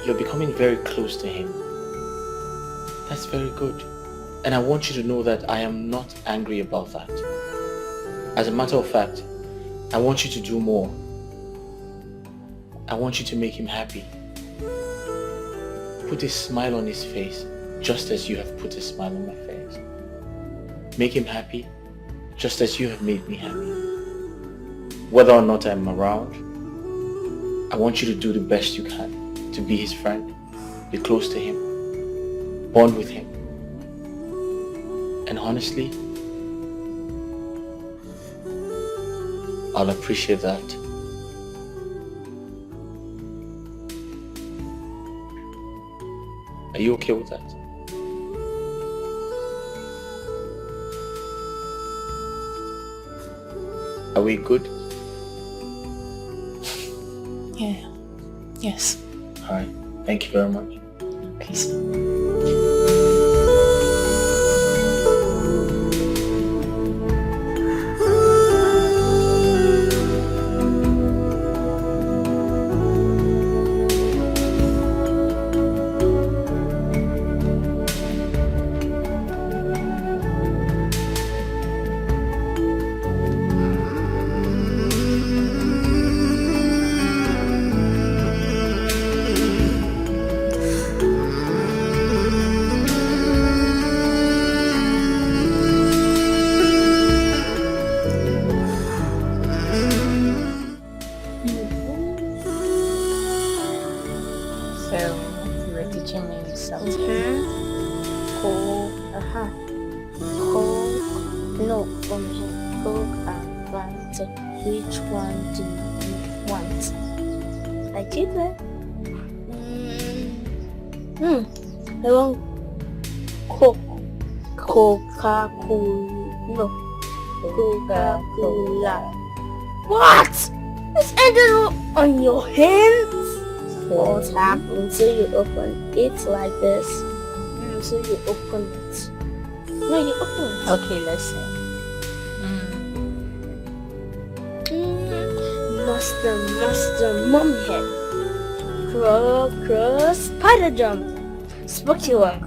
You're becoming very close to him. That's very good. And I want you to know that I am not angry about that. As a matter of fact, I want you to do more. I want you to make him happy. Put a smile on his face, just as you have put a smile on my face. Make him happy, just as you have made me happy. Whether or not I'm around, I want you to do the best you can to be his friend, be close to him, bond with him. And honestly, I'll appreciate that. Are you okay with that? Are we good? Yeah. Yes. Alright. Thank you very much. Please. teaching me something. Coke. No, from here. Coke and Fanta. Which one do you want? I did that. I want Coke. Coca-Cola. No. Coca-Cola. What? It's ended on your hands? What happened? So you open it like this. So you open it. No, you open it. Okay, let's see. Master, mom head. Cross, spider jump. Spooky walk.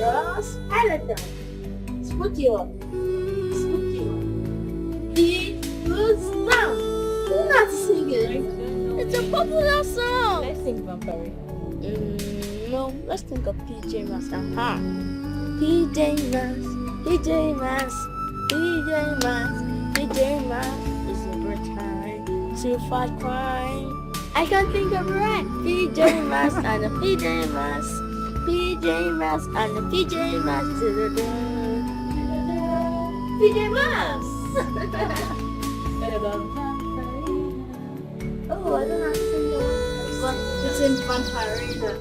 Cross, spider jump. Spooky walk. Beat goes down. You're not singing. It's a popular song. Let's think vampire. No, let's think of PJ Masks. PJ Masks is a great time to fight crime. I can't think of it right. PJ Masks and a PJ Masks. PJ Masks and a PJ Masks. PJ Masks. Oh, I don't know how to sing the one. It's in Vampirina.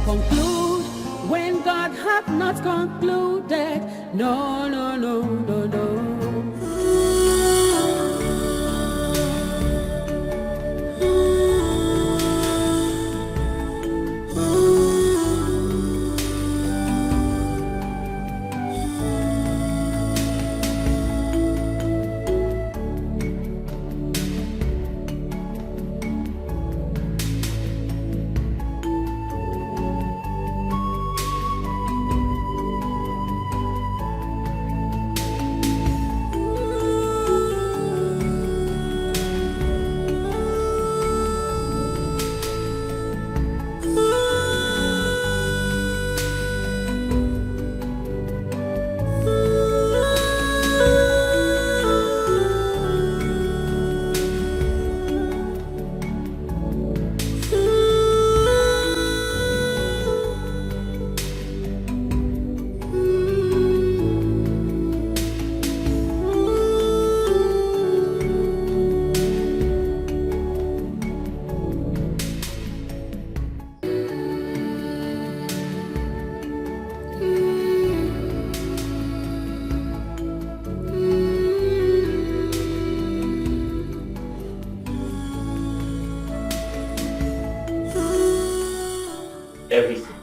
Conclude when God hath not concluded. No, no, no, no, no. Everything.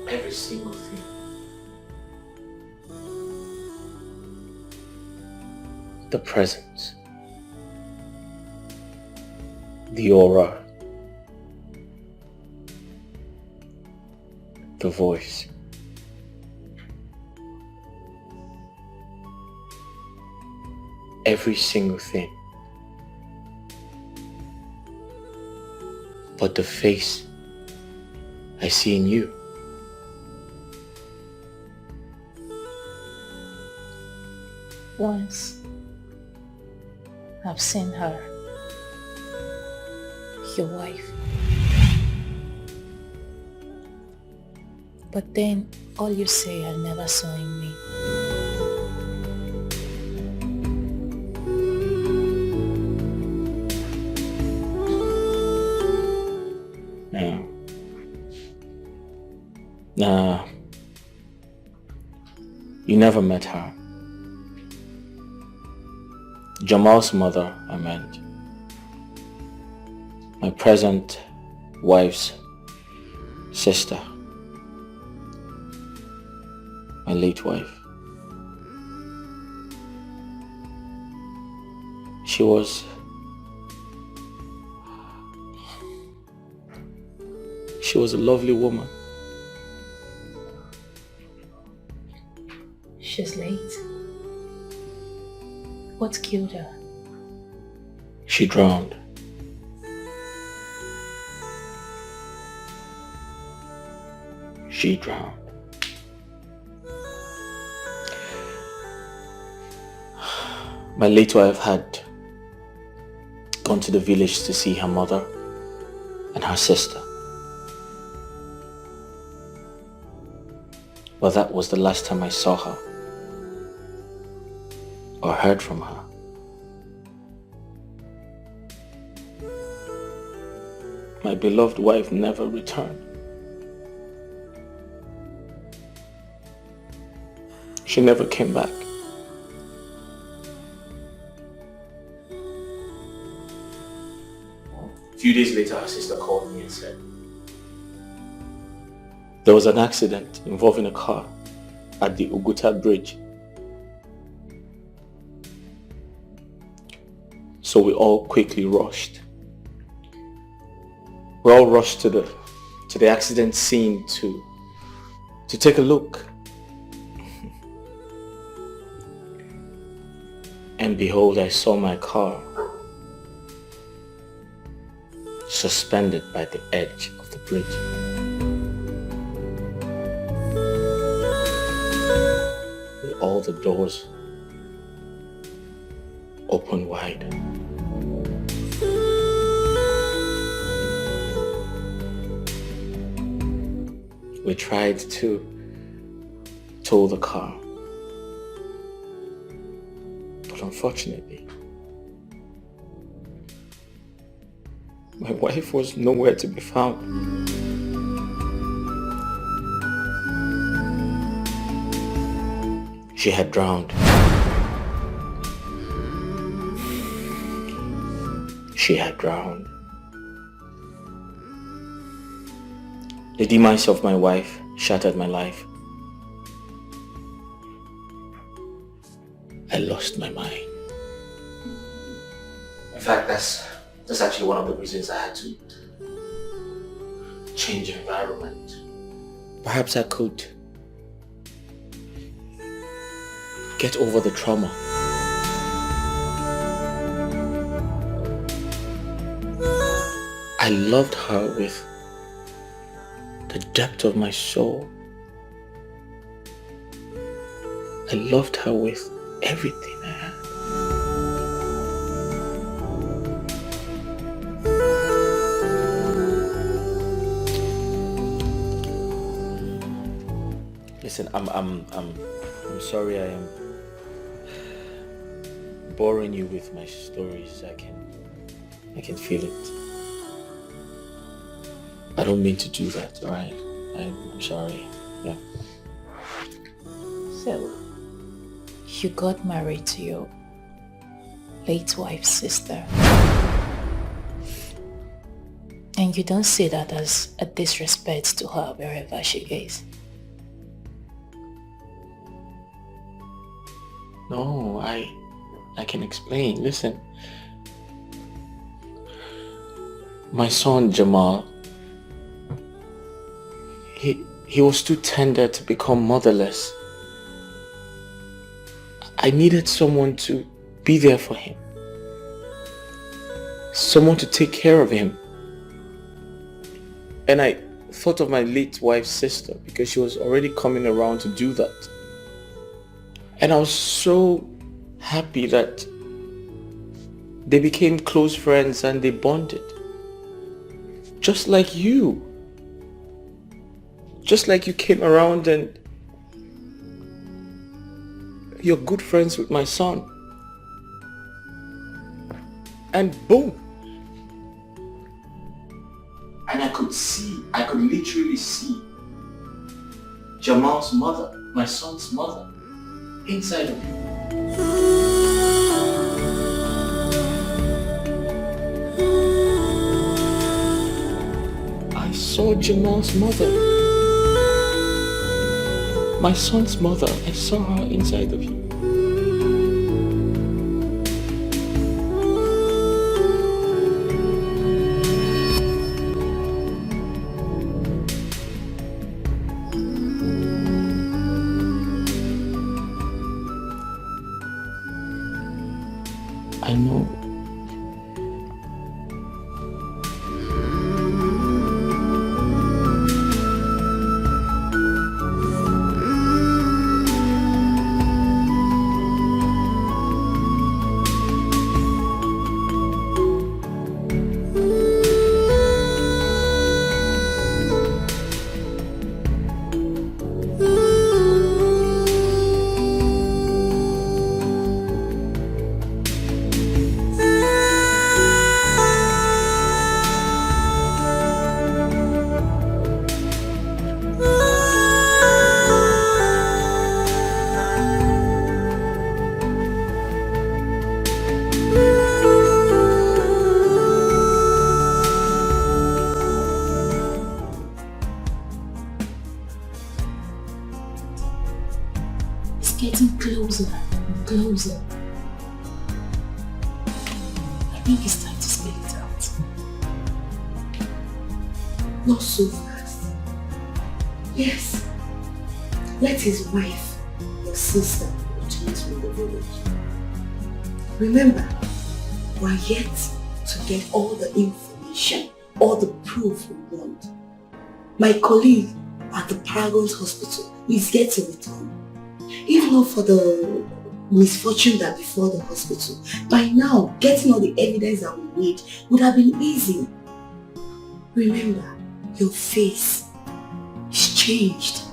Every single thing. The presence. The aura. The voice. Every single thing. But the face I see in you. Once I've seen her, your wife. But then all you say I never saw in me. Nah, you never met her. Jamal's mother, I meant. My present wife's sister. My late wife. She was She was a lovely woman. She's late. What killed her? She drowned. She drowned. My late wife had gone to the village to see her mother and her sister. But that was the last time I saw her or heard from her. My beloved wife never returned. She never came back. A few days later, her sister called me and said, there was an accident involving a car at the Uguta bridge. So we all quickly rushed. We all rushed to the accident scene to take a look. And behold, I saw my car suspended by the edge of the bridge. With all the doors open wide. We tried to tow the car, but unfortunately, my wife was nowhere to be found. She had drowned. She had drowned. The demise of my wife shattered my life. I lost my mind. In fact, that's actually one of the reasons I had to change environment. Perhaps I could get over the trauma. I loved her with the depth of my soul. I loved her with everything I had. Listen, I'm sorry I am boring you with my stories. I can feel it. I don't mean to do that, alright? I'm sorry. Yeah. So, you got married to your late wife's sister. And you don't see that as a disrespect to her wherever she is. No, I can explain. Listen. My son Jamal, he was too tender to become motherless. I needed someone to be there for him. Someone to take care of him. And I thought of my late wife's sister because she was already coming around to do that. And I was so happy that they became close friends and they bonded. Just like you. Just like you came around and you're good friends with my son. And boom. And I could literally see Jamal's mother, my son's mother, inside of you. I saw Jamal's mother. My son's mother, I saw her inside of you. closer, closer. I think it's time to spell it out. Not so fast. Yes. Let his wife, your sister, retreat from the village. Remember, we're yet to get all the information, all the proof we want. My colleague at the Paragon's hospital is yet to return. If not for the misfortune that befell the hospital, by now getting all the evidence that we need would have been easy. Remember, your face is changed.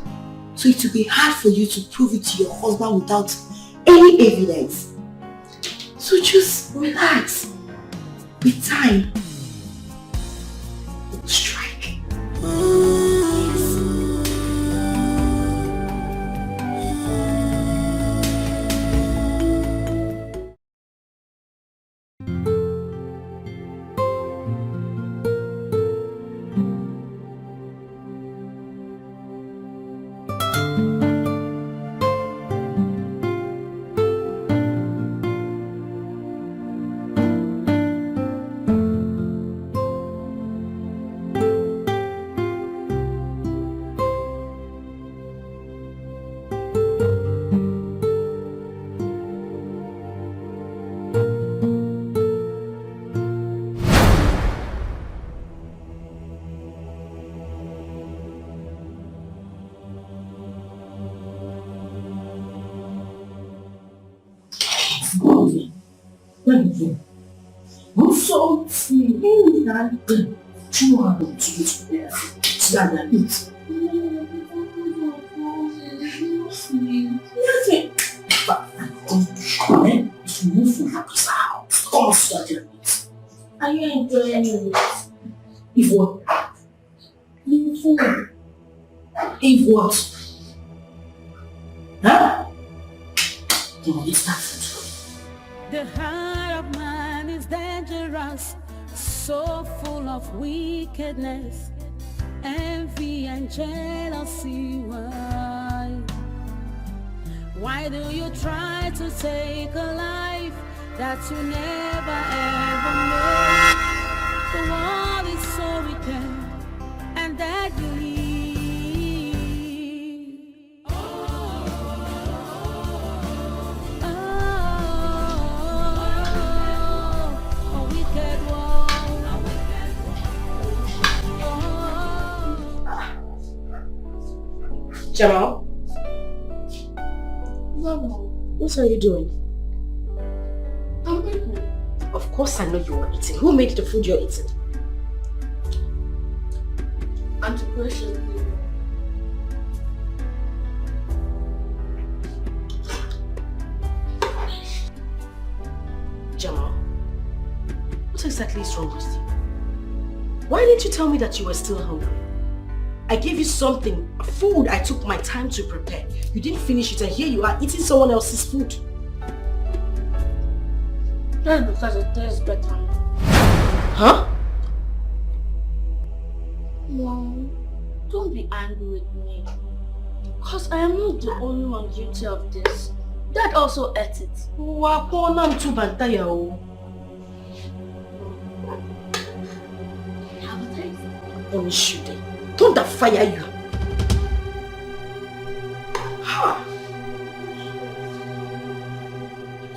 So it will be hard for you to prove it to your husband without any evidence. So just relax. With time, it will strike. Are you enjoying it? If what? If what? Huh? The heart of man is dangerous, so full of wickedness, envy and jealousy. Why do you try to take a life that you never ever made? The world is so wicked and deadly. Jamal? Mama, What are you doing? I'm eating. Of course I know you are eating. Who made the food you're eating? Auntie Precious. Jamal, what exactly is wrong with you? Why didn't you tell me that you were still hungry? I gave you something, food I took my time to prepare. You didn't finish it and here you are eating someone else's food. That's because it tastes better. Huh? Mom, don't be angry with me. Because I am not the only one guilty of this. Dad also ate it. Have a taste. Let me shoot it. Don't that fire you. Ha!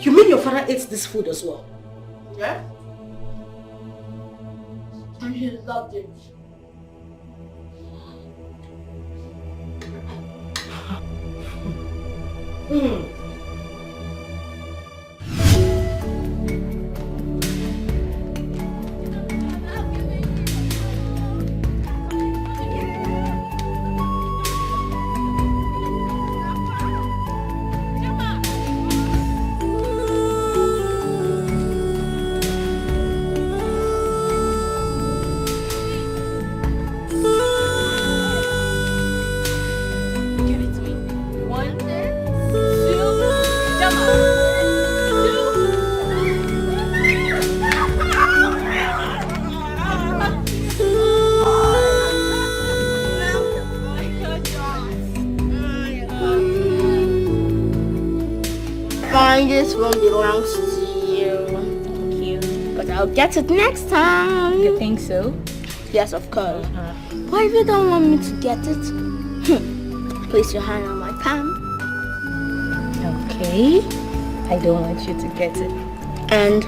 You mean your father ate this food as well? Yeah? And he loved it. Give it to me. 1, 2, this one belongs to you. Thank you. But I'll get it next time. You think so? Yes, of course. But if you don't want me to get it, place your hand on my palm. Okay. I don't want you to get it. And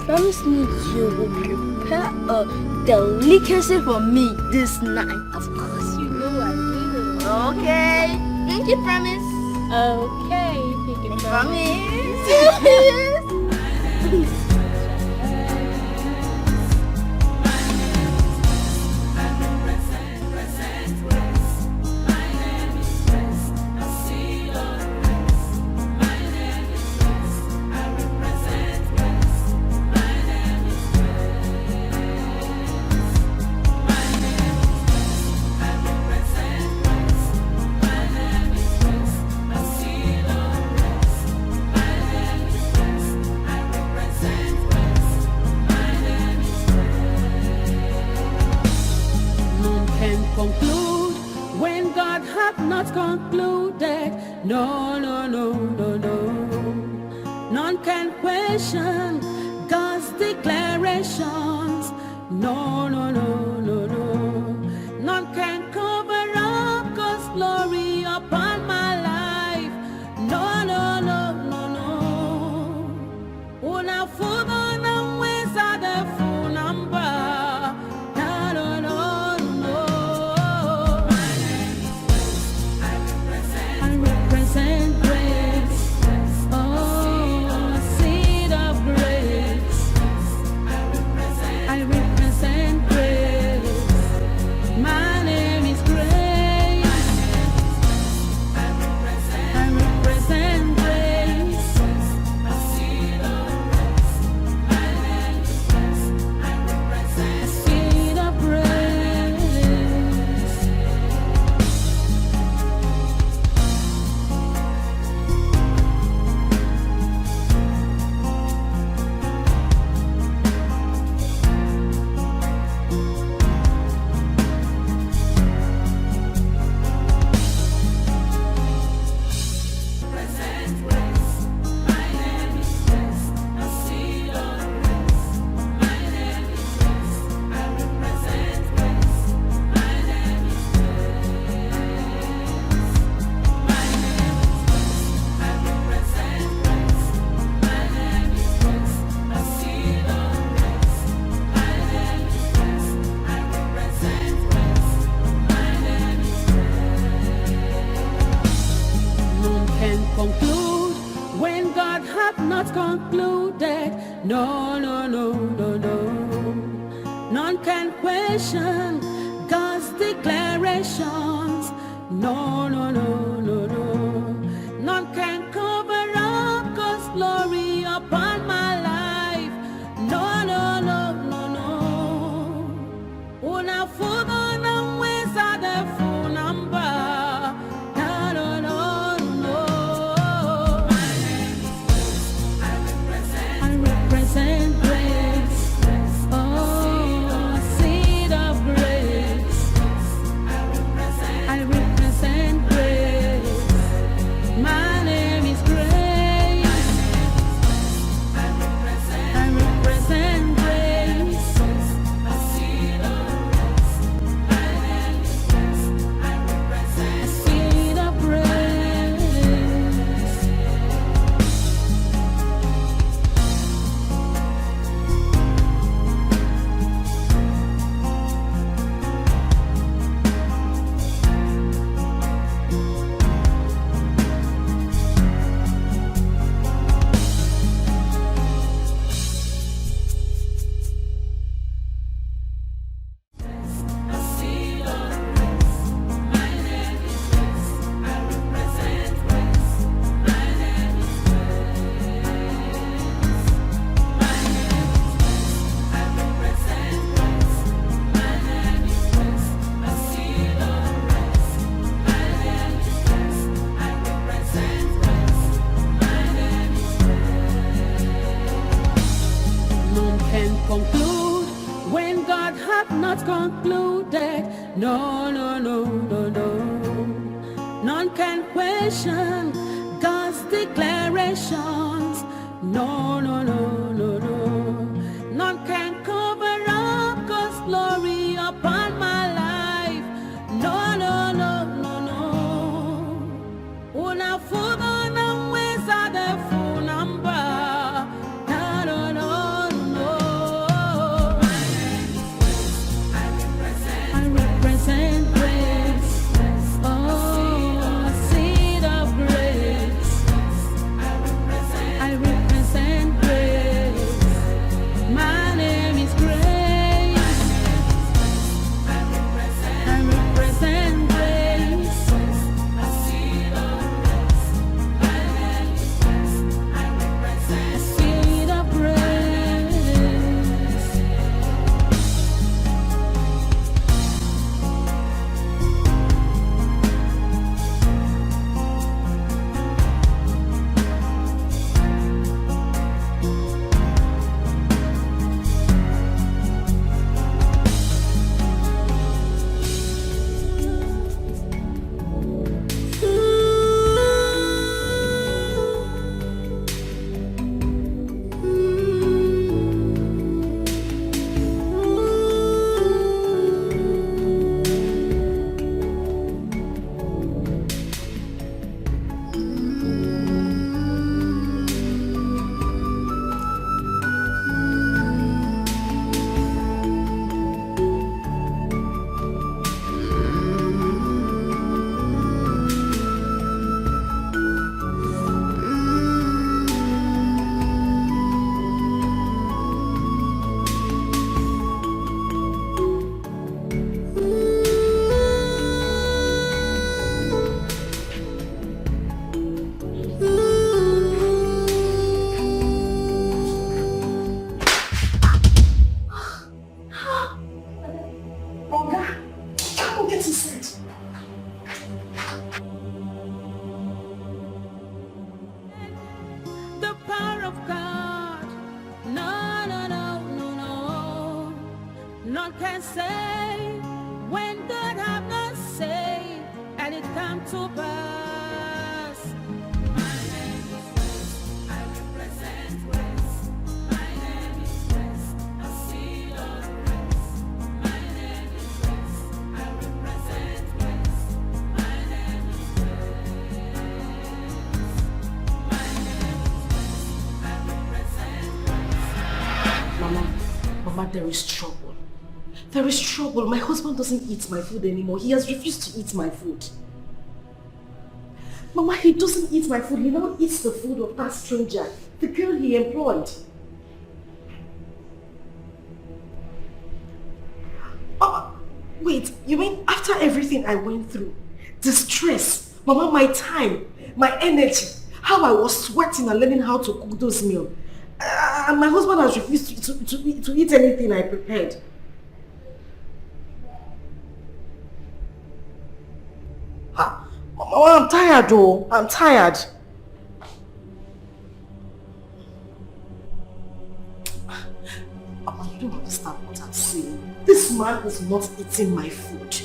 promise me you will prepare a delicacy for me this night. Of course, you know I will. Okay. Pinky promise. Okay, pinky promise. Conclude when God hath not concluded. No, no, no, no, no. None can question God's declarations. No, no, no, no, no. None can cover up God's glory upon my life. No, no, no, no, no. Una fuga na weza de funamba. Conclude when God hath not concluded. No, no, no, no, no. None can question God's declarations. No, no, no, no, no. None can cover up God's glory upon my life. No, no, no, no, no. Una fuga na weza de funamba. Conclude when God hath not concluded. No, no, no, no, no. None can question God's declarations. No, no, no, no, no. None can cover up God's glory upon my life. No, no, no, no, no. Una fuga na weza de funamba. No, no, no, no. I represent grace. Oh, a seed of grace. I represent grace. My name is Grace. I represent grace. A seed of grace. My name is Grace. I represent a seed of grace. The power of God. No, no, no, no, no. None can say when God have not said, and it come to pass. My name is Grace. I represent grace. My name is Grace. A seed of grace. My name is Grace. I represent grace. My name is Grace. My name is Grace. I represent grace. Mama, there is trouble. There is trouble. My husband doesn't eat my food anymore. He has refused to eat my food. Mama, he doesn't eat my food. He now eats the food of that stranger, the girl he employed. Mama, wait, you mean after everything I went through, the stress, Mama, my time, my energy, how I was sweating and learning how to cook those meals, and my husband has refused to eat anything I prepared. Mama, I'm tired though. I'm tired. Mama, you don't understand what I'm saying. This man is not eating my food.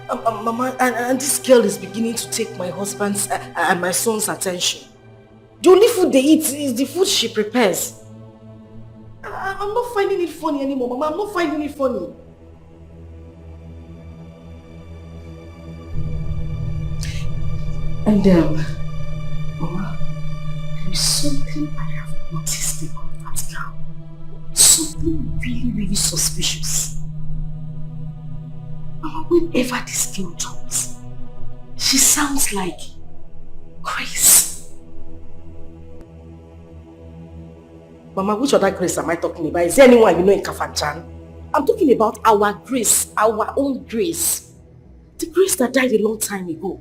Mama, and this girl is beginning to take my husband's and my son's attention. The only food they eat is the food she prepares. I'm not finding it funny anymore, Mama. I'm not finding it funny. And Mama, there is something I have noticed about that girl. Something really, really suspicious. Mama, whenever this girl talks, she sounds like Grace. Mama, which other Grace am I talking about? Is there anyone you know in Kafanchan? I'm talking about our Grace, our own Grace. The Grace that died a long time ago.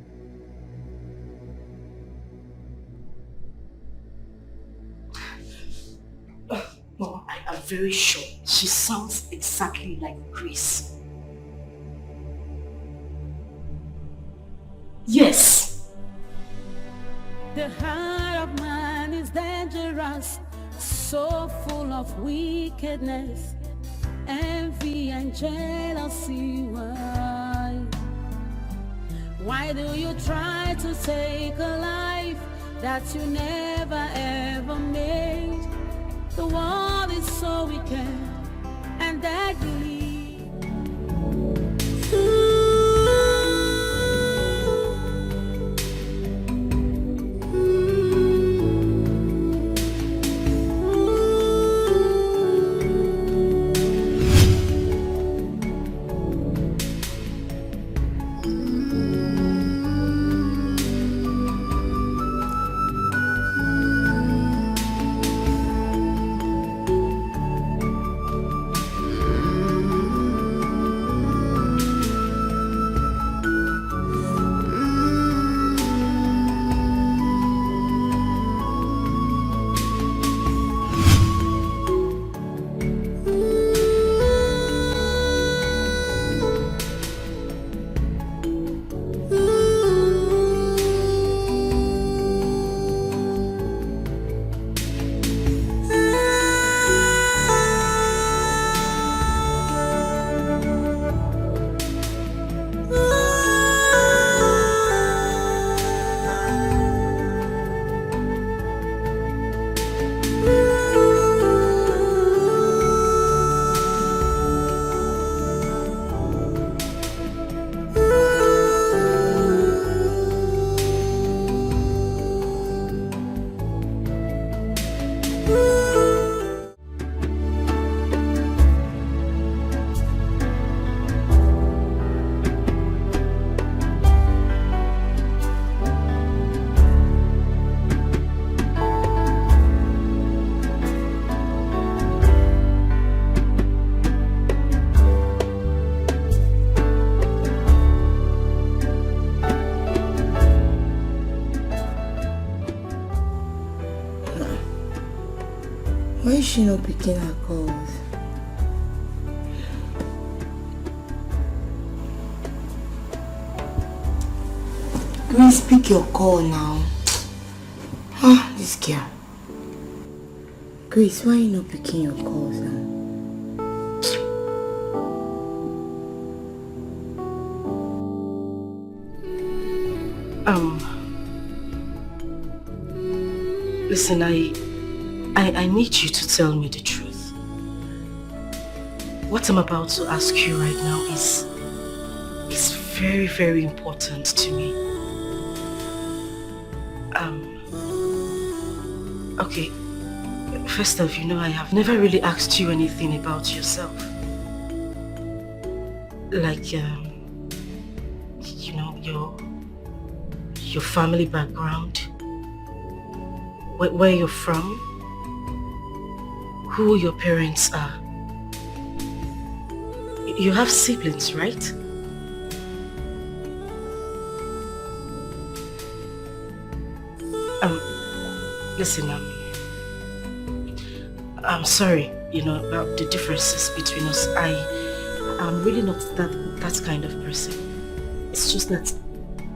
Mama, I am very sure she sounds exactly like Grace. Yes. The heart of man is dangerous, so full of wickedness, envy and jealousy. Why do you try to take a life that you never ever made. The world is so wicked and deadly. Why is she not picking her calls? Grace, pick your call now. Ah, this girl. Grace, why are you not picking your calls now? Listen, I need you to tell me the truth. What I'm about to ask you right now is very, very important to me. Okay, first off, I have never really asked you anything about yourself. Like, your family background, where you're from, who your parents are. You have siblings, right? Listen, I'm sorry, about the differences between us. I'm really not that kind of person. It's just that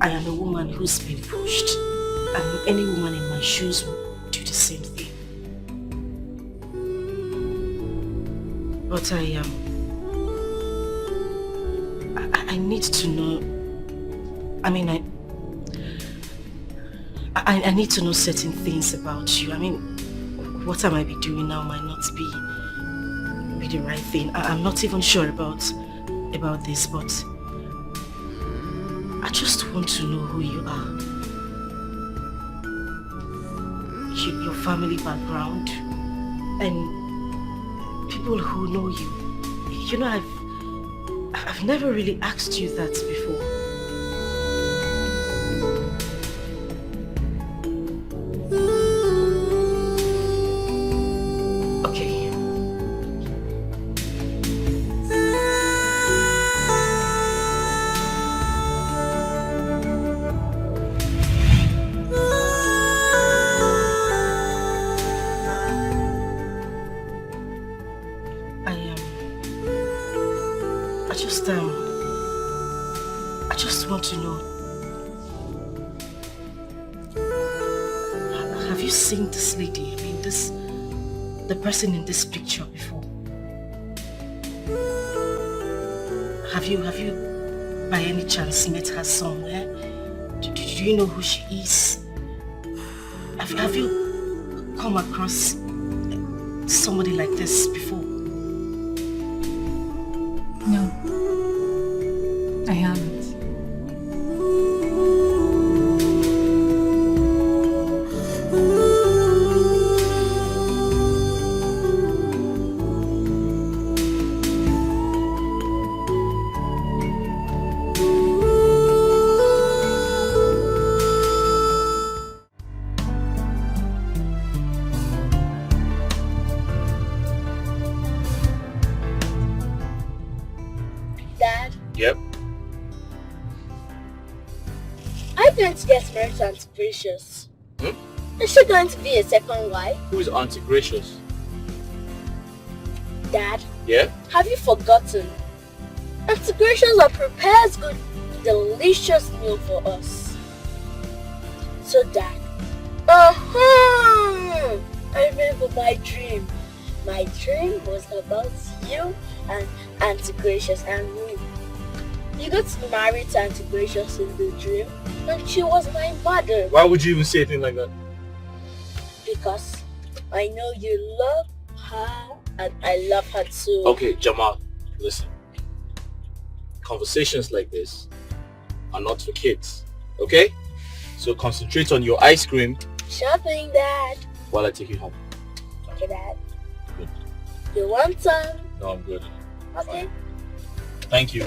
I am a woman who's been pushed, and any woman in my shoes will do the same thing. But I need to know, I need to know certain things about you. What I might be doing now might not be the right thing. I'm not even sure about this, but I just want to know who you are. Your family background, and people who know you. I've never really asked you that before. I just want to know, have you seen this lady? The person in this picture before? Have you by any chance met her somewhere? Do you know who she is? Have you come across somebody like this before? No, I haven't. Dad, Yep. I'm going to get married to Auntie Gracious. Is she going to be a second wife? Who is Auntie Gracious? Dad, Yeah? have you forgotten? Auntie Gracious prepares good, delicious meal for us. So Dad, I remember my dream. My dream was about you and Auntie Gracious and me. You got married to Auntie Gracious in the dream, and she was my mother. Why would you even say anything like that? Because I know you love her and I love her too. Okay, Jamal, listen. Conversations like this are not for kids, okay? So concentrate on your ice cream Shopping, Dad. while I take you home. Okay, Dad. Good. You want some? No, I'm good. Okay. Thank you.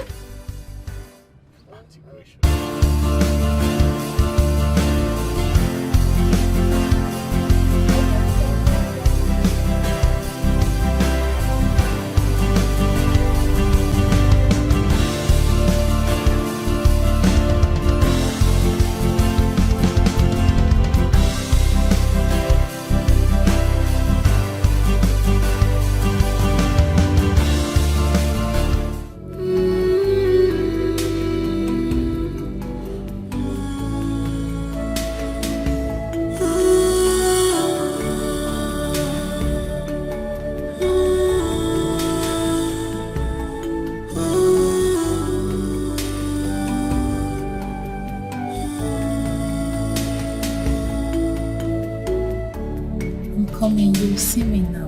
I'm coming, you'll see me now,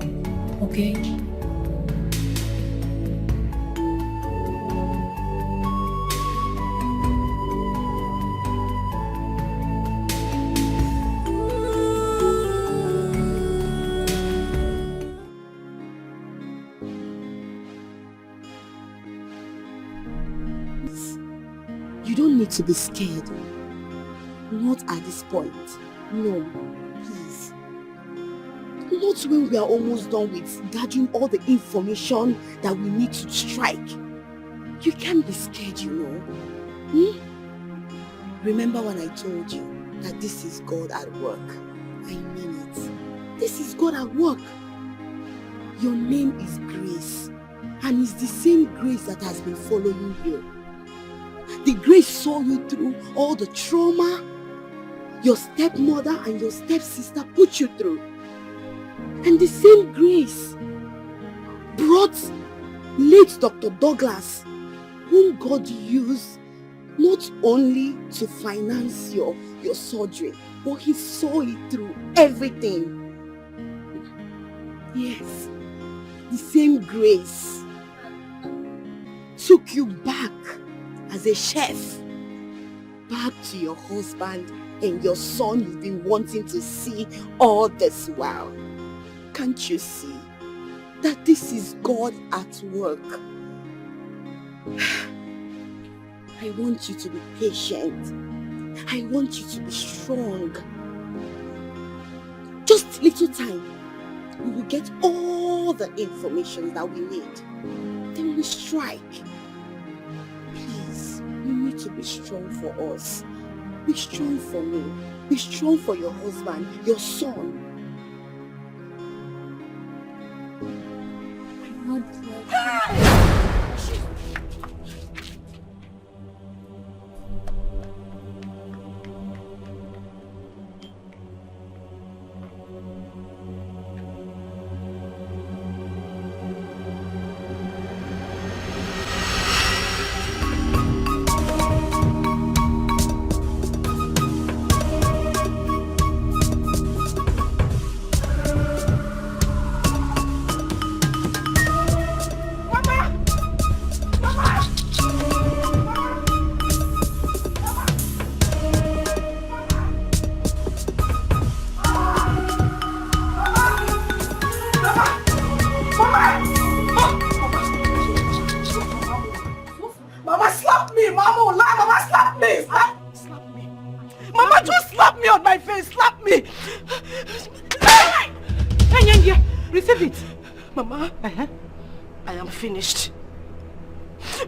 okay? You don't need to be scared. Not at this point. No, please. Not when we are almost done with gathering all the information that we need to strike. You can't be scared, you know. Remember when I told you that this is God at work? I mean it. This is God at work. Your name is Grace. And it's the same grace that has been following you. The grace saw you through all the trauma your stepmother and your stepsister put you through. And the same grace brought late Dr. Douglas, whom God used not only to finance your surgery, but he saw it through everything. Yes, the same grace took you back as a chef, back to your husband and your son you've been wanting to see all this while. Can't you see that this is God at work? I want you to be patient. I want you to be strong. Just little time, we will get all the information that we need. Then we strike. Please, you need to be strong for us. Be strong for me. Be strong for your husband, your son. me. Receive it. Mama, I am finished.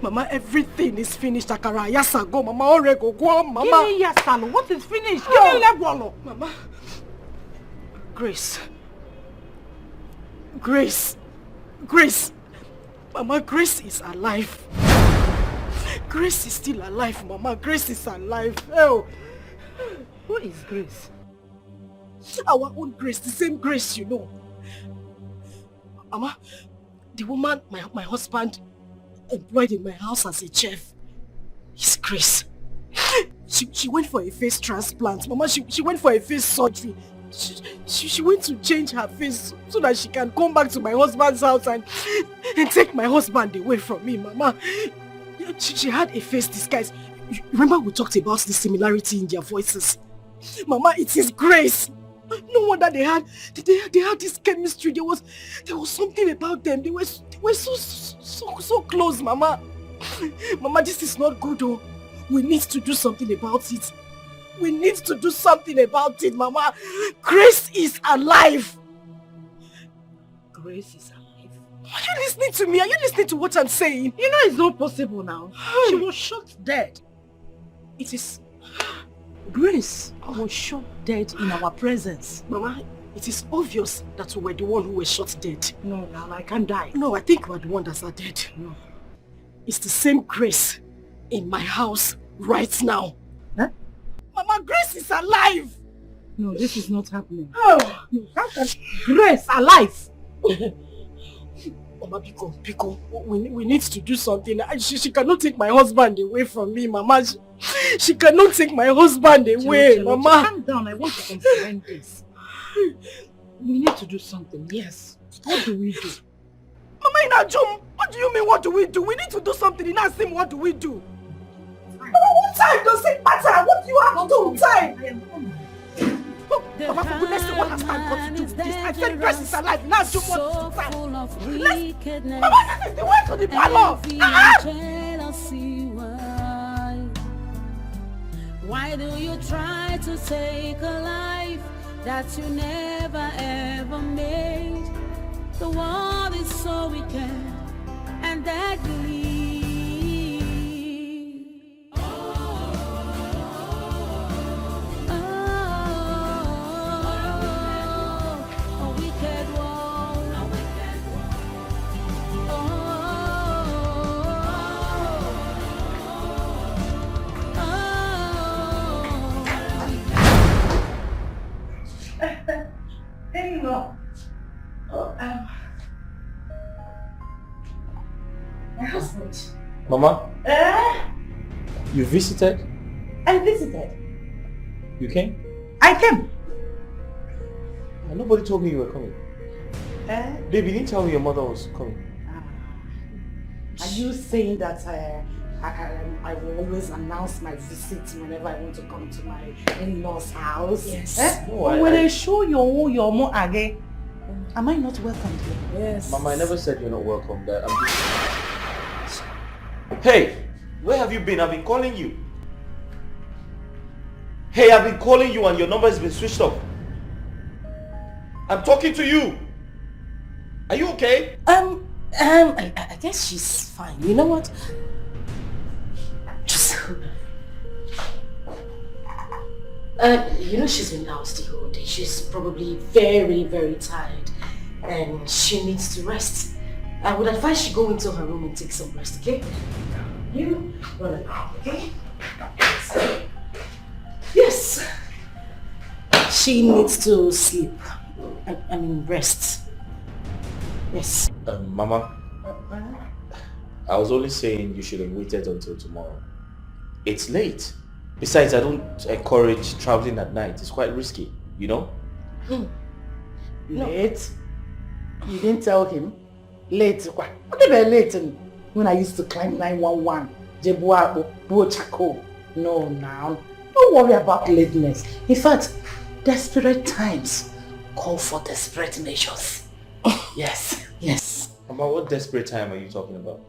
Mama, everything is finished. Akara, yasa go, Mama, orego go, Mama. Give me yasalo. What is finished? Give me legwalo. Mama. Grace. Mama, Grace is alive. Grace is still alive, Mama. Grace is alive. Oh. Who is Grace? Our own Grace, the same Grace, you know. Mama, the woman my husband employed in my house as a chef is Grace. She went for a face transplant. Mama, she went for a face surgery. She went to change her face so that she can come back to my husband's house and take my husband away from me, Mama. She had a face disguise. Remember we talked about the similarity in their voices? Mama, it is Grace. No wonder they had this chemistry. There was something about them. They were so close, Mama. Mama, this is not good, oh. We need to do something about it. We need to do something about it, Mama. Grace is alive. Grace is alive. Are you listening to me? Are you listening to what I'm saying? You know it's not possible now. She was shot dead. It is... Grace was shot dead in our presence. Mama, it is obvious that we were the one who was shot dead. No, now I can't die. No, I think we're the one that's dead. No. It's the same Grace in my house right now. Huh? Mama, Grace is alive! No, this is not happening. Oh! How can Grace alive? Mama, Pico, we need to do something. She cannot take my husband away from me, Mama. She cannot take my husband away, Mama. Calm down, I want to comprehend this. We need to do something, yes. What do we do? Mama, Inajum, what do you mean, what do we do? We need to do something. Inasim, what do we do? Mama, what time does it matter? What do you have to do? Time! I am coming. Mama, for goodness sake, what has time got to do with this? I said Grace is alive. Now do what to time. Mama, this is the way to the parlor. Why do you try to take a life that you never ever made? The world is so wicked and deadly. My husband. Mama? You visited? I visited. You came? I came. Nobody told me you were coming. Baby, didn't tell me your mother was coming. Are you saying that I will always announce my visit whenever I want to come to my in-laws' house? Yes. No, when I show your mom again, am I not welcome here? Yes. Mama, I never said you're not welcome there. Hey, where have you been? I've been calling you. Hey, I've been calling you and your number has been switched off. I'm talking to you. Are you okay? I guess she's fine. You know what? Just you know she's been out the whole day. She's probably very, very tired and she needs to rest. I would advise she go into her room and take some rest, okay? You run around, okay? Yes. She needs to sleep. I mean rest. Yes. Mama, I was only saying you should have waited until tomorrow. It's late. Besides, I don't encourage traveling at night. It's quite risky, you know? Late? You didn't tell him? Late? What about late when I used to climb 911? Chako. No, now. Don't worry about lateness. In fact, desperate times call for desperate measures. Yes, yes. Mama, what desperate time are you talking about?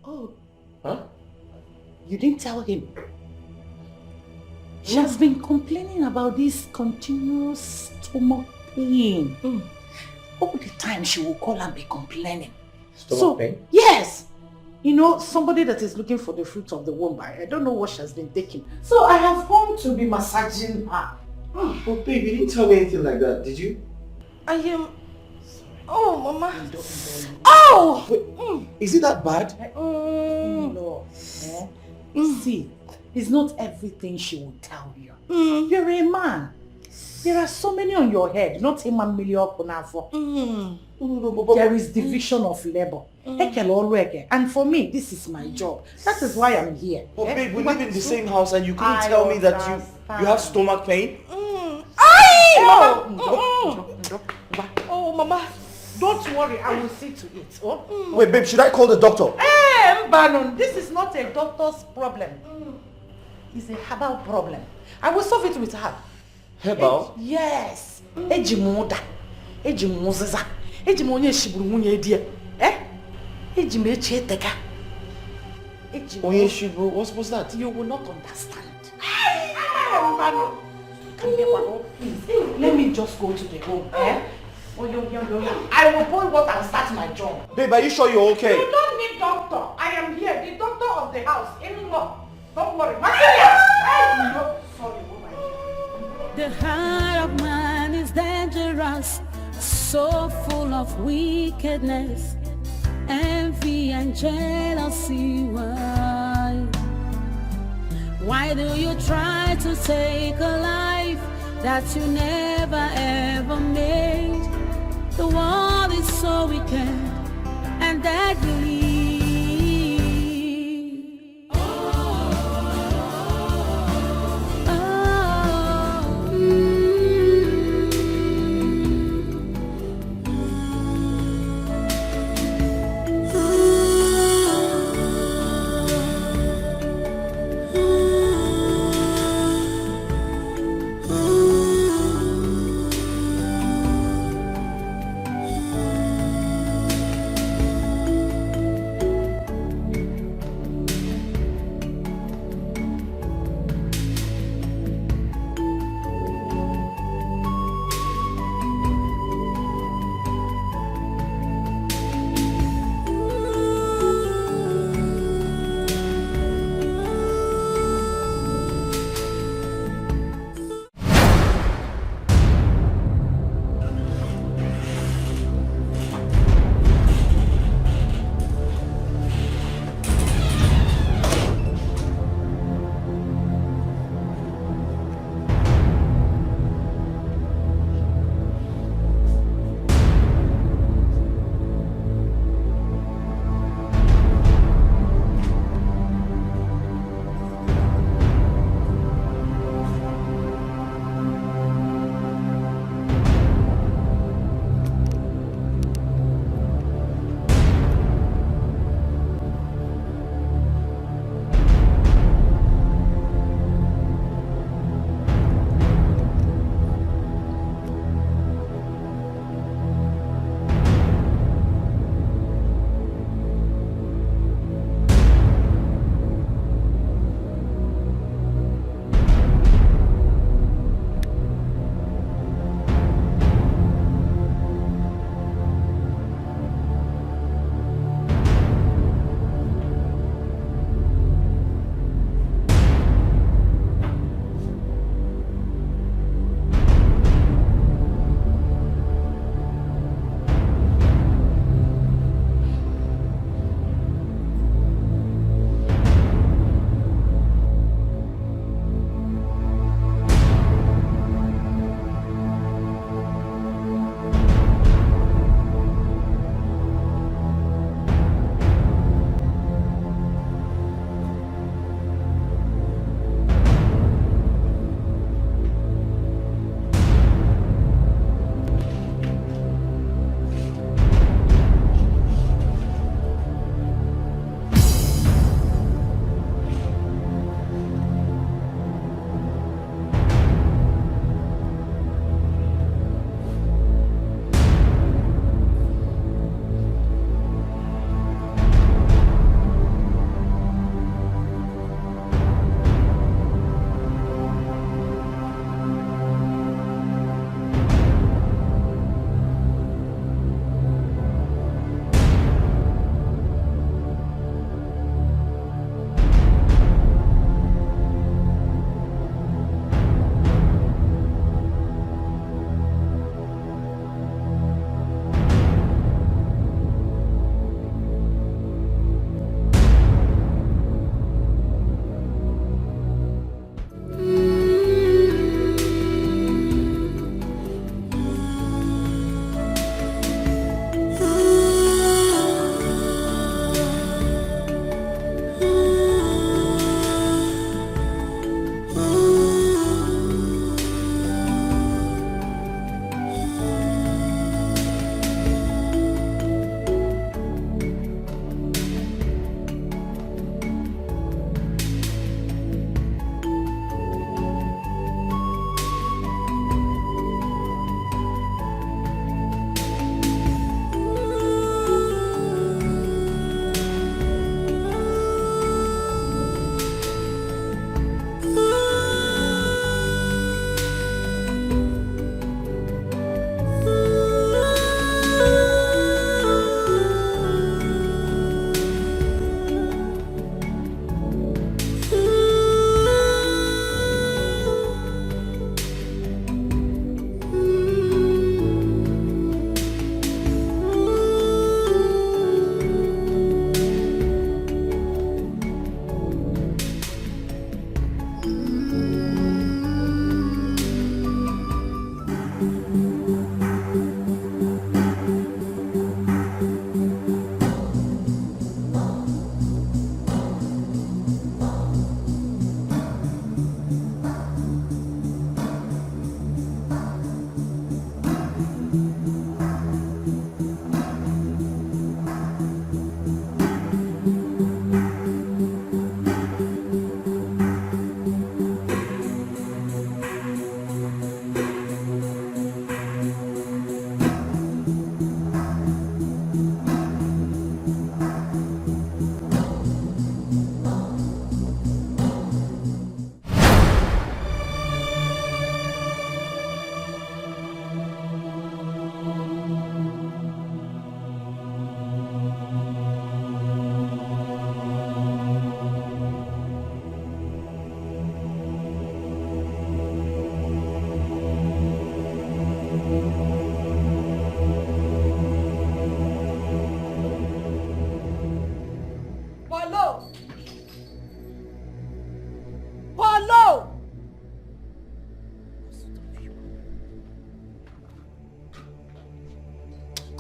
Oh. Huh? You didn't tell him? She has been complaining about this continuous stomach pain. All the time she will call and be complaining. Stomach pain? Yes. You know, somebody that is looking for the fruit of the womb. I don't know what she has been taking. So I have come to be massaging her. But babe, you didn't tell me anything like that, did you? I am... Oh, Mama. Oh! Wait, is it that bad? No. See, it's not everything she will tell you. You're a man. There are so many on your head, not a man million. There is division of labor. And for me, this is my job. That is why I'm here. But babe, we live in the same house and you couldn't tell me that you have stomach pain? Oh, Mama. Don't worry, I will see to it. Oh? Wait, babe, should I call the doctor? Mbanon, this is not a doctor's problem. It's a herbal problem. I will solve it with her. Herbal? Yes. Ejimoda. Ejimoziza. Ejimonye shiburu munye die. Ejimeche teka. Onye shiburu, what's that? You will not understand. Mbanon. Come here, Wano, please. Let me just go to the room. I will pour water and start my job. Babe, are you sure you're okay? You don't need doctor. I am here, the doctor of the house. Don't worry. Sorry. The heart of man is dangerous, so full of wickedness, envy and jealousy. Why do you try to take a life that you never ever made? The world is so wicked and deadly.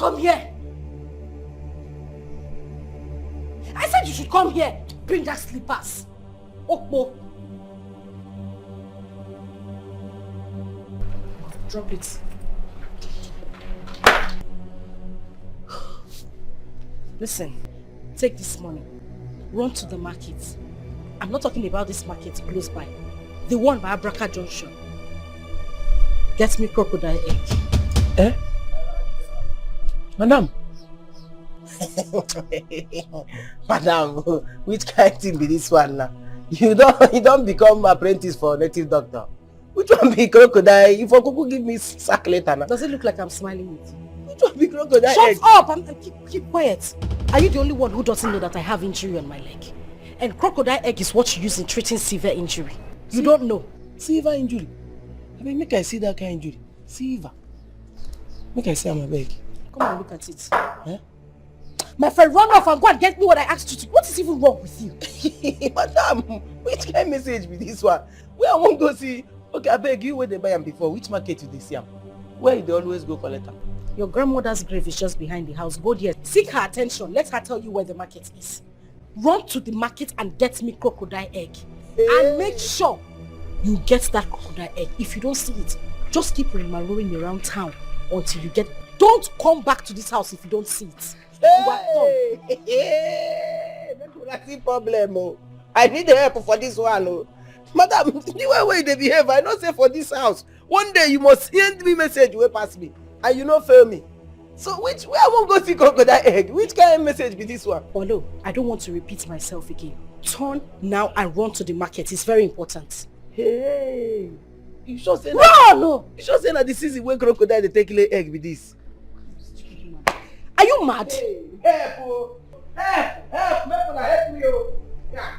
come here. I said you should come here. Bring that slippers. Okpo. Drop it. Listen, take this money. Run to the market. I'm not talking about this market close by. The one by Abraka Junction. Get me crocodile egg. Eh? Madam? Madam, which kind of thing be this one now? You don't become apprentice for native doctor. Which one be crocodile? If Okuku give me sack later now. Does it look like I'm smiling with you? Which one be crocodile? Shut egg? up! Keep quiet. Are you the only one who doesn't know that I have injury on my leg? And crocodile egg is what you use in treating severe injury. You don't know. Severe injury? I mean, make I see that kind of injury. Severe. Make I see my beg. Come on, look at it. Eh? My friend, run off and go and get me what I asked you to. What is even wrong with you? Madam, which kind of message be this one? Where I won't go see? Okay, I beg you where they buy them before. Which market you they see them? Where they always go collect them? Your grandmother's grave is just behind the house. Go there. Seek her attention. Let her tell you where the market is. Run to the market and get me crocodile egg. Hey. And make sure you get that crocodile egg. If you don't see it, just keep roaming around town until you get... Don't come back to this house if you don't see it. Hey! That's the problem. Oh. I need the help for this one. Oh. Madam, the way they behave, I don't say for this house. One day you must send me message way past me. And you not fail me. So where I won't go see crocodile egg? Which kind of message be this one? Olo, I don't want to repeat myself again. Turn now and run to the market. It's very important. Hey! You sure say run! No! You sure say that this is when crocodile they take lay egg with this? Are you mad? Hey, help! Oh. Help! Help me! Oh. Yeah.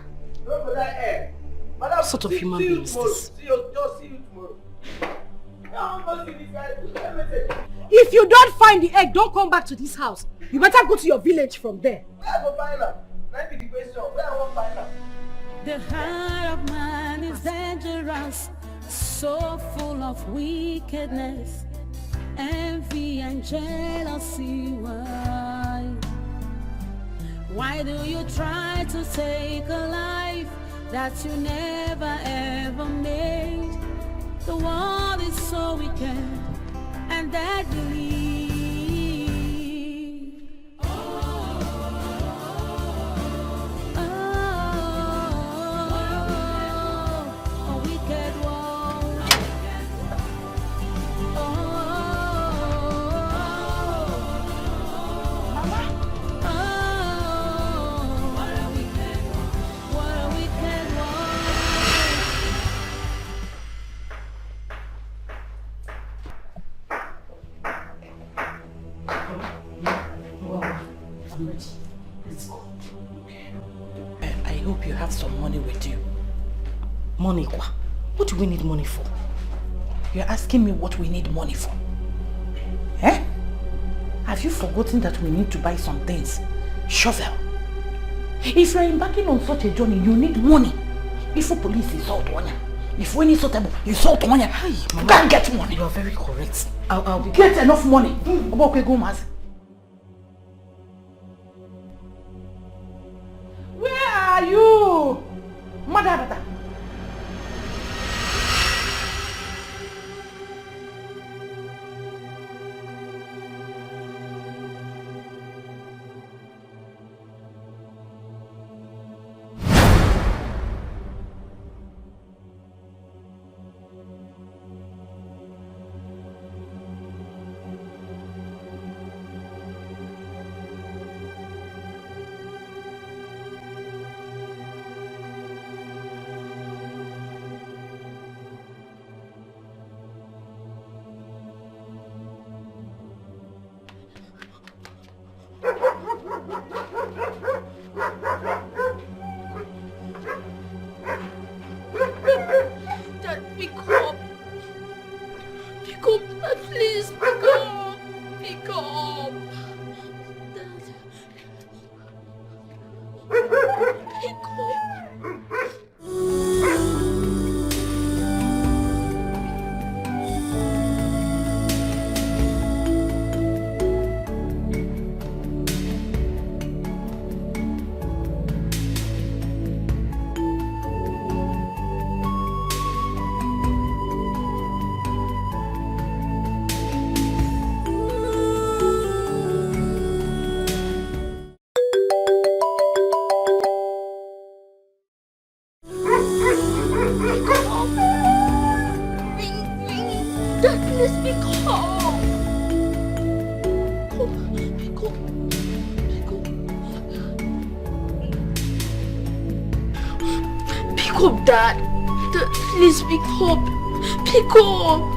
Crocodile egg. Madam, what sort of human being is this? See you tomorrow. If you don't find the egg, don't come back to this house. You better go to your village from there. Where I go find her? Let me the question. Where I won't find her? The heart of man is dangerous, so full of wickedness, envy and jealousy. Why do you try to take a life that you never ever made? The world is so wicked and deadly. I hope you have some money with you. Money, kwa? What do we need money for? You're asking me what we need money for? Eh? Have you forgotten that we need to buy some things? Shovel. If you're embarking on such a journey, you need money. If the police insult one, if we need suitable, insult one, you can't get money. You are very correct. I'll be... Get enough money. Where are you? Mother. up, Dad. Please pick up. Pick up.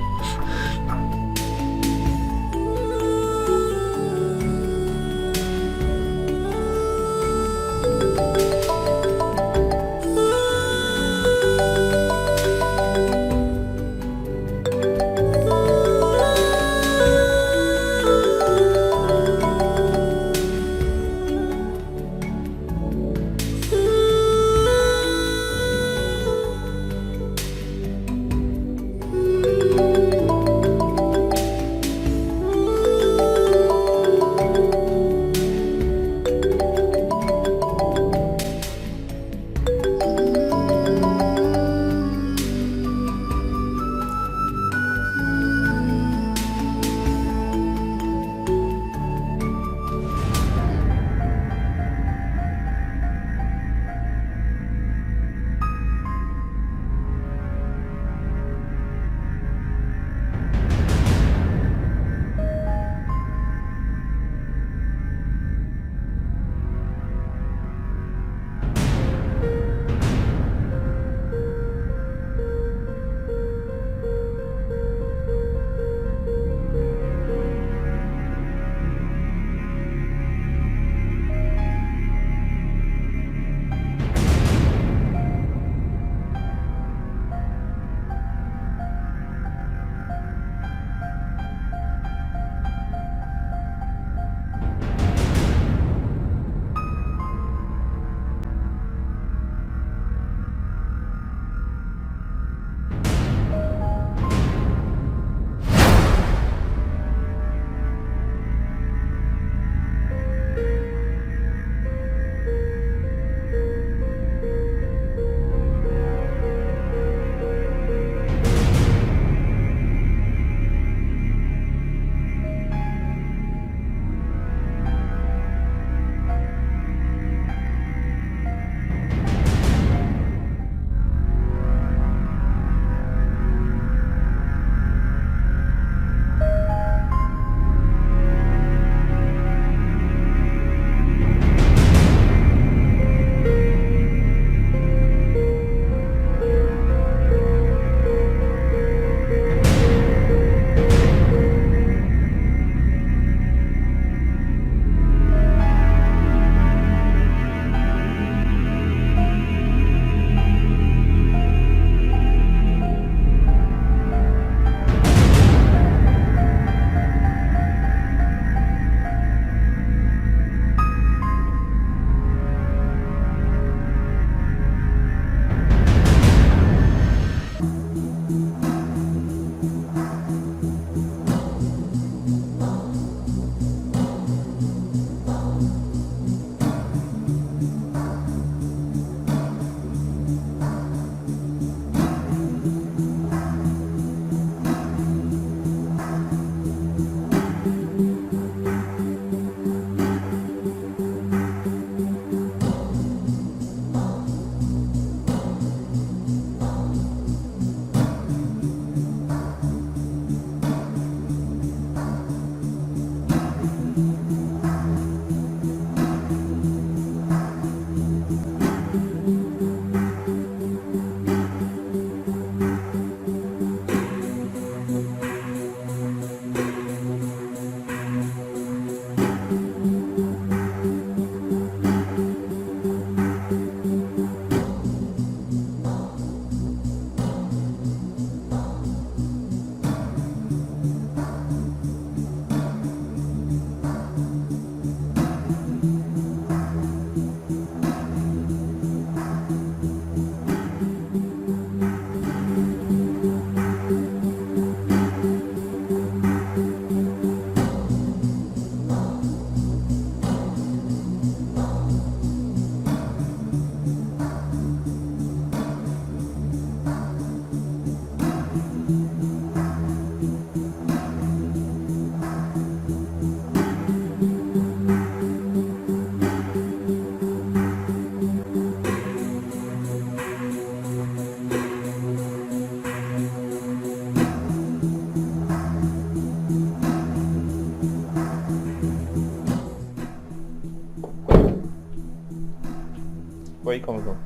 Where are you coming from?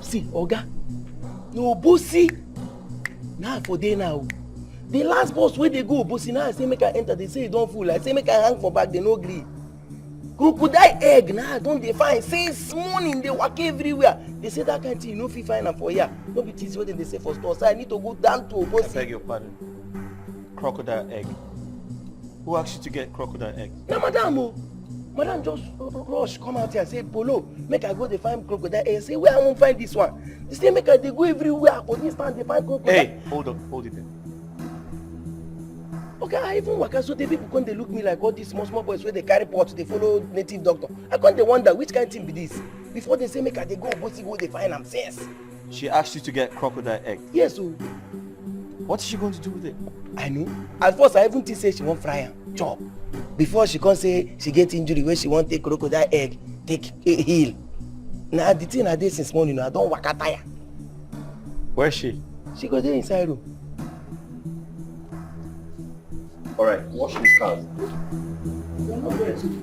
see, Oga. No bossy. Now for day now. The last bus where they go, bossy now I say make I enter. They say you don't fool. I say make I hang for back. They no agree. Crocodile egg now don't they find? Since morning they walk everywhere. They say that kind of thing you no fit find am for here. No be this what they say for store. So I need to go down to bossy. I beg your pardon. Crocodile egg. Who asked you to get crocodile egg? Na madam o. Madam just rush come out here and say, Polo, make I go dey find crocodile egg. Say, where I won't find this one? They say, make I dey go everywhere. For this time, they find crocodile. Hey, hold it there. Okay, I even waka so the people come dey look me like all these small boys where they carry pots, they follow native doctor. I come dey wonder which kind of thing be this. Before they say, make I dey go bossy go dey find am sense. She asked you to get crocodile egg. Yes, o. What is she going to do with it? I know. At first, I even think say she won't fry am, chop. Before she come say she get injury where she won't take crocodile egg, take a heal. Now the thing I did since morning, I don't waka tire. Where is she? She go there inside room. All right, wash these cars. You're not there too.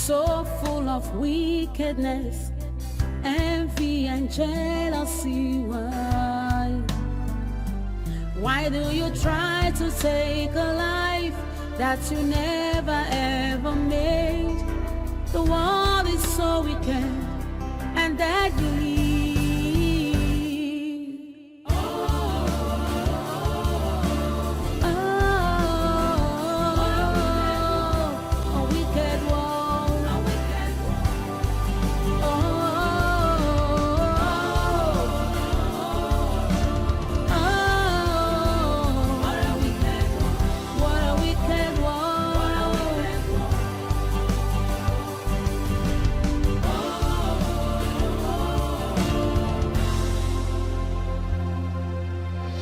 so full of wickedness, envy and jealousy. Why do you try to take a life that you never ever made? The world is so wicked and deadly.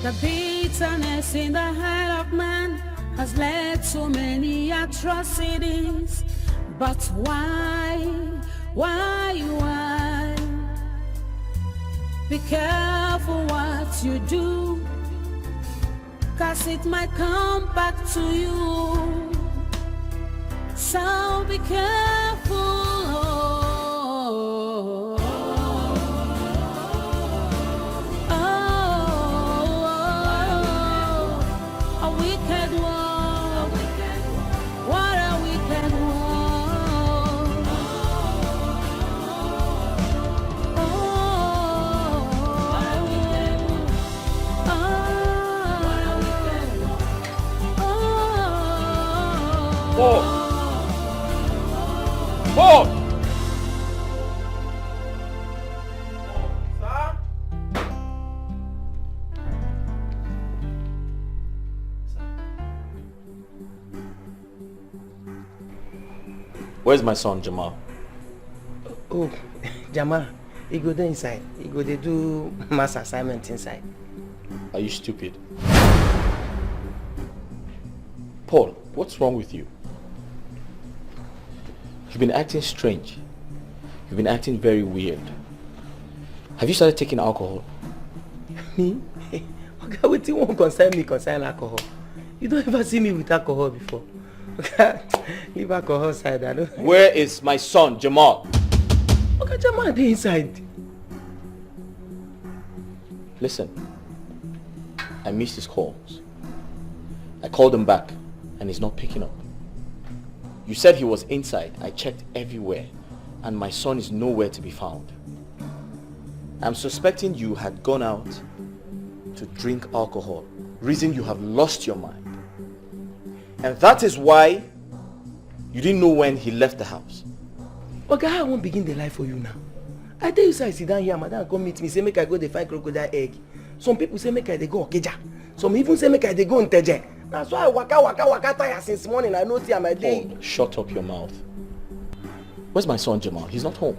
The bitterness in the heart of man has led to many atrocities. But why? Be careful what you do, 'cause it might come back to you. So be careful. Paul! Where's my son, Jamal? Oh, Jamal, he go there inside. He go there do mass assignment inside. Are you stupid? Paul, what's wrong with you? You've been acting strange. You've been acting very weird. Have you started taking alcohol? Me? Okay, what you want concern alcohol? You don't ever see me with alcohol before. Okay, leave alcohol aside. I don't. Where is my son, Jamal? Okay, Jamal, they inside. Listen, I missed his calls. I called him back and he's not picking up. You said he was inside. I checked everywhere and my son is nowhere to be found. I'm suspecting you had gone out to drink alcohol, reason you have lost your mind. And that is why you didn't know when he left the house. Okay, I won't begin the life for you now. I tell you, so I sit down here, madam come meet me, say make I go dey find crocodile egg. Some people say make I dey go Okeja. Some even say make I dey go Nteje. That's why I waka tire since morning. I know see my day. Paul, shut up your mouth. Where's my son Jamal? He's not home.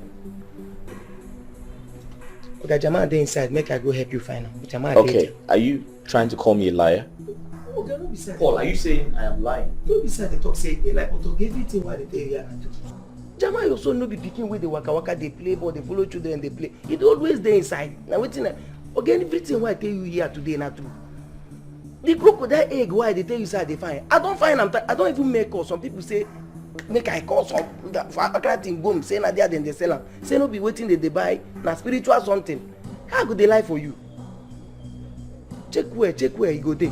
Okay, Jamal dey inside. Make I go help you find him. Jamal okay, are you trying to call me a liar? Okay, no be sad. Paul, are you saying I am lying? No be sad. They talk say they like to everything what they tell you and do. Jamal also no be pikin wey dey waka dey play ball, dey follow children dey play. He dey always dey inside. Na wetin okay, everything what I tell you here today na true. The crocodile egg why they tell you say they find. I don't find them. I don't even make call. Some people say make I call some for thing boom. Say na there then they sell them. Say no be waiting they buy na spiritual something. How go they lie for you? Check where you go there.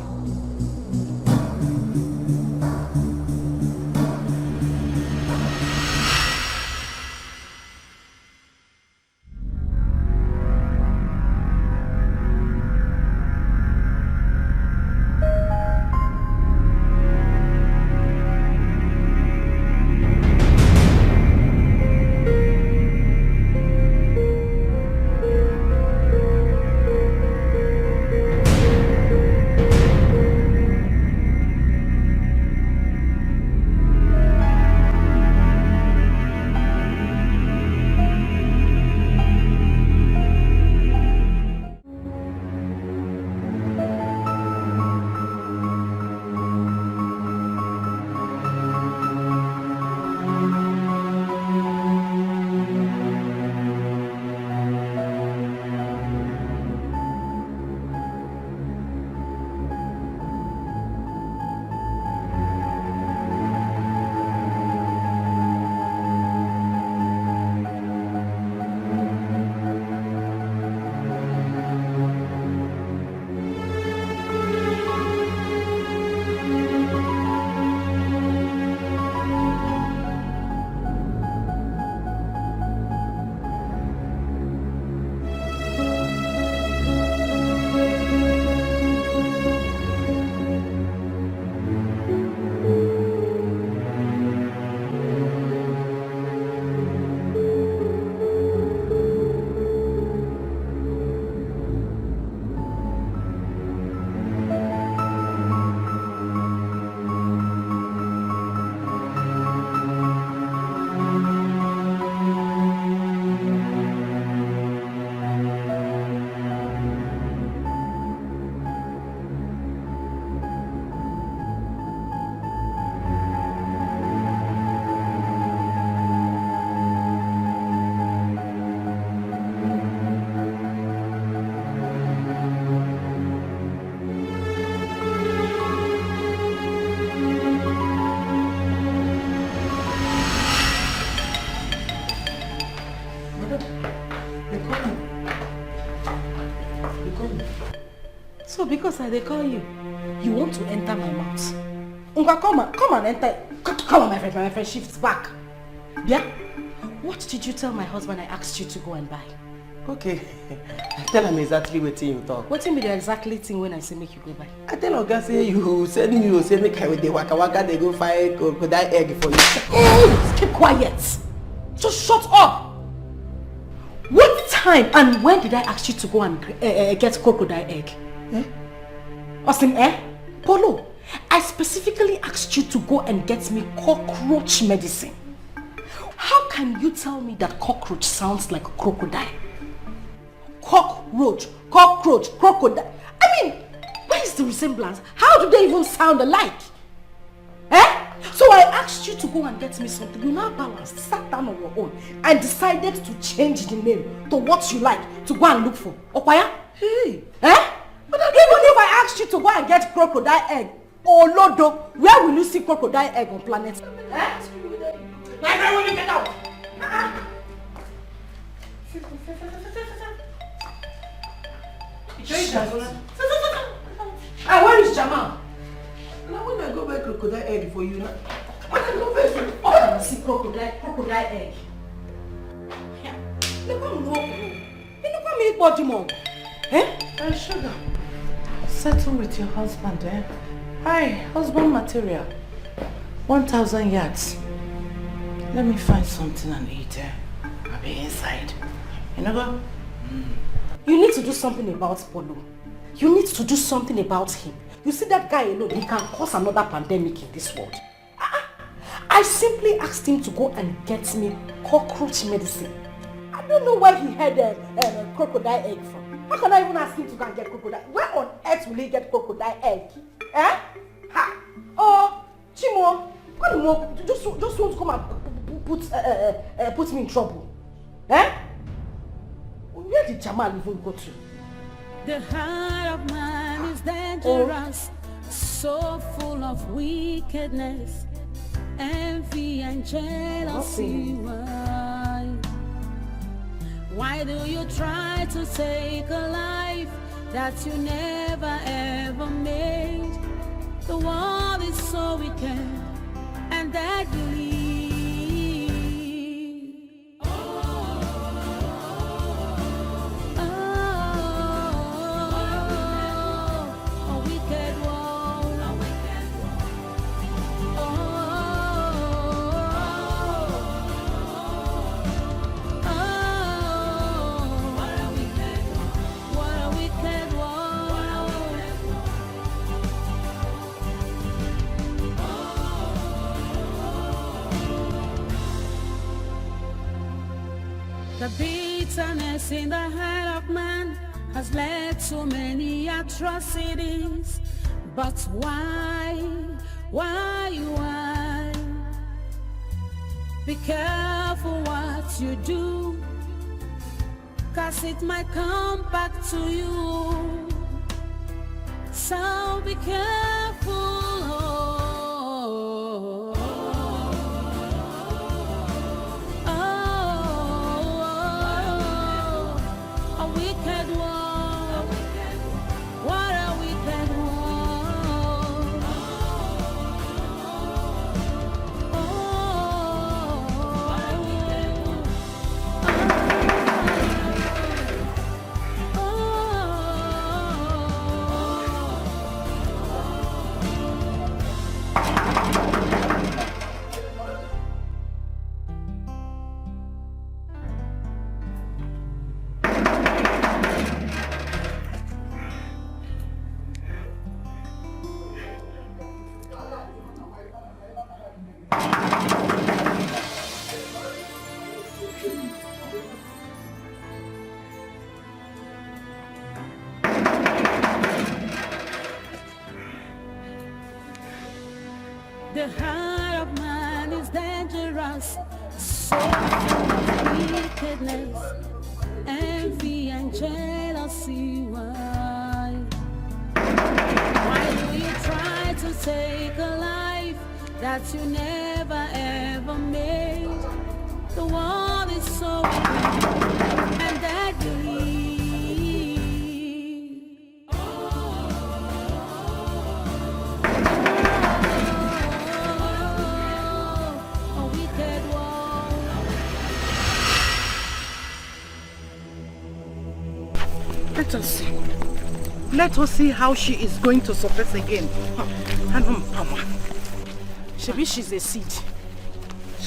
So because they call you, you want to enter my mouth? Unga, come and enter. Come on, my friend shifts back. Yeah? What did you tell my husband I asked you to go and buy? Okay. Tell him exactly what you talk. What be the exactly thing when I say make you go buy? I tell Oga say you send me, you say make I with the waka they go find crocodile egg for you. Oh, keep quiet. Just shut up. What time and when did I ask you to go and get crocodile egg? Austin, Polo, I specifically asked you to go and get me cockroach medicine. How can you tell me that cockroach sounds like a crocodile? Cockroach, crocodile. I mean, where is the resemblance? How do they even sound alike? So I asked you to go and get me something. You now balanced, sat down on your own and decided to change the name to what you like to go and look for. Okwaya? Hey. But even if I asked you to go and get crocodile egg, Lodo, where will you see crocodile egg on planet? My friend, will you get out? Where is Jamal? Now when I go buy crocodile egg for you now. When I go first, oh, I see crocodile egg. Yeah. Look at me, look at me, body mom. Sugar, settle with your husband, Hi, husband material. 1,000 yards. Let me find something and eat. I'll be inside. You know go? You need to do something about Polo. You need to do something about him. You see that guy alone, he can cause another pandemic in this world. I simply asked him to go and get me cockroach medicine. I don't know where he had a crocodile egg from. How can I even ask him to go and get crocodile? Where on earth will he get crocodile egg? Oh, Chimo, just want to come and put me in trouble. Where did Jamal even go to? The heart of man is dangerous, so full of wickedness, envy and jealousy. Why do you try to take a life that you never ever made? The world is so wicked and deadly. The bitterness in the heart of man has led to many atrocities. But why? Be careful what you do, 'cause it might come back to you. So be careful. The heart of man is dangerous, so full of wickedness, envy and jealousy. Why do you try to take a life that you never ever made? The world is so wicked and deadly. Let us see. Let us see how she is going to surface again. Maybe she's a seed.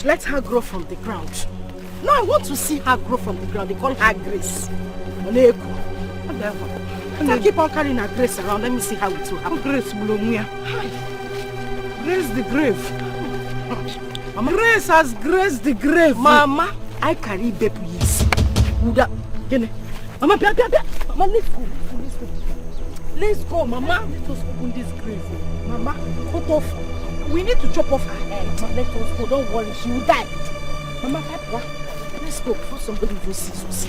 Let her grow from the ground. No, I want to see her grow from the ground. They call her Grace. I keep on carrying her Grace around. Let me see how it will happen. Grace Bulomia. Grace the grave. Mama. Grace has graced the grave. Mama, I carry baby. Mama, Mama, let's go. Let's go, Mama. Let us open this grave. Mama, cut off. We need to chop off her head. Let us go. Don't worry, she will die. Mama, help her. Let's go before somebody will see us.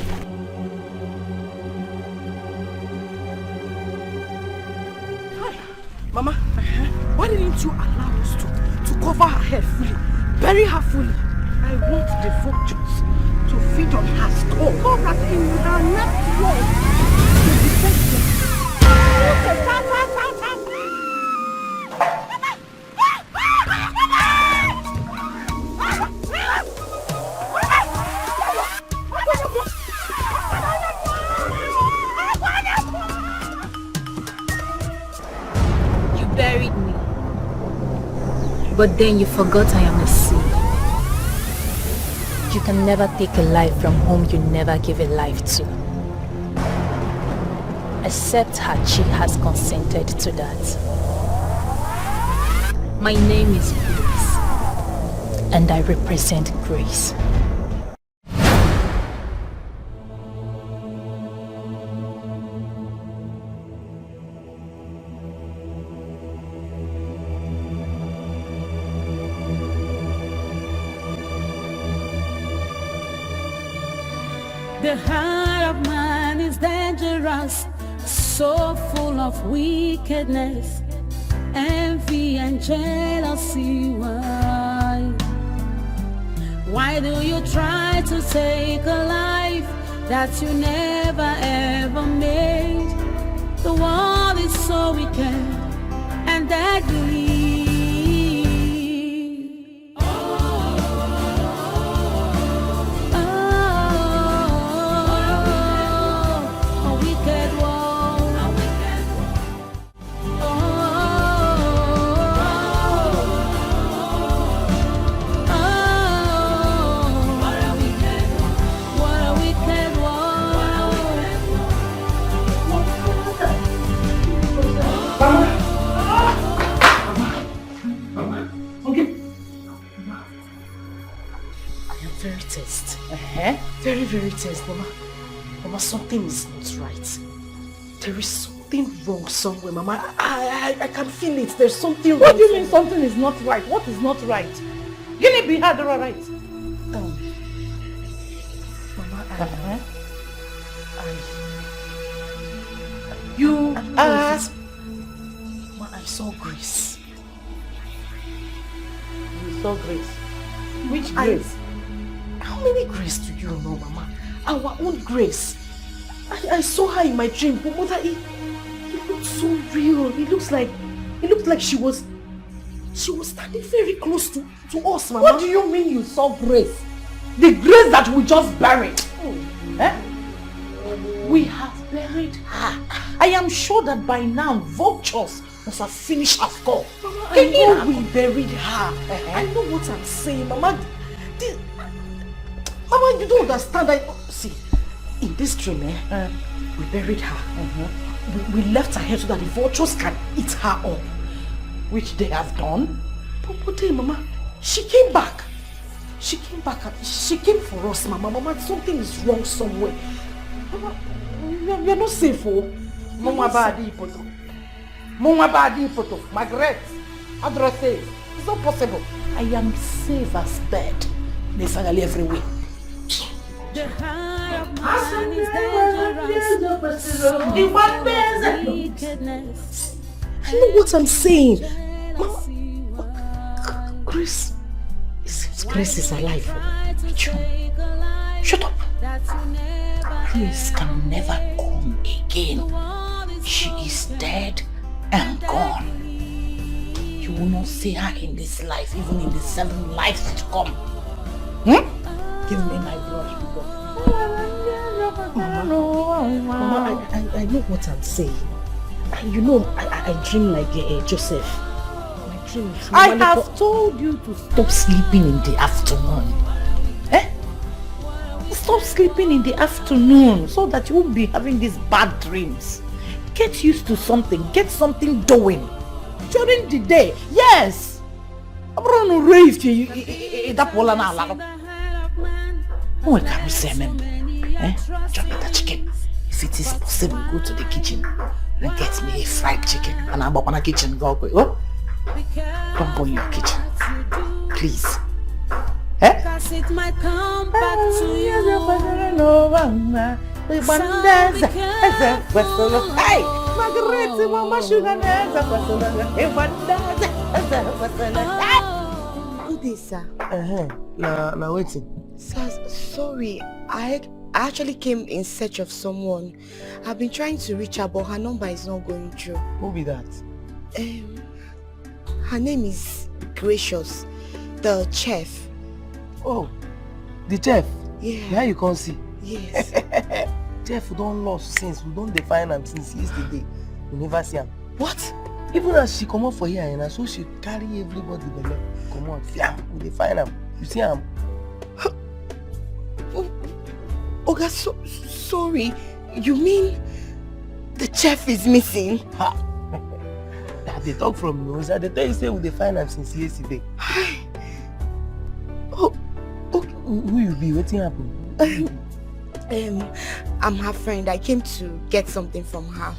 Mama, why didn't you allow us to cover her head fully? Bury her fully. I want the vultures to feed on her skull. Cover her in her left leg. You buried me, but then you forgot I am a seed. You can never take a life from whom you never give a life to. Except Hachi has consented to that. My name is Grace, and I represent Grace. The heart of man is dangerous, so full of wickedness, envy and jealousy. Why do you try to take a life that you never ever made? The world is so wicked and deadly. Very test, Mama. Mama, something is not right. There is something wrong somewhere, Mama. I can feel it. There's something wrong. What do you mean something is not right? What is not right? Guinea be hard or right? Mama, you asked. Mama, I saw Grace. You saw Grace? Which Grace? How many Grace do you know, Mama? Our own Grace. I saw her in my dream, but Mother, it looked so real. It looked like she was standing very close to us, Mama. What do you mean you saw Grace? The Grace that we just buried. Eh? We have buried her. I am sure that by now vultures must have finished her skull. Mama, I know we buried her. I know what I'm saying, Mama. Mama, you don't understand. See, in this dream, we buried her. We left her here so that the vultures can eat her up, which they have done. But then, Mama, she came back. She came back and she came for us, Mama. Mama, something is wrong somewhere. Mama, we are not safe, oh. Mama badi poto. Mama badi poto. Margaret, address it. It's not possible. I am safe as bed. There's everywhere. The heart of man is dangerous, so full of wickedness. I know what I'm saying. Mama, Grace, it seems Grace is alive. Shut up. Grace can never come again. She is dead and gone. You will not see her in this life, even in the 7 lives to come. Give me my brush, people. Mama, I know what I'm saying. You know, I dream like Joseph. My dream is I have told you to stop sleeping in the afternoon. Stop sleeping in the afternoon so that you won't be having these bad dreams. Get used to something. Get something doing. During the day. Yes. I'm going to rave to you. That will not allow. Oh, I can't remember. Drop me the chicken. If it is possible, go to the kitchen and get me a fried chicken. And I'm up on the kitchen. Go. Oh? Don't go in your kitchen. Please. Cause it might come back to you. Hey! Margaret, Mama Sugar. Good day, sir. Now waiting. Sir, sorry. I actually came in search of someone. I've been trying to reach her, but her number is not going through. Who be that? Her name is Gracious, the chef. Oh, the chef? Yeah. Now you can't see. Yes. Chef don't lost since we don't define him since yesterday. We never see him. What? Even as she come up for here and so she carry everybody below. Come on, fiam, we define him. You see him? Oga, sorry. You mean the chef is missing? Ha! They talk from nose. They tell you say we define him since yesterday. Who you be? What's happening? I'm her friend. I came to get something from her.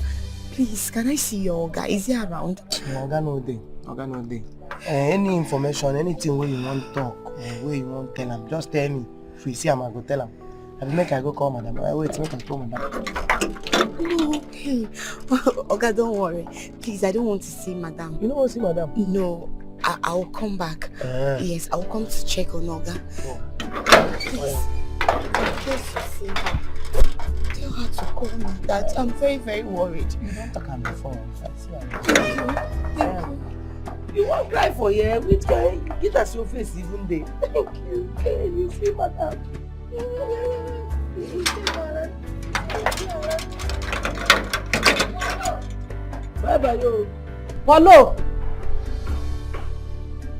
Please, can I see your Oga? Is he around? Oga no day. Oga no day. Any information, anything where you want to talk, or where you want to tell him, just tell me. If you see him, I go tell him. I make I go call madam. Wait, make I call madam. No, okay. Oga, don't worry. Please, I don't want to see madam. You don't want to see madam? No. I'll come back. Yes, I'll come to check on Oga. Please, in case you see her, tell her to call me. That I'm very, very worried. You don't talk on the phone. You won't cry for you. Which guy? Get us your face even there. Thank you. Can you see madam? Bye bye, yo. Hello.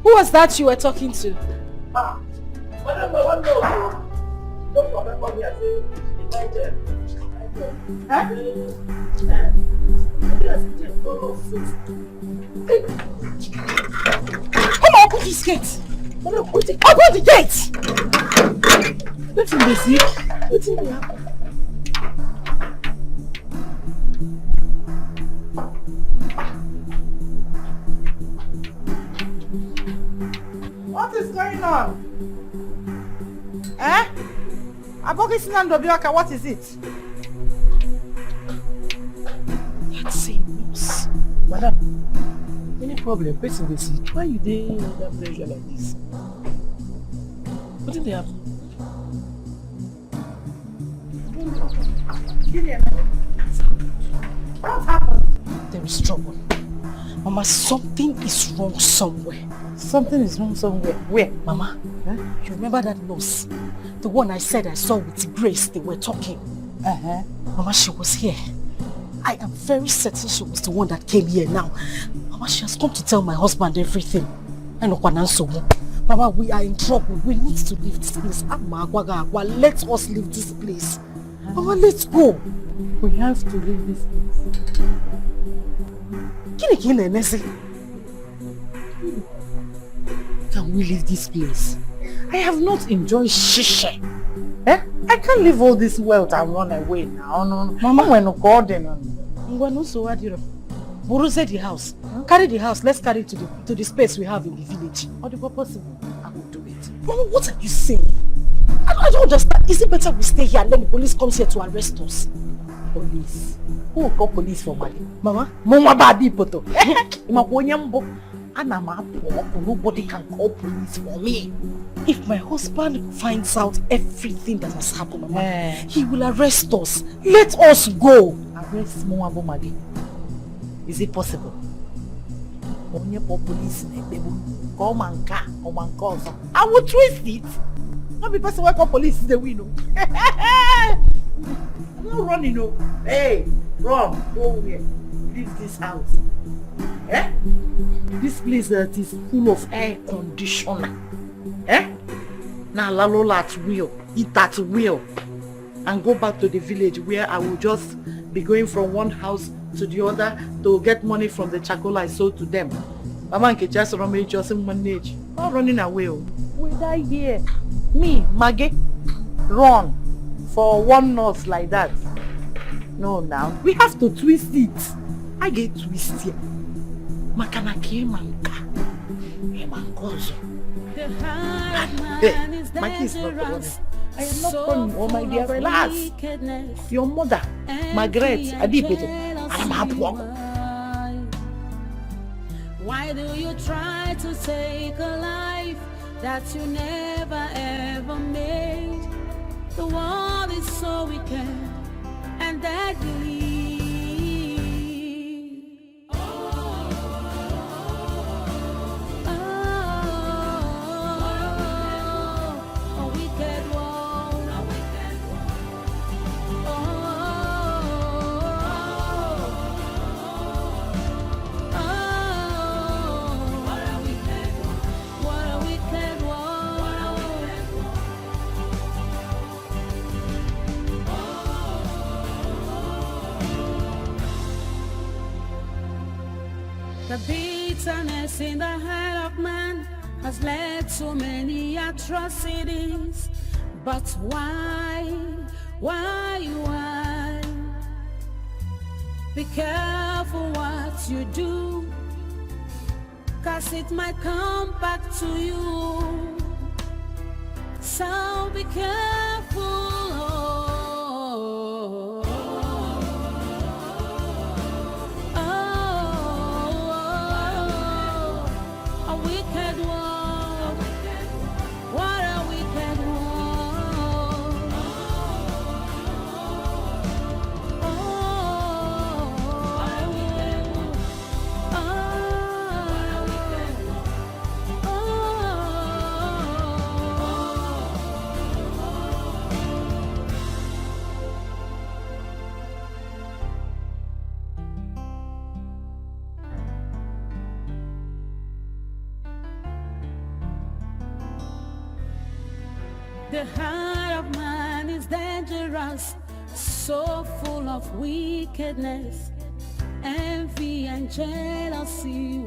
Who was that you were talking to? Don't remember me as Come on, open this gate. Open the gate. Let him be sick. Let him be happy. What is going on? What is it? Let's see, boss. Madam, any problem? Person they see. Why you dey under pressure like this? What did they happen? What happened? There is trouble. Mama, something is wrong somewhere. Something is wrong somewhere. Where? Mama, you remember that nurse? The one I said I saw with Grace, they were talking. Mama, she was here. I am very certain she was the one that came here now. Mama, she has come to tell my husband everything. Mama, we are in trouble. We need to leave this place. Let us leave this place. Mama, let's go. We have to leave this place. Can we leave this place? I have not enjoyed shisha. I can't leave all this wealth and run away now. No. Mama, we're not garden. Borose the house. Carry the house. Let's carry it to the space we have in the village. Or the possible. I will do it. Mama, what are you saying? I don't understand. Is it better we stay here and then the police comes here to arrest us? Police? Who will call police for Mali? Mama? Mama badi poto. Nobody can call police for me. If my husband finds out everything that has happened, Mama, he will arrest us. Let us go. Arrest Mwabo Mali. Is it possible? Police come and call. I will twist it. Not because I call police the window. No running, no. Hey, run, go here. Leave this house. Eh? This place that is full of air conditioner. Eh? Now lalola at will, eat at will, and go back to the village where I will just be going from one house to the other to get money from the charcoal I sold to them. Mama and just manage. Not running away. We die here. Me, Maggie, run for one nurse like that. No, now we have to twist it. I get twisted. Makana manka. Hey, Maggie is not running. I am not running. Oh my dear, relax. Your mother, Margaret, Adipete, I am happy. Why do you try to take a life that you never ever made? The world is so wicked and deadly. The bitterness in the heart of man has led to many atrocities. But why? Be careful what you do, 'cause it might come back to you. So be careful. The heart of man is dangerous, so full of wickedness, envy and jealousy.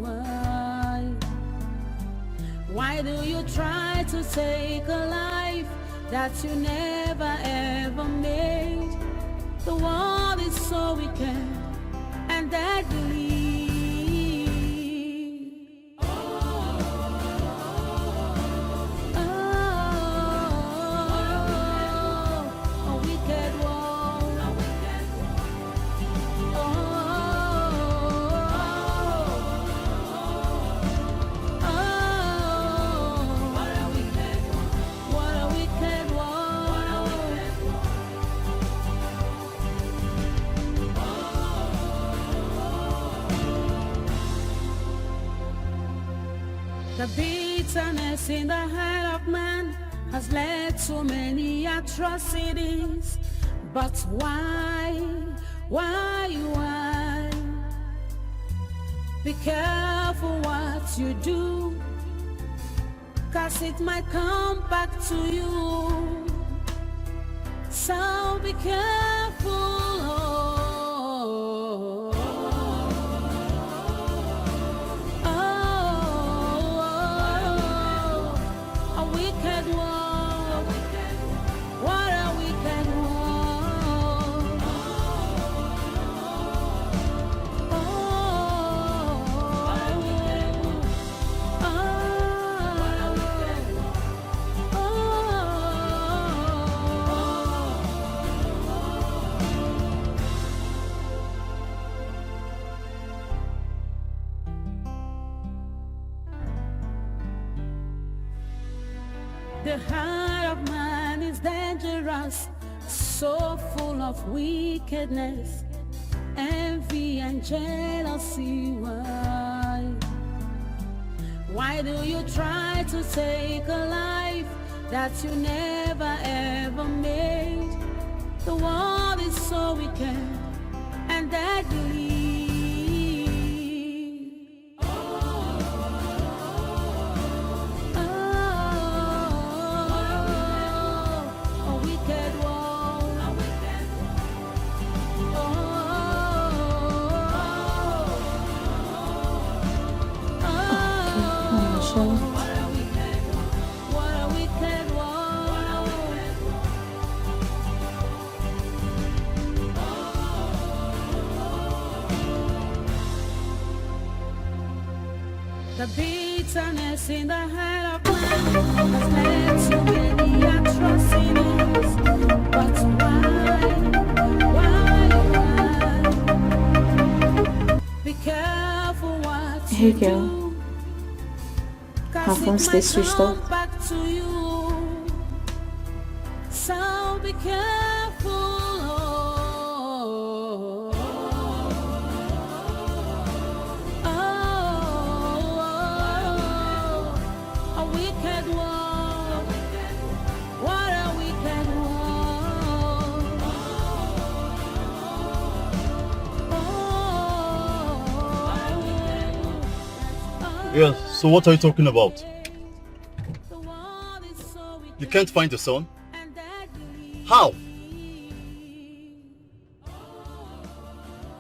Why do you try to take a life that you never ever made? The world is so wicked and deadly. The bitterness in the heart of man has led to many atrocities. But why? Be careful what you do, 'cause it might come back to you. So be careful. The heart of man is dangerous, so full of wickedness, envy and jealousy. Why do you try to take a life that you never ever made? The world is so wicked and deadly. A wicked world. What a wicked world. The bitterness in the heart of man has led to many atrocities. But why? Be careful what Hey you girl, do. her 'Cause phone it stays might switched come off. back to you. So be careful. A wicked world. What a wicked world. Yeah, so what are you talking about? You can't find your son? How?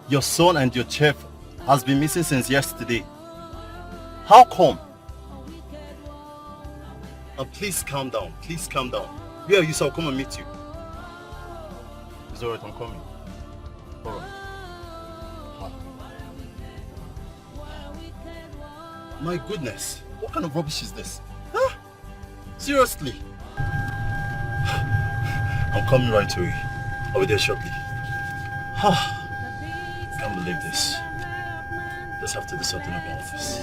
Your son and your chef has been missing since yesterday. How come? Now please calm down. Please calm down. Where are you, so I'll come and meet you. It's alright, I'm coming. Alright. My goodness, what kind of rubbish is this? Huh? Seriously? I'm coming right away. I'll be there shortly. Can't believe this. Just have to do something about this.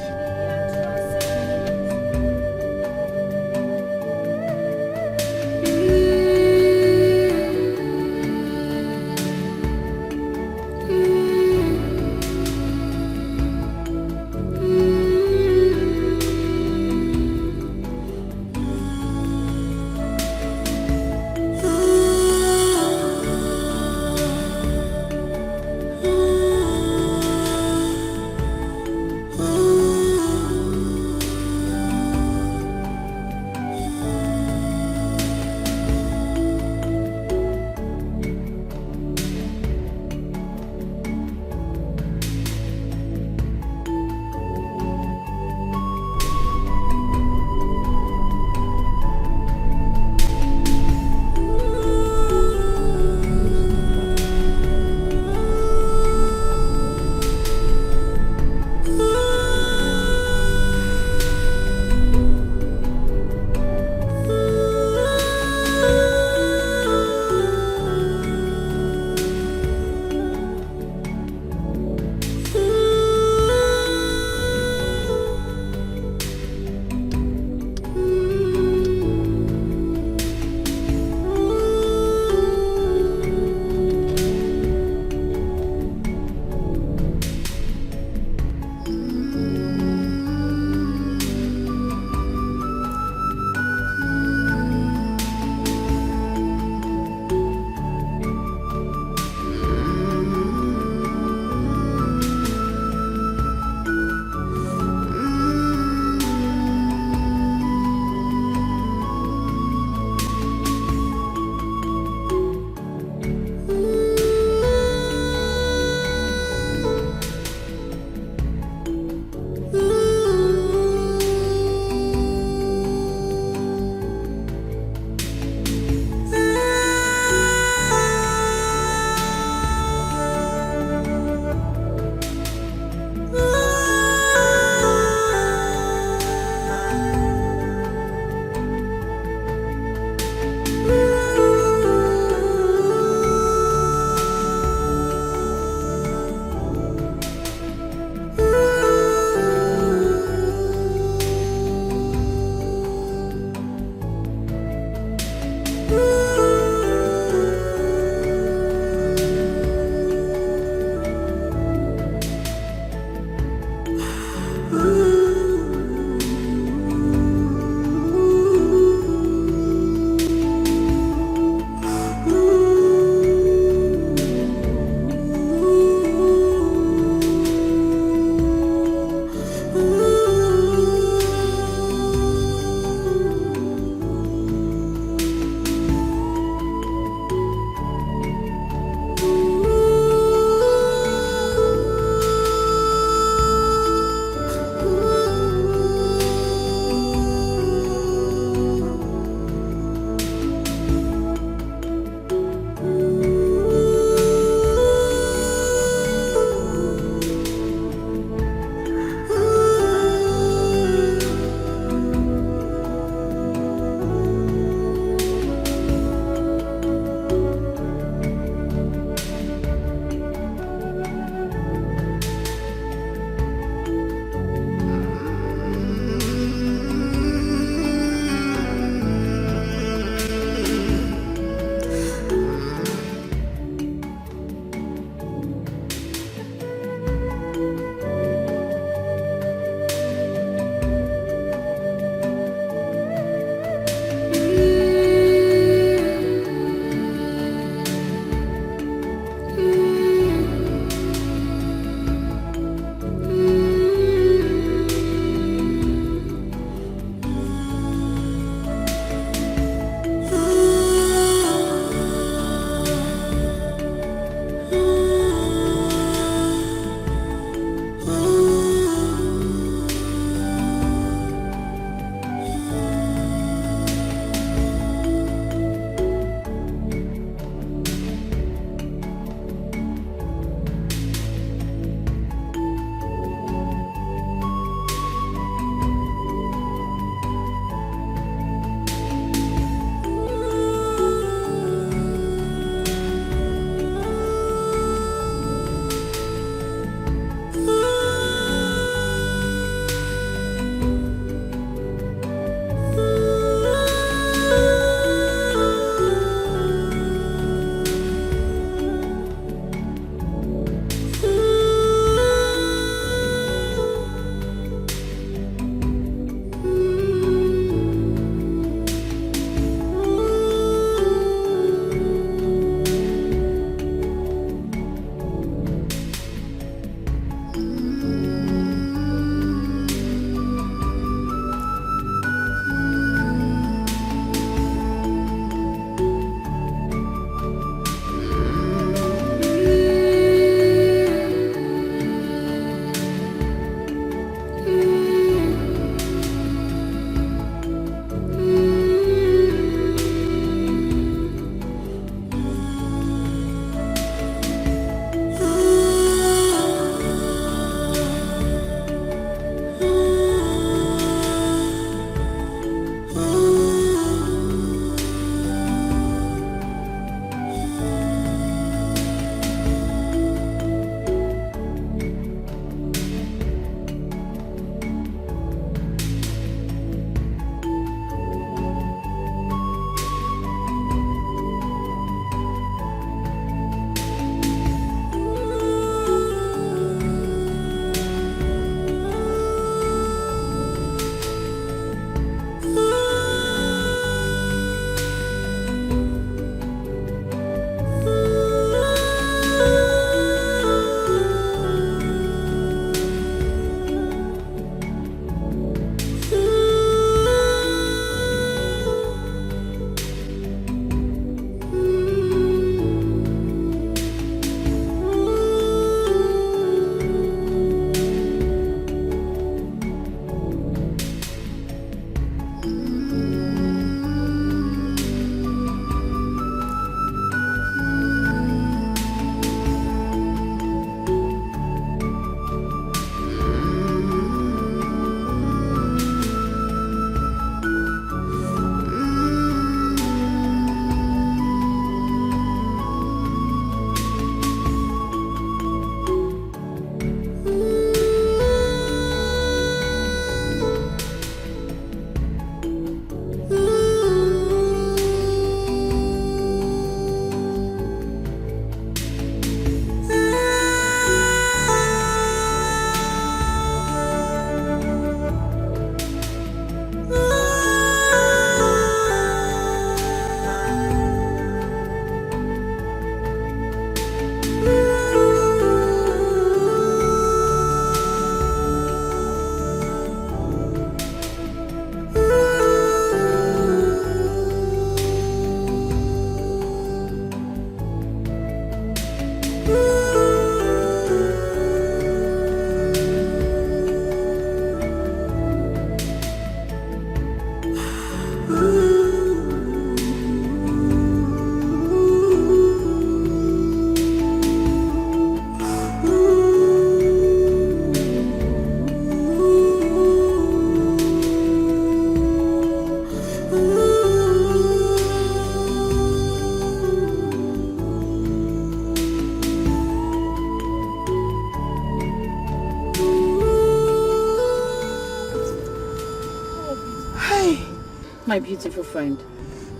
my beautiful friend?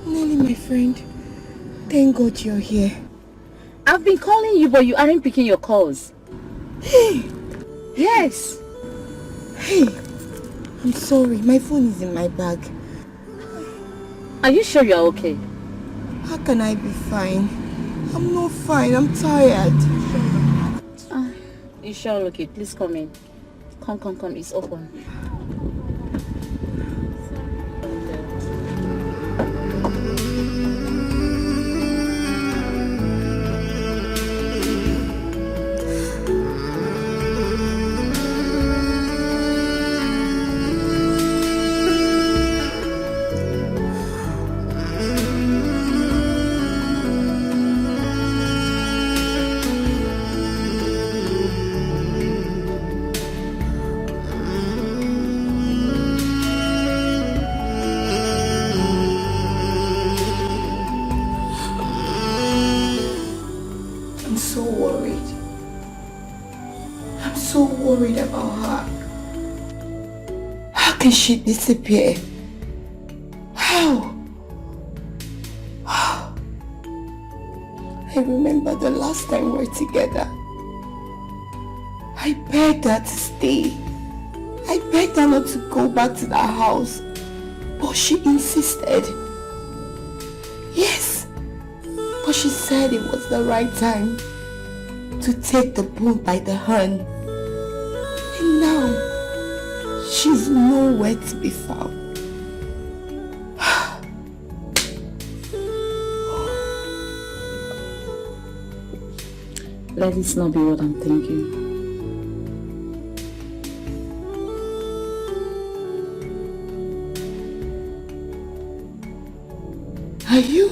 Molly, my friend. Thank God you're here. I've been calling you, but you aren't picking your calls. Hey! Yes. Hey! I'm sorry, my phone is in my bag. Are you sure you're okay? How can I be fine? I'm not fine, I'm tired. You sure okay? Please come in. Come, it's open. Worried about her. How can she disappear? How? I remember the last time we were together. I begged her to stay. I begged her not to go back to that house. But she insisted. Yes. But she said it was the right time to take the bull by the horn. And now, she's nowhere to be found. Let this not be what I'm thinking. Are you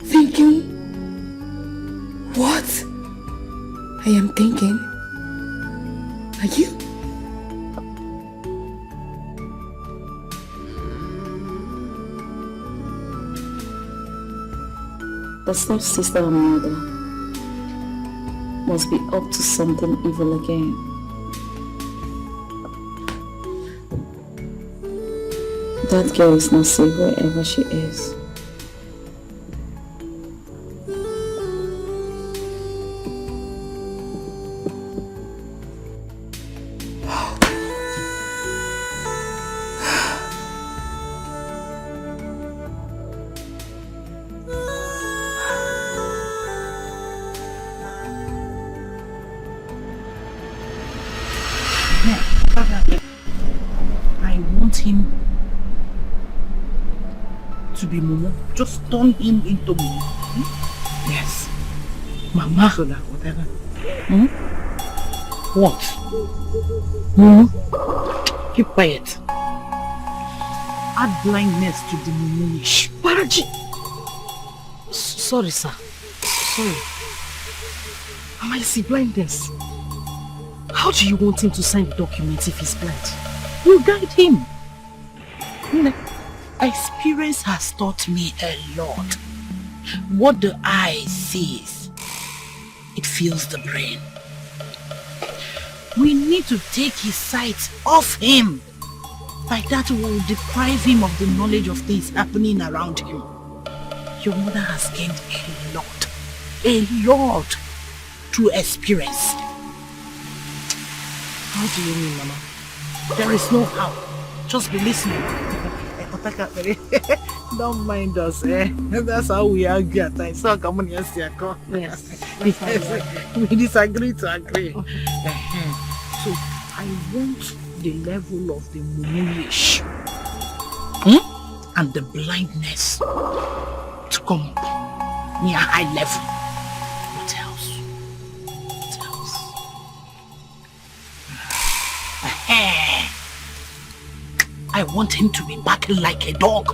thinking what I am thinking? Are you? The step-sister and mother must be up to something evil again. That girl is not safe wherever she is. I want him to be Momo. Just turn him into Momo. Yes. Mama, whatever. What? Keep quiet. Add blindness to the Momo-ish. Paraji! Sorry, sir. Sorry. I see blindness. How do you want him to sign the documents if he's blind? You guide him. Experience has taught me a lot. What the eye sees, it feels the brain. We need to take his sight off him. Like that we will deprive him of the knowledge of things happening around him. Your mother has gained a lot through experience. How do you mean, Mama? There is no how. Just be listening. Don't mind us, eh? That's how we argue at times. So come on, yes. We disagree to agree. So I want the level of the Momo-ish and the blindness to come near high level. What else? I want him to be barking like a dog.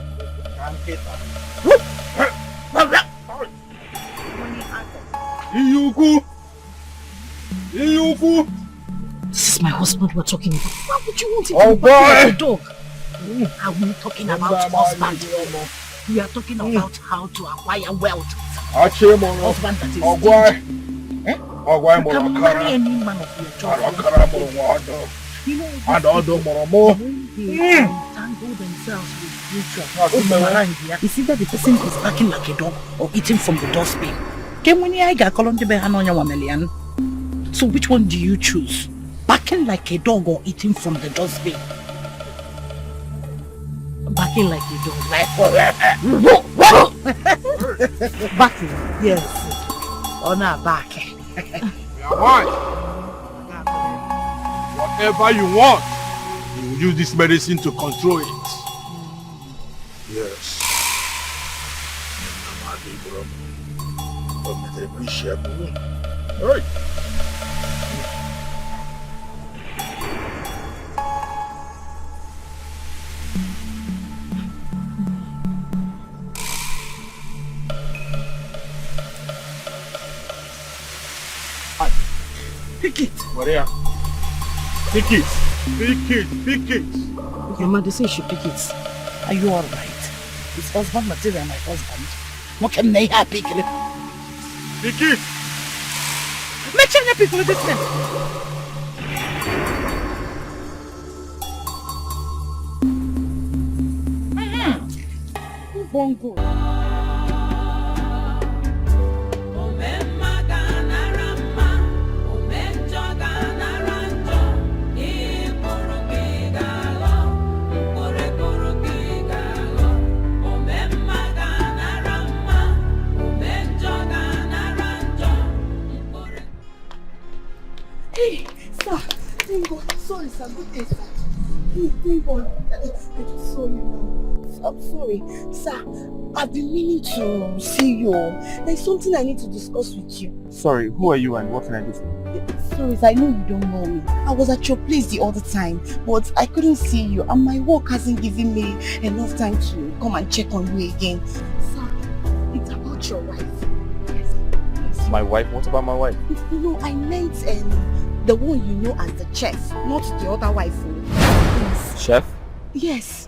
This is my husband we're talking about. Why would you want him to be barking like a dog? Are we talking about husband? We are talking about how to acquire wealth. Husband that is you can marry any man of your choice. And all the more. Tangle themselves with future. It's either the person is barking like a dog or eating from the dustbin. So which one do you choose? Barking like a dog or eating from the dustbin? Barking like a dog. Barking, yes. Or not barking. Whatever you want, you will use this medicine to control it. Yes. Hey. Pick it. What are Pick it. Pick it. Pick it. Your mother says you should pick it. Are you alright? It's husband material, my husband. What can they have pick it? Pick it. Make sure you pick with this man. Bongo. Hey, sir, thank God. Sorry, sir. Good day, sir. Thank God. I just saw you now. I'm sorry. Sir, I've been meaning to see you. There's something I need to discuss with you. Sorry, who are you and what can I do for you? Sorry, sir, I know you don't know me. I was at your place the other time, but I couldn't see you and my work hasn't given me enough time to come and check on you again. Sir, it's about your wife. Yes. My wife? What about my wife? No, I meant the one you know as the chef, not the other wife. Yes. Chef? Yes.